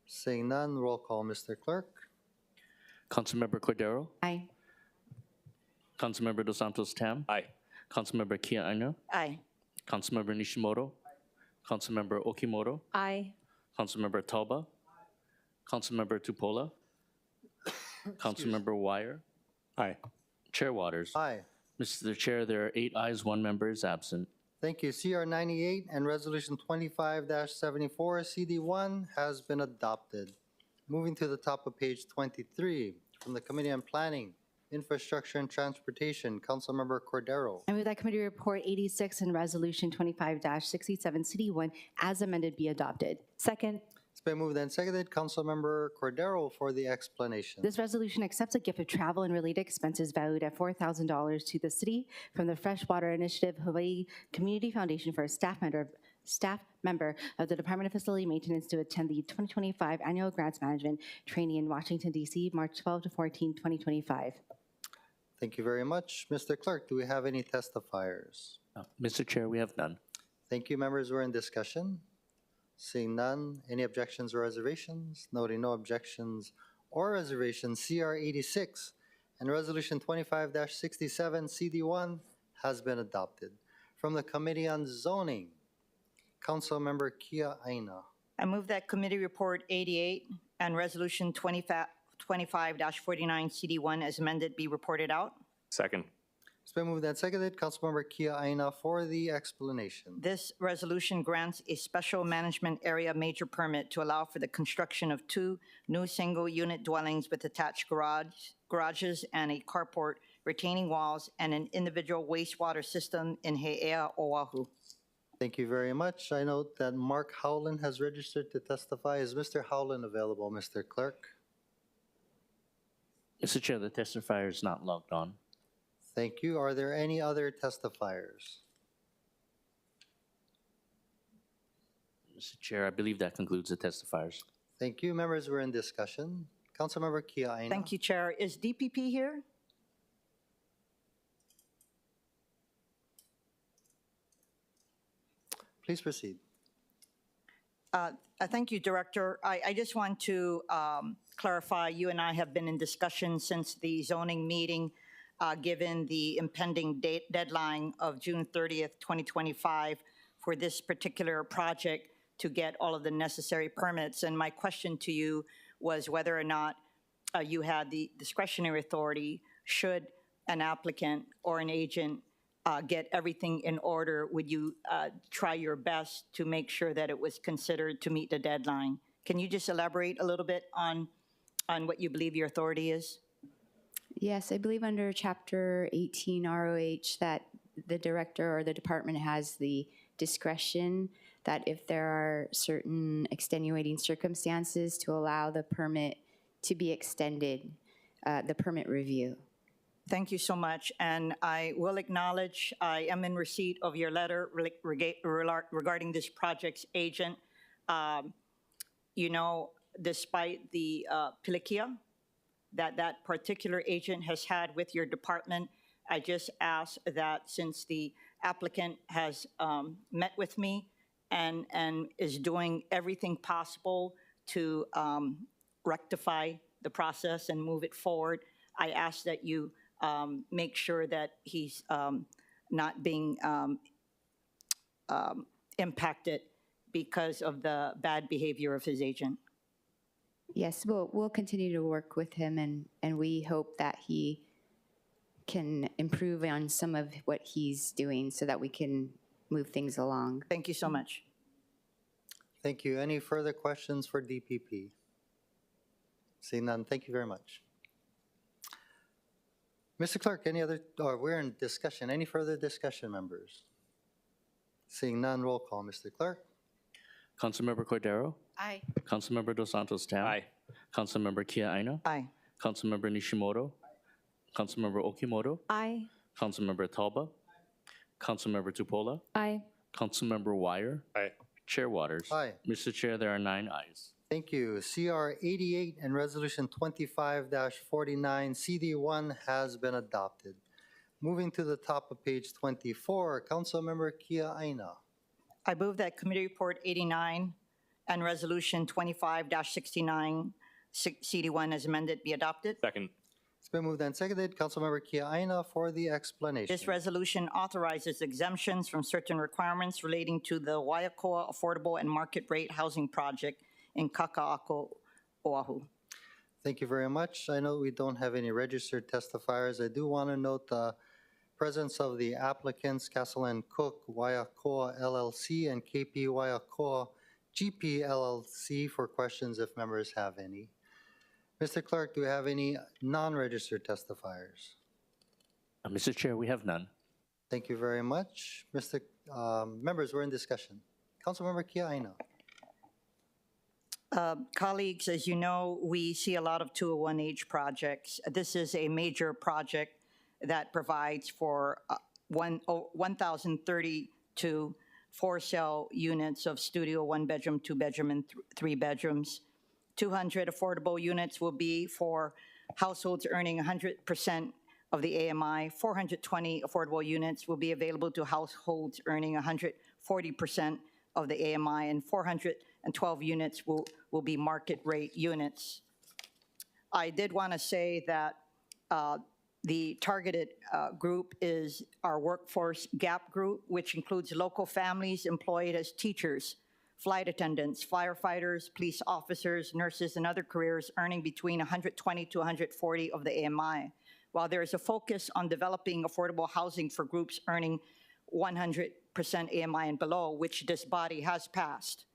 Seeing none, roll call, Mr. Clerk. Councilmember Cordero? Aye. Councilmember Dos Santos Tam? Aye. Councilmember Kia Aina? Aye. Councilmember Nishimoto? Councilmember Okimoto? Aye. Councilmember Talba? Councilmember Tupola? Councilmember Wire? Aye. Chair Waters? Aye. Mr. Chair, there are 8 ayes, 1 member is absent. Thank you. CR 98 and Resolution 25-74, CD1 has been adopted. Moving to the top of page 23, from the Committee on Planning, Infrastructure and Transportation, Councilmember Cordero. I move that Committee Report 86 and Resolution 25-67, CD1 as amended be adopted. Second. It's been moved and seconded. Councilmember Cordero for the explanation. This resolution accepts a gift of travel and related expenses valued at $4,000 to the city from the Freshwater Initiative Hawaii Community Foundation for a staff member of the Department of Facility Maintenance to attend the 2025 Annual Grants Management Training in Washington, D.C., March 12 to 14, 2025. Thank you very much. Mr. Clerk, do we have any testifiers? Mr. Chair, we have none. Thank you. Members were in discussion. Seeing none, any objections or reservations? Noting no objections or reservations, CR 86 and Resolution 25-67, CD1 has been adopted. From the Committee on Zoning, Councilmember Kia Aina. I move that Committee Report 88 and Resolution 25-49 CD1 as amended be reported out. Second. It's been moved and seconded. Councilmember Kia Aina for the explanation. This resolution grants a special management area major permit to allow for the construction of 2 new single-unit dwellings with attached garages and a carport, retaining walls, and an individual wastewater system in He'ea, Oahu. Thank you very much. I note that Mark Howland has registered to testify. Is Mr. Howland available, Mr. Clerk? Mr. Chair, the testifier is not logged on. Thank you. Are there any other testifiers? Mr. Chair, I believe that concludes the testifiers. Thank you. Members were in discussion. Councilmember Kia Aina. Thank you, Chair. Is DPP here? Please proceed. Thank you, Director. I just want to clarify, you and I have been in discussion since the zoning meeting, given the impending deadline of June 30th, 2025 for this particular project to get all of the necessary permits. And my question to you was whether or not you had the discretionary authority, should an applicant or an agent get everything in order, would you try your best to make sure that it was considered to meet the deadline? Can you just elaborate a little bit on what you believe your authority is? Yes, I believe under Chapter 18 ROH that the director or the department has the discretion that if there are certain extenuating circumstances to allow the permit to be extended, the permit review. Thank you so much. And I will acknowledge I am in receipt of your letter regarding this project's agent. You know, despite the pilikia that particular agent has had with your department, I just ask that since the applicant has met with me and is doing everything possible to rectify the process and move it forward, I ask that you make sure that he's not being impacted because of the bad behavior of his agent. Yes, we'll continue to work with him, and we hope that he can improve on some of what he's doing so that we can move things along. Thank you so much. Thank you. Any further questions for DPP? Seeing none, thank you very much. Mr. Clerk, any other, or we're in discussion. Any further discussion, members? Seeing none, roll call, Mr. Clerk. Councilmember Cordero? Aye. Councilmember Dos Santos Tam? Aye. Councilmember Kia Aina? Aye. Councilmember Nishimoto? Councilmember Okimoto? Aye. Councilmember Talba? Councilmember Tupola? Aye. Councilmember Wire? Aye. Chair Waters? Aye. Mr. Chair, there are 9 ayes. Thank you. CR 88 and Resolution 25-49 CD1 has been adopted. Moving to the top of page 24, Councilmember Kia Aina. I move that Committee Report 89 and Resolution 25-69 CD1 as amended be adopted. Second. It's been moved and seconded. Councilmember Kia Aina for the explanation. This resolution authorizes exemptions from certain requirements relating to the Waiakoa Affordable and Market Rate Housing Project in Kaka'ako, Oahu. Thank you very much. I know we don't have any registered testifiers. I do want to note the presence of the applicants, Castle and Cook, Waiakoa LLC, and KP Waiakoa GP LLC for questions if members have any. Mr. Clerk, do we have any non-registered testifiers? Mr. Chair, we have none. Thank you very much. Members, we're in discussion. Councilmember Kia Aina. Colleagues, as you know, we see a lot of 201H projects. This is a major project that provides for 1,032 four-cell units of studio, 1-bedroom, 2-bedroom, and 3 bedrooms. 200 affordable units will be for households earning 100% of the AMI. 420 affordable units will be available to households earning 140% of the AMI, and 412 units will be market rate units. I did want to say that the targeted group is our workforce gap group, which includes local families employed as teachers, flight attendants, firefighters, police officers, nurses, and other careers earning between 120 to 140 of the AMI. While there is a focus on developing affordable housing for groups earning 100% AMI and below, which this body has passed,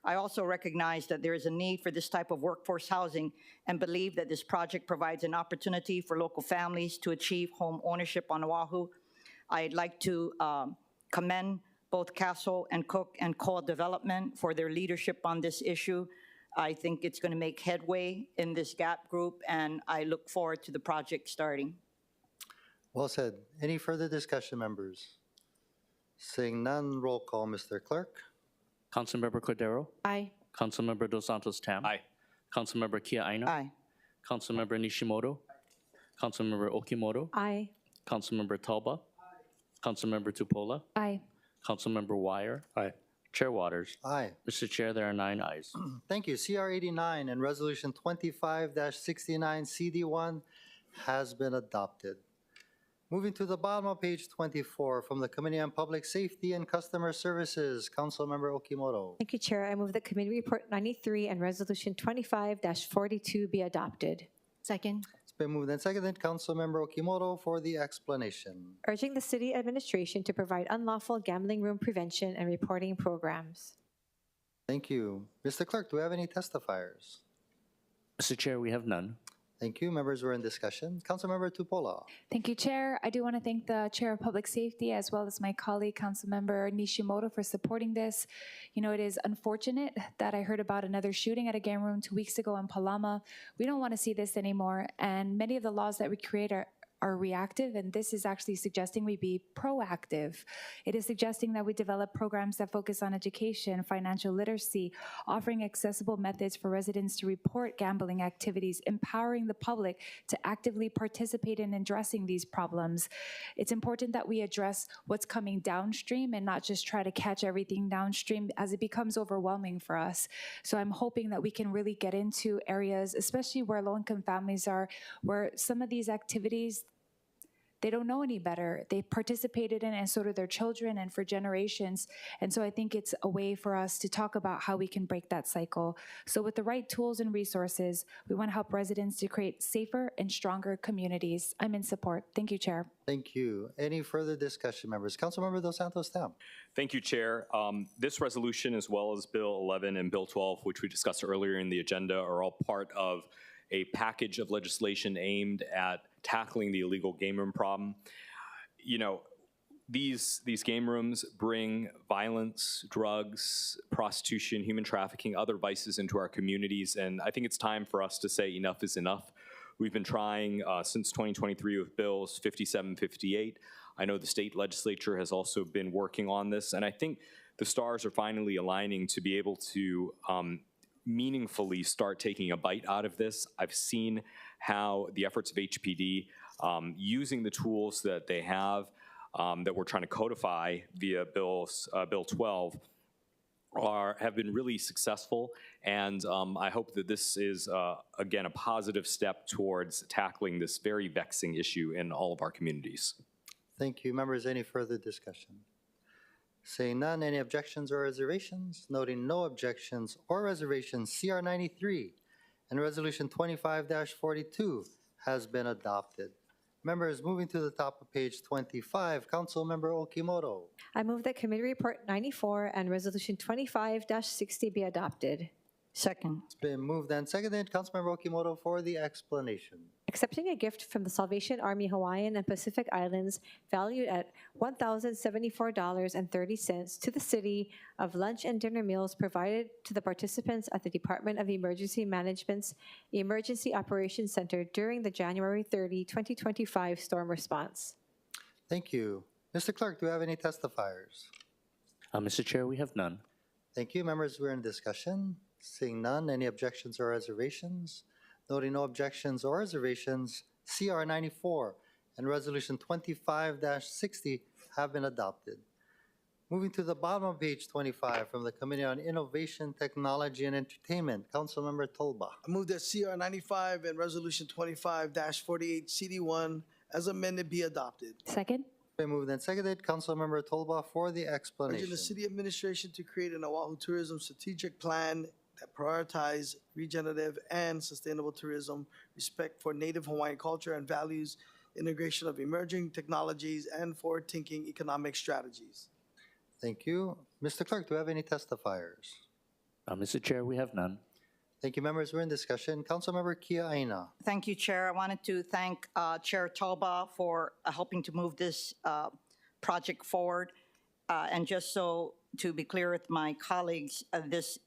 I also recognize that there is a need for this type of workforce housing and believe that this project provides an opportunity for local families to achieve home ownership on Oahu. I'd like to commend both Castle and Cook and Coal Development for their leadership on this issue. I think it's going to make headway in this gap group, and I look forward to the project starting. Well said. Any further discussion, members? Seeing none, roll call, Mr. Clerk. Councilmember Cordero? Aye. Councilmember Dos Santos Tam? Aye. Councilmember Kia Aina? Aye. Councilmember Nishimoto? Councilmember Okimoto? Aye. Councilmember Talba? Councilmember Tupola? Aye. Councilmember Wire? Aye. Chair Waters? Aye. Mr. Chair, there are 9 ayes. Thank you. CR 89 and Resolution 25-69 CD1 has been adopted. Moving to the bottom of page 24, from the Committee on Public Safety and Customer Services, Councilmember Okimoto. Thank you, Chair. I move that Committee Report 93 and Resolution 25-42 be adopted. Second. It's been moved and seconded. Councilmember Okimoto for the explanation. Urging the City Administration to provide unlawful gambling room prevention and reporting programs. Thank you. Mr. Clerk, do we have any testifiers? Mr. Chair, we have none. Thank you. Members were in discussion. Councilmember Tupola. Thank you, Chair. I do want to thank the Chair of Public Safety as well as my colleague, Councilmember Nishimoto, for supporting this. You know, it is unfortunate that I heard about another shooting at a game room 2 weeks ago in Palama. We don't want to see this anymore, and many of the laws that we create are reactive, and this is actually suggesting we be proactive. It is suggesting that we develop programs that focus on education, financial literacy, offering accessible methods for residents to report gambling activities, empowering the public to actively participate in addressing these problems. It's important that we address what's coming downstream and not just try to catch everything downstream as it becomes overwhelming for us. So I'm hoping that we can really get into areas, especially where low-income families are, where some of these activities, they don't know any better. They participated in it, and so do their children, and for generations. And so I think it's a way for us to talk about how we can break that cycle. So with the right tools and resources, we want to help residents to create safer and stronger communities. I'm in support. Thank you, Chair. Thank you. Any further discussion, members? Councilmember Dos Santos Tam. Thank you, Chair. This resolution, as well as Bill 11 and Bill 12, which we discussed earlier in the agenda, are all part of a package of legislation aimed at tackling the illegal game room problem. You know, these game rooms bring violence, drugs, prostitution, human trafficking, other vices into our communities, and I think it's time for us to say enough is enough. We've been trying since 2023 with bills 5758. I know the state legislature has also been working on this, and I think the stars are finally aligning to be able to meaningfully start taking a bite out of this. I've seen how the efforts of HPD, using the tools that they have, that we're trying to codify via Bill 12, have been really successful, and I hope that this is, again, a positive step towards tackling this very vexing issue in all of our communities. Thank you. Members, any further discussion? Seeing none, any objections or reservations? Noting no objections or reservations, CR 93 and Resolution 25-42 has been adopted. Members, moving to the top of page 25, Councilmember Okimoto. I move that Committee Report 94 and Resolution 25-60 be adopted. Second. It's been moved and seconded. Councilmember Okimoto for the explanation. Accepting a gift from the Salvation Army Hawaiian and Pacific Islands valued at $1,074.30 to the city of lunch and dinner meals provided to the participants at the Department of Emergency Management's Emergency Operations Center during the January 30, 2025 storm response. Thank you. Mr. Clerk, do we have any testifiers? Mr. Chair, we have none. Thank you. Members, we're in discussion. Seeing none, any objections or reservations? Noting no objections or reservations, CR 94 and Resolution 25-60 have been adopted. Moving to the bottom of page 25 from the Committee on Innovation, Technology, and Entertainment, Councilmember Tolba. I move that CR 95 and Resolution 25-48 CD1 as amended be adopted. Second. Been moved and seconded. Councilmember Tolba for the explanation. Urging the City Administration to create an Oahu Tourism Strategic Plan that prioritize regenerative and sustainable tourism, respect for Native Hawaiian culture and values, integration of emerging technologies, and forward-thinking economic strategies. Thank you. Mr. Clerk, do we have any testifiers? Mr. Chair, we have none. Thank you, members. We're in discussion. Councilmember Kia Aina. Thank you, Chair. I wanted to thank Chair Tauba for helping to move this project forward. And just so to be clear with my colleagues, this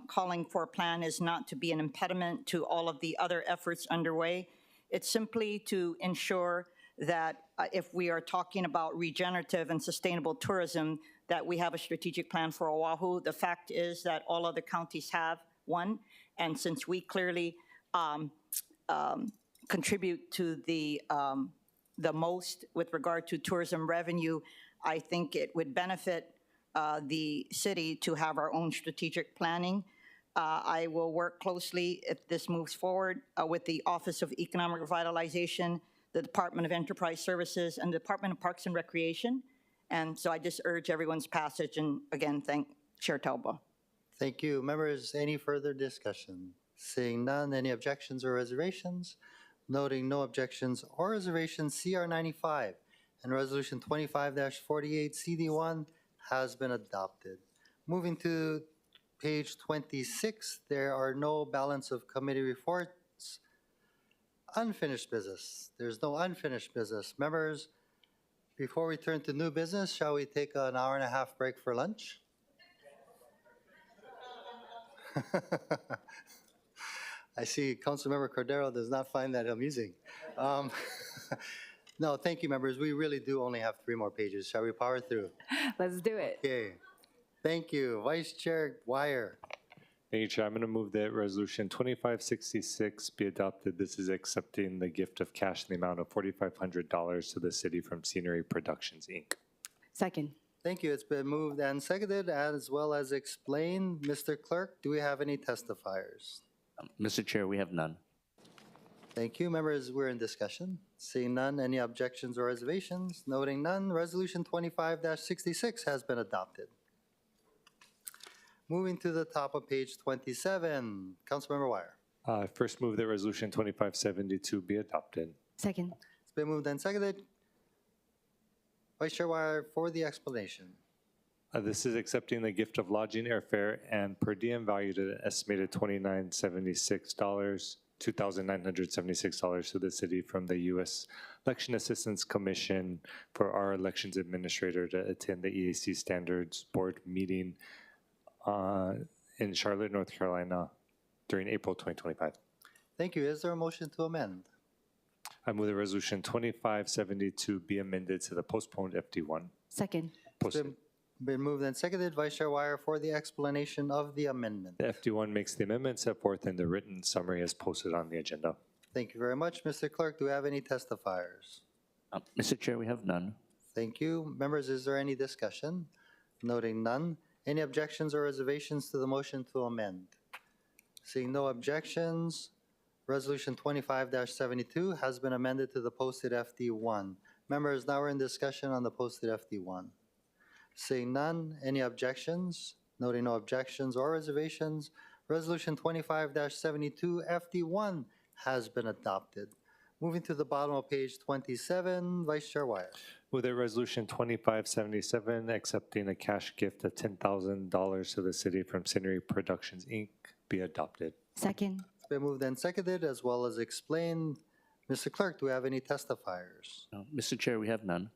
calling for a plan is not to be an impediment to all of the other efforts underway. It's simply to ensure that if we are talking about regenerative and sustainable tourism, that we have a strategic plan for Oahu. The fact is that all other counties have one, and since we clearly contribute to the most with regard to tourism revenue, I think it would benefit the city to have our own strategic planning. I will work closely, if this moves forward, with the Office of Economic Revitalization, the Department of Enterprise Services, and the Department of Parks and Recreation. And so I just urge everyone's passage, and again, thank Chair Tauba. Thank you. Members, any further discussion? Seeing none, any objections or reservations? Noting no objections or reservations, CR 95 and Resolution 25-48 CD1 has been adopted. Moving to page 26, there are no balance of committee reports. Unfinished business. There's no unfinished business. Members, before we turn to new business, shall we take an hour-and-a-half break for lunch? I see Councilmember Cordero does not find that amusing. No, thank you, members. We really do only have 3 more pages. Shall we power through? Let's do it. Okay. Thank you. Vice Chair Wire. Thank you, Chair. I'm going to move that Resolution 2566 be adopted. This is accepting the gift of cash in the amount of $4,500 to the city from Scenery Productions, Inc. Second. Thank you. It's been moved and seconded as well as explained. Mr. Clerk, do we have any testifiers? Mr. Chair, we have none. Thank you. Members, we're in discussion. Seeing none, any objections or reservations? Noting none, Resolution 25-66 has been adopted. Moving to the top of page 27, Councilmember Wire. First move that Resolution 2572 be adopted. Second. It's been moved and seconded. Vice Chair Wire for the explanation. This is accepting the gift of lodging, airfare, and per diem valued at an estimated $2,976 to the city from the U.S. Election Assistance Commission for our elections administrator to attend the EAC Standards Board meeting in Charlotte, North Carolina during April 2025. Thank you. Is there a motion to amend? I move that Resolution 2572 be amended to the postponed FD1. Second. Been moved and seconded. Vice Chair Wire for the explanation of the amendment. The FD1 makes the amendment set forth in the written summary as posted on the agenda. Thank you very much. Mr. Clerk, do we have any testifiers? Mr. Chair, we have none. Thank you. Members, is there any discussion? Noting none. Any objections or reservations to the motion to amend? Seeing no objections, Resolution 25-72 has been amended to the posted FD1. Members, now we're in discussion on the posted FD1. Seeing none, any objections? Noting no objections or reservations, Resolution 25-72 FD1 has been adopted. Moving to the bottom of page 27, Vice Chair Wire. Move that Resolution 2577 accepting a cash gift of $10,000 to the city from Scenery Productions, Inc. be adopted. Second. It's been moved and seconded as well as explained. Mr. Clerk, do we have any testifiers? Mr. Chair, we have none.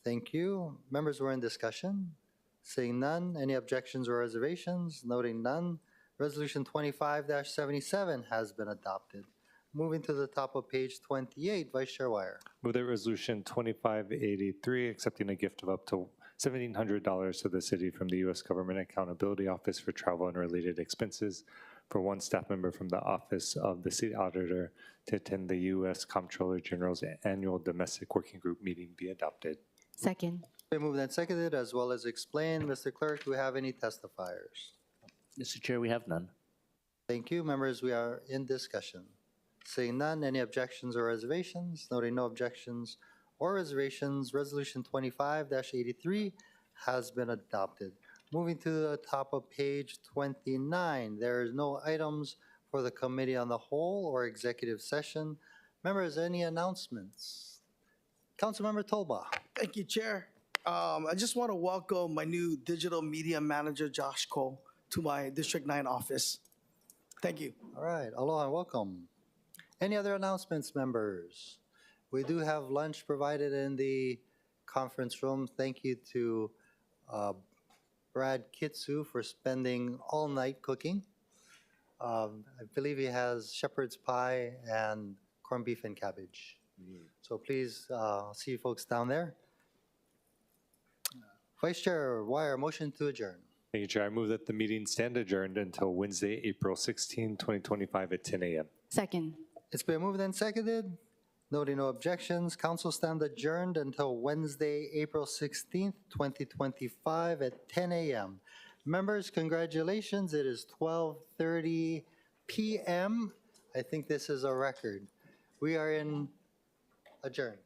Thank you. Members, we're in discussion. Seeing none, any objections or reservations? Noting none, Resolution 25-77 has been adopted. Moving to the top of page 28, Vice Chair Wire. Move that Resolution 2583 accepting a gift of up to $1,700 to the city from the U.S. Government Accountability Office for travel and related expenses for one staff member from the Office of the City Auditor to attend the U.S. Comptroller General's annual domestic working group meeting be adopted. Second. Been moved and seconded as well as explained. Mr. Clerk, do we have any testifiers? Mr. Chair, we have none. Thank you. Members, we are in discussion. Seeing none, any objections or reservations? Noting no objections or reservations, Resolution 25-83 has been adopted. Moving to the top of page 29, there is no items for the Committee on the Whole or executive session. Members, any announcements? Councilmember Tolba. Thank you, Chair. I just want to welcome my new digital media manager, Josh Cole, to my District 9 office. Thank you. All right, aloha, welcome. Any other announcements, members? We do have lunch provided in the conference room. Thank you to Brad Kitsu for spending all night cooking. I believe he has shepherd's pie and corned beef and cabbage. So please see you folks down there. Vice Chair Wire, motion to adjourn. Thank you, Chair. I move that the meeting stand adjourned until Wednesday, April 16, 2025 at 10 a.m. Second. It's been moved and seconded. Noting no objections, council stand adjourned until Wednesday, April 16th, 2025 at 10 a.m. Members, congratulations. It is 12:30 p.m. I think this is a record. We are in adjourned.